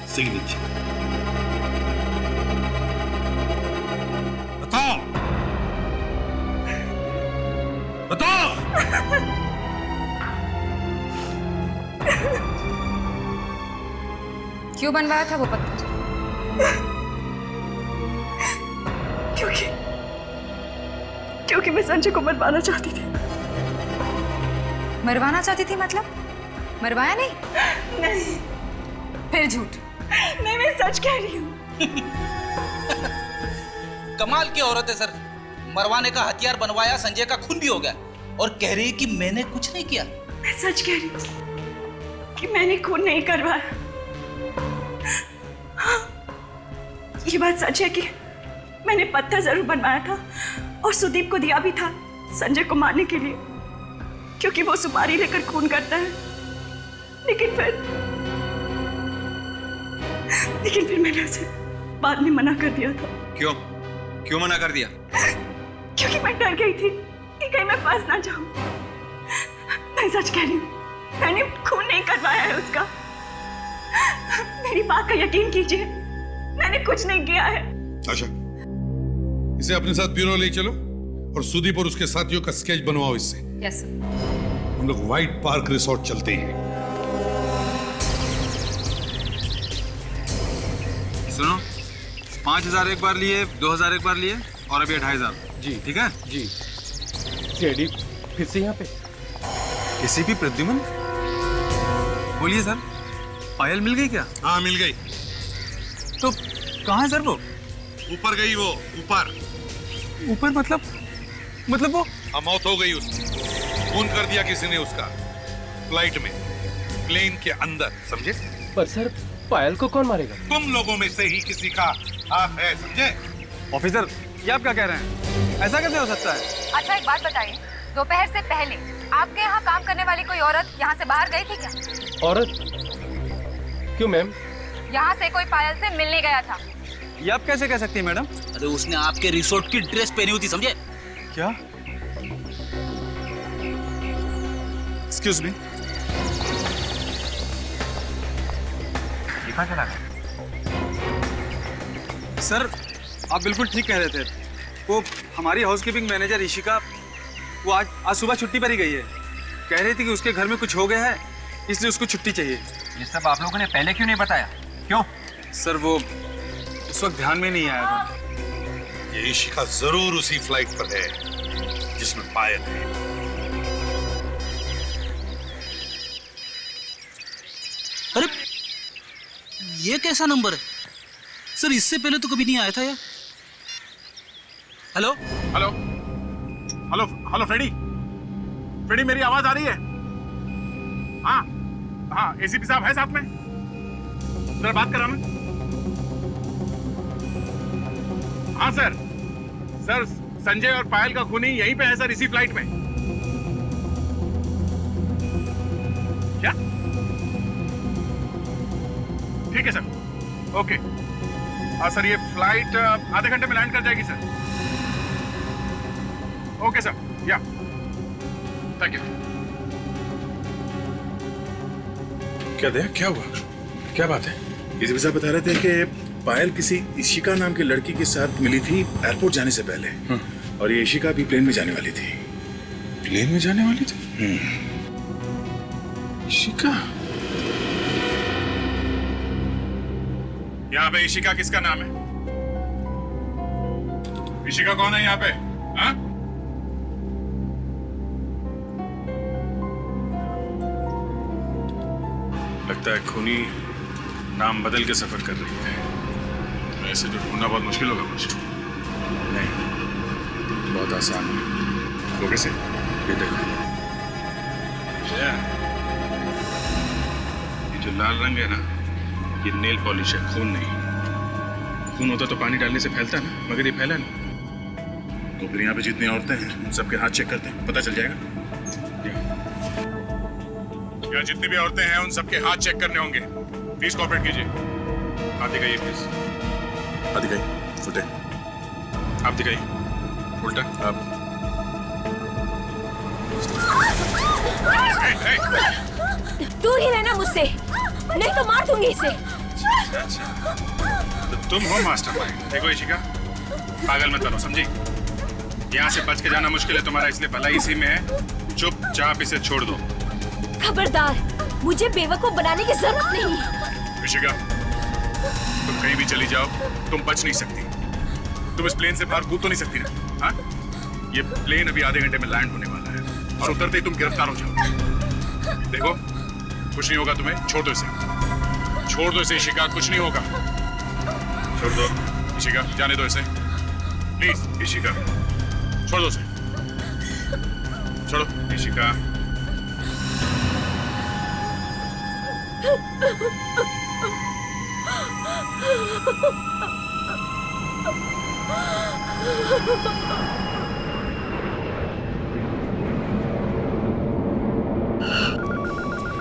सिग्नेचर। बताओ, बताओ। क्यों बनवाया था वो पत्थर? क्योंकि मैं संजय को मरवाना चाहती थी। मरवाना चाहती थी मतलब? मरवाया नहीं? नहीं। फिर झूठ। नहीं, मैं सच कह रही हूँ। कमाल की औरत है सर, मरवाने का हथियार बनवाया, संजय का खून भी हो गया और कह रही है कि मैंने कुछ नहीं किया। मैं सच कह रही हूँ कि मैंने खून नहीं करवाया। हाँ, ये बात सच है कि मैंने पत्थर जरूर बनवाया था और सुदीप को दिया भी था संजय को मारने के लिए, क्योंकि वो सुपारी लेकर खून करता है। लेकिन फिर मैंने उसे बाद में मना कर दिया था। क्यों मना कर दिया? क्योंकि मैं डर गई थी कि कहीं मैं फंस ना जाऊं। मैं सच कह रही हूँ, मैंने खून नहीं करवाया है उसका। मेरी बात का यकीन कीजिए, मैंने कुछ नहीं किया है। आशा, इसे अपने साथ ब्यूरो ले चलो और सुदीप और उसके साथियों का स्केच बनवाओ इससे। Yes sir. हम लोग व्हाइट पार्क रिसोर्ट चलते हैं। सुनो, 5,000 एक बार लिए, 2,000 एक बार लिए और अभी 2,500। जी ठीक है जी। सीआईडी फिर से यहाँ पे? किसी भी प्रद्युमन? बोलिए सर, पायल मिल गई क्या? हाँ मिल गई। तो कहाँ है सर वो? ऊपर गई वो, ऊपर। ऊपर मतलब वो? मौत हो गई उसकी, खून कर दिया किसी ने उसका, फ्लाइट में, प्लेन के अंदर, समझे? पर सर, पायल को कौन मारेगा? तुम लोगों में से ही किसी का हाथ है, समझे? ऑफिसर, ये आप क्या कह रहे हैं? ऐसा कैसे हो सकता है? अच्छा एक बात बताइए, दोपहर से पहले आपके यहाँ काम करने वाली कोई औरत यहाँ से बाहर गई थी क्या? औरत? क्यों मैम? यहाँ से कोई पायल से मिलने गया था। ये आप कैसे कह सकती हैं मैडम? अरे उसने आपके रिसोर्ट की ड्रेस पहनी हुई थी, समझे? क्या? Excuse me. कहाँ चला गया? सर, आप बिल्कुल ठीक कह रहे थे। वो हमारी हाउसकीपिंग मैनेजर ईशिका, वो आज सुबह छुट्टी पर ही गई है। कह रही थी कि उसके घर में कुछ हो गया है, इसलिए उसको छुट्टी चाहिए। ये सब आप लोगों ने पहले क्यों नहीं बताया? क्यों? सर वो उस वक्त ध्यान में नहीं आया था। ये ईशिका जरूर उसी फ्लाइट पर है जिसमें पायल है। अरे ये कैसा नंबर है सर? इससे पहले तो कभी नहीं आया था यार। Hello hello hello hello Freddie, Freddie मेरी आवाज आ रही है? हाँ हाँ, एसीपी साहब है साथ में, जरा बात कराना। हाँ सर, संजय और पायल का खूनी यहीं पे है सर, इसी फ्लाइट में। क्या? ठीक है सर, ओके। हाँ सर, ये फ्लाइट आधे घंटे में लैंड कर जाएगी सर। ओके सर, या थैंक यू। क्या दया, क्या हुआ? क्या बात है? एसीपी साहब बता रहे थे कि पायल किसी ईशिका नाम की लड़की के साथ मिली थी एयरपोर्ट जाने से पहले, और ये ईशिका भी प्लेन में जाने वाली थी। प्लेन में जाने वाली थी? ईशिका? यहाँ पे ईशिका किसका नाम है? ईशिका कौन है यहाँ पे? हाँ? लगता है खूनी नाम बदल के सफर कर रही है। ऐसे तो ढूंढना बहुत मुश्किल होगा मुझे। नहीं, बहुत आसान है। वो कैसे? ये देखो, ये जो लाल रंग है ना, ये नेल पॉलिश है, खून नहीं। खून होता तो पानी डालने से फैलता ना, मगर ये फैला नहीं। तो फिर यहाँ पे जितनी औरतें हैं उन सबके हाथ चेक करते हैं, पता चल जाएगा। यहाँ जितनी भी औरतें हैं उन सबके हाथ चेक करने होंगे। प्लीज कोऑपरेट कीजिए। हाथ दिखाइए प्लीज। हाथ दिखाइए, उल्टे। आप दिखाइए, उल्टा। आप दूर ही रहना मुझसे, नहीं तो मार दूंगी इसे। तो तुम हो मास्टरमाइंड। देखो ईशिका, पागल मत बनो, समझी? यहाँ से बच के जाना मुश्किल है तुम्हारा, इसलिए भलाई इसी में है। चुपचाप इसे छोड़ दो। खबरदार, मुझे बेवकूफ बनाने की जरूरत नहीं। ऋषिका, तुम कहीं भी चली जाओ, तुम बच नहीं सकती। तुम इस प्लेन से बाहर कूद तो नहीं सकती ना? हाँ? ये प्लेन अभी आधे घंटे में लैंड होने वाला है और उतरते ही तुम गिरफ्तार हो जाओ। देखो, कुछ नहीं होगा तुम्हें, छोड़ दो इसे, छोड़ दो इसे ऋषिका, कुछ नहीं होगा। छोड़ दो ऋषिका, जाने दो इसे प्लीज। ऋषिका, छोड़ दो उसे, छोड़ो ऋषिका।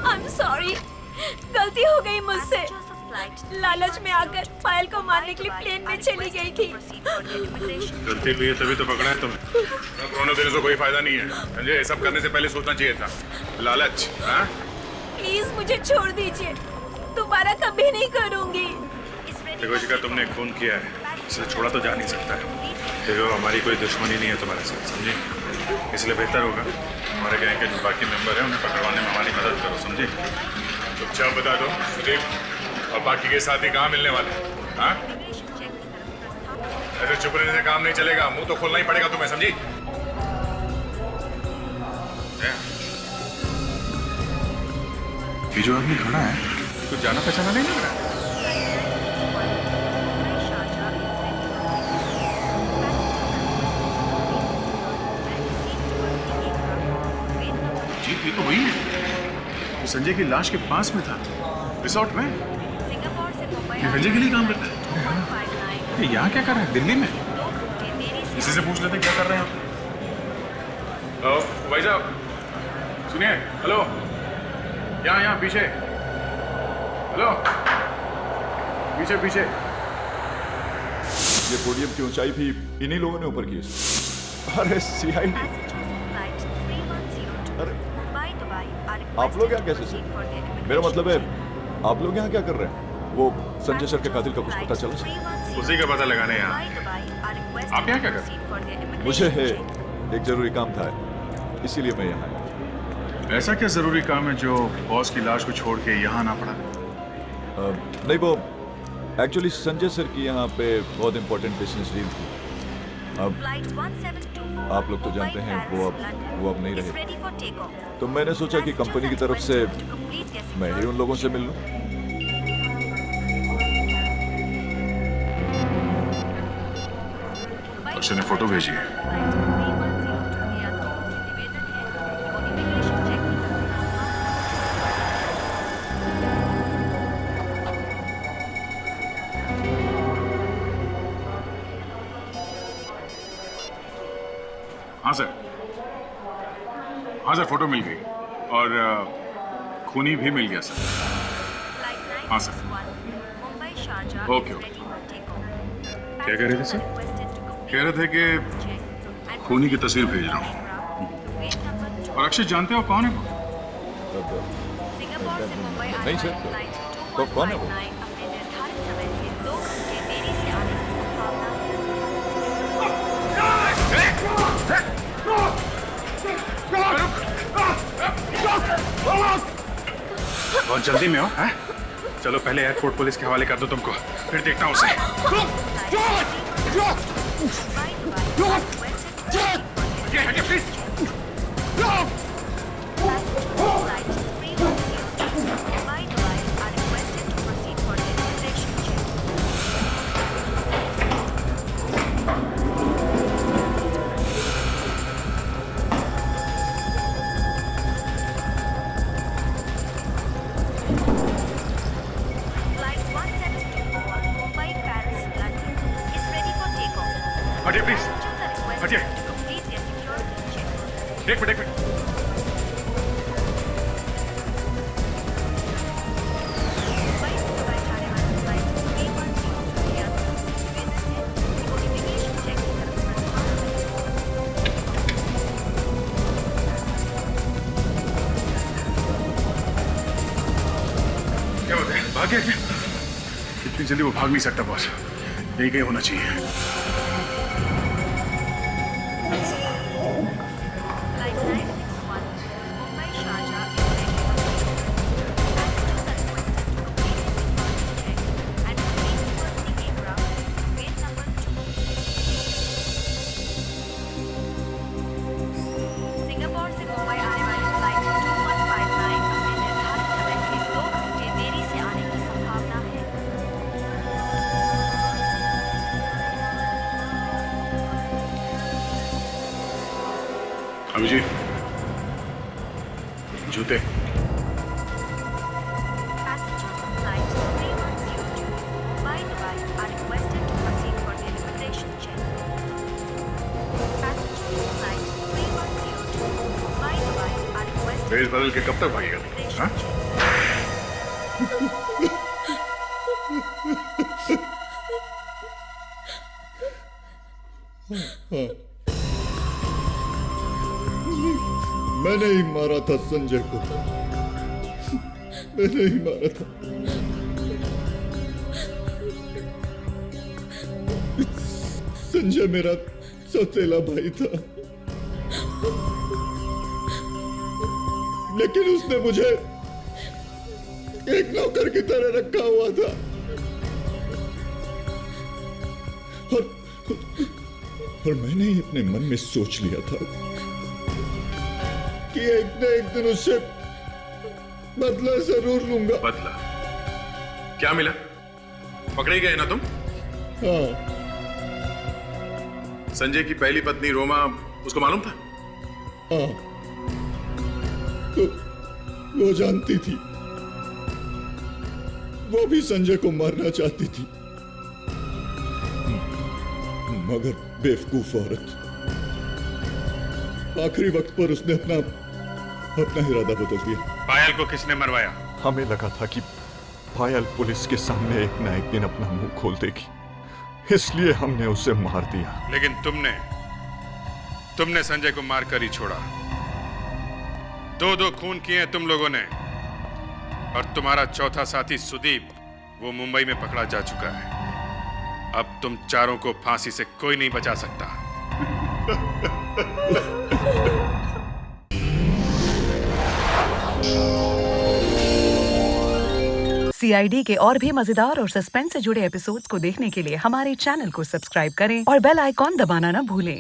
I'm sorry, गलती हो गई मुझसे। लालच में आकर फाइल को मारने के लिए प्लेन में चली गई थी। गलती हुई है तभी तो पकड़ा है तुम्हें। रोने देने से कोई फायदा नहीं है, समझे? सब करने से पहले सोचना चाहिए था। लालच। हाँ? प्लीज मुझे छोड़ दीजिए, दोबारा कभी नहीं करूंगी। देखो शिका, तुमने खून किया है, इसे छोड़ा तो जा नहीं सकता है। देखो, हमारी कोई दुश्मनी नहीं है तुम्हारे साथ, समझे? इसलिए बेहतर होगा हमारे गैंग के जो बाकी मेंबर हैं उन्हें पकड़वाने में हमारी मदद करो, समझे? चुपचाप बता दो सुदीप, और बाकी के साथी कहाँ मिलने वाले? हाँ? ऐसे चुप रहने से काम नहीं चलेगा, मुंह तो खोलना ही पड़ेगा तुम्हें, समझी? ये जो आदमी खड़ा है, कुछ जाना पहचाना नहीं लग रहा है। जी, ये तो वही है, तो संजय की लाश के पास में था, रिसोर्ट में। ये संजय के लिए काम करता है। ये यहाँ क्या कर रहा है, दिल्ली में? इसी से पूछ लेते क्या कर रहे हैं आप। भाई साहब सुनिए, हेलो, यहाँ पीछे, हेलो, पीछे पीछे। ये पोडियम की ऊंचाई भी इन्हीं लोगों ने ऊपर की है। अरे सीआईडी, अरे आप लोग यहाँ कैसे से? मेरा मतलब है आप लोग यहाँ क्या कर रहे हैं? वो संजय सर के कातिल का कुछ पता चला सर? उसी का पता लगाने यहाँ। आप यहाँ क्या कर रहे हैं? मुझे एक जरूरी काम था, इसीलिए मैं यहाँ आया। ऐसा क्या जरूरी काम है जो बॉस की लाश को छोड़ के यहाँ आना पड़ा? नहीं, वो एक्चुअली संजय सर की यहाँ पे बहुत इंपॉर्टेंट बिजनेस डील थी। अब आप लोग तो जानते हैं वो अब नहीं रहे, तो मैंने सोचा कि कंपनी की तरफ से मैं ही उन लोगों से मिल लूं। अक्षय ने फोटो भेजी है। हाँ सर, फोटो मिल गई और खूनी भी मिल गया सर। हाँ सर, ओके ओके। क्या कह रहे थे सर? कह रहे थे कि खूनी की तस्वीर भेज रहा हूँ। और अक्षय जानते हो कौन है वो? नहीं सर, तो कौन है वो? बहुत जल्दी में हो, हैं? चलो पहले एयरपोर्ट पुलिस के हवाले कर दो तुमको, फिर देखता हूँ उसे। हटिए प्लीज। हटिए प्लीज, हटिए। एक मिनट, एक मिनट। क्या होता है, भाग गया क्या? इतनी जल्दी वो भाग नहीं सकता बॉस, यही कहीं होना चाहिए। अभिजीत, जूते। ड्रेस बदल के कब तक भागेगा तू? हाँ? मैंने ही मारा था संजय को, मैंने ही मारा था। संजय मेरा सौतेला भाई था, लेकिन उसने मुझे एक नौकर की तरह रखा हुआ था और मैंने ही अपने मन में सोच लिया था कि एक न एक दिन उससे बदला जरूर लूंगा। बदला? क्या मिला? पकड़े गए ना तुम? हाँ। संजय की पहली पत्नी रोमा, उसको मालूम था? हाँ, तो वो जानती थी, वो भी संजय को मारना चाहती थी, मगर बेवकूफ औरत, आखिरी वक्त पर उसने अपना इरादा बदल दिया। पायल को किसने मरवाया? हमें लगा था कि पायल पुलिस के सामने एक न एक दिन अपना मुंह खोल देगी, इसलिए हमने उसे मार दिया। लेकिन तुमने संजय को मारकर ही छोड़ा। दो खून किए हैं तुम लोगों ने, और तुम्हारा चौथा साथी सुदीप, वो मुंबई में पकड़ा जा चुका है। अब तुम चारों को फांसी से कोई नहीं बचा सकता। CID के और भी मजेदार और सस्पेंस से जुड़े एपिसोड्स को देखने के लिए हमारे चैनल को सब्सक्राइब करें और बेल आइकॉन दबाना ना भूलें।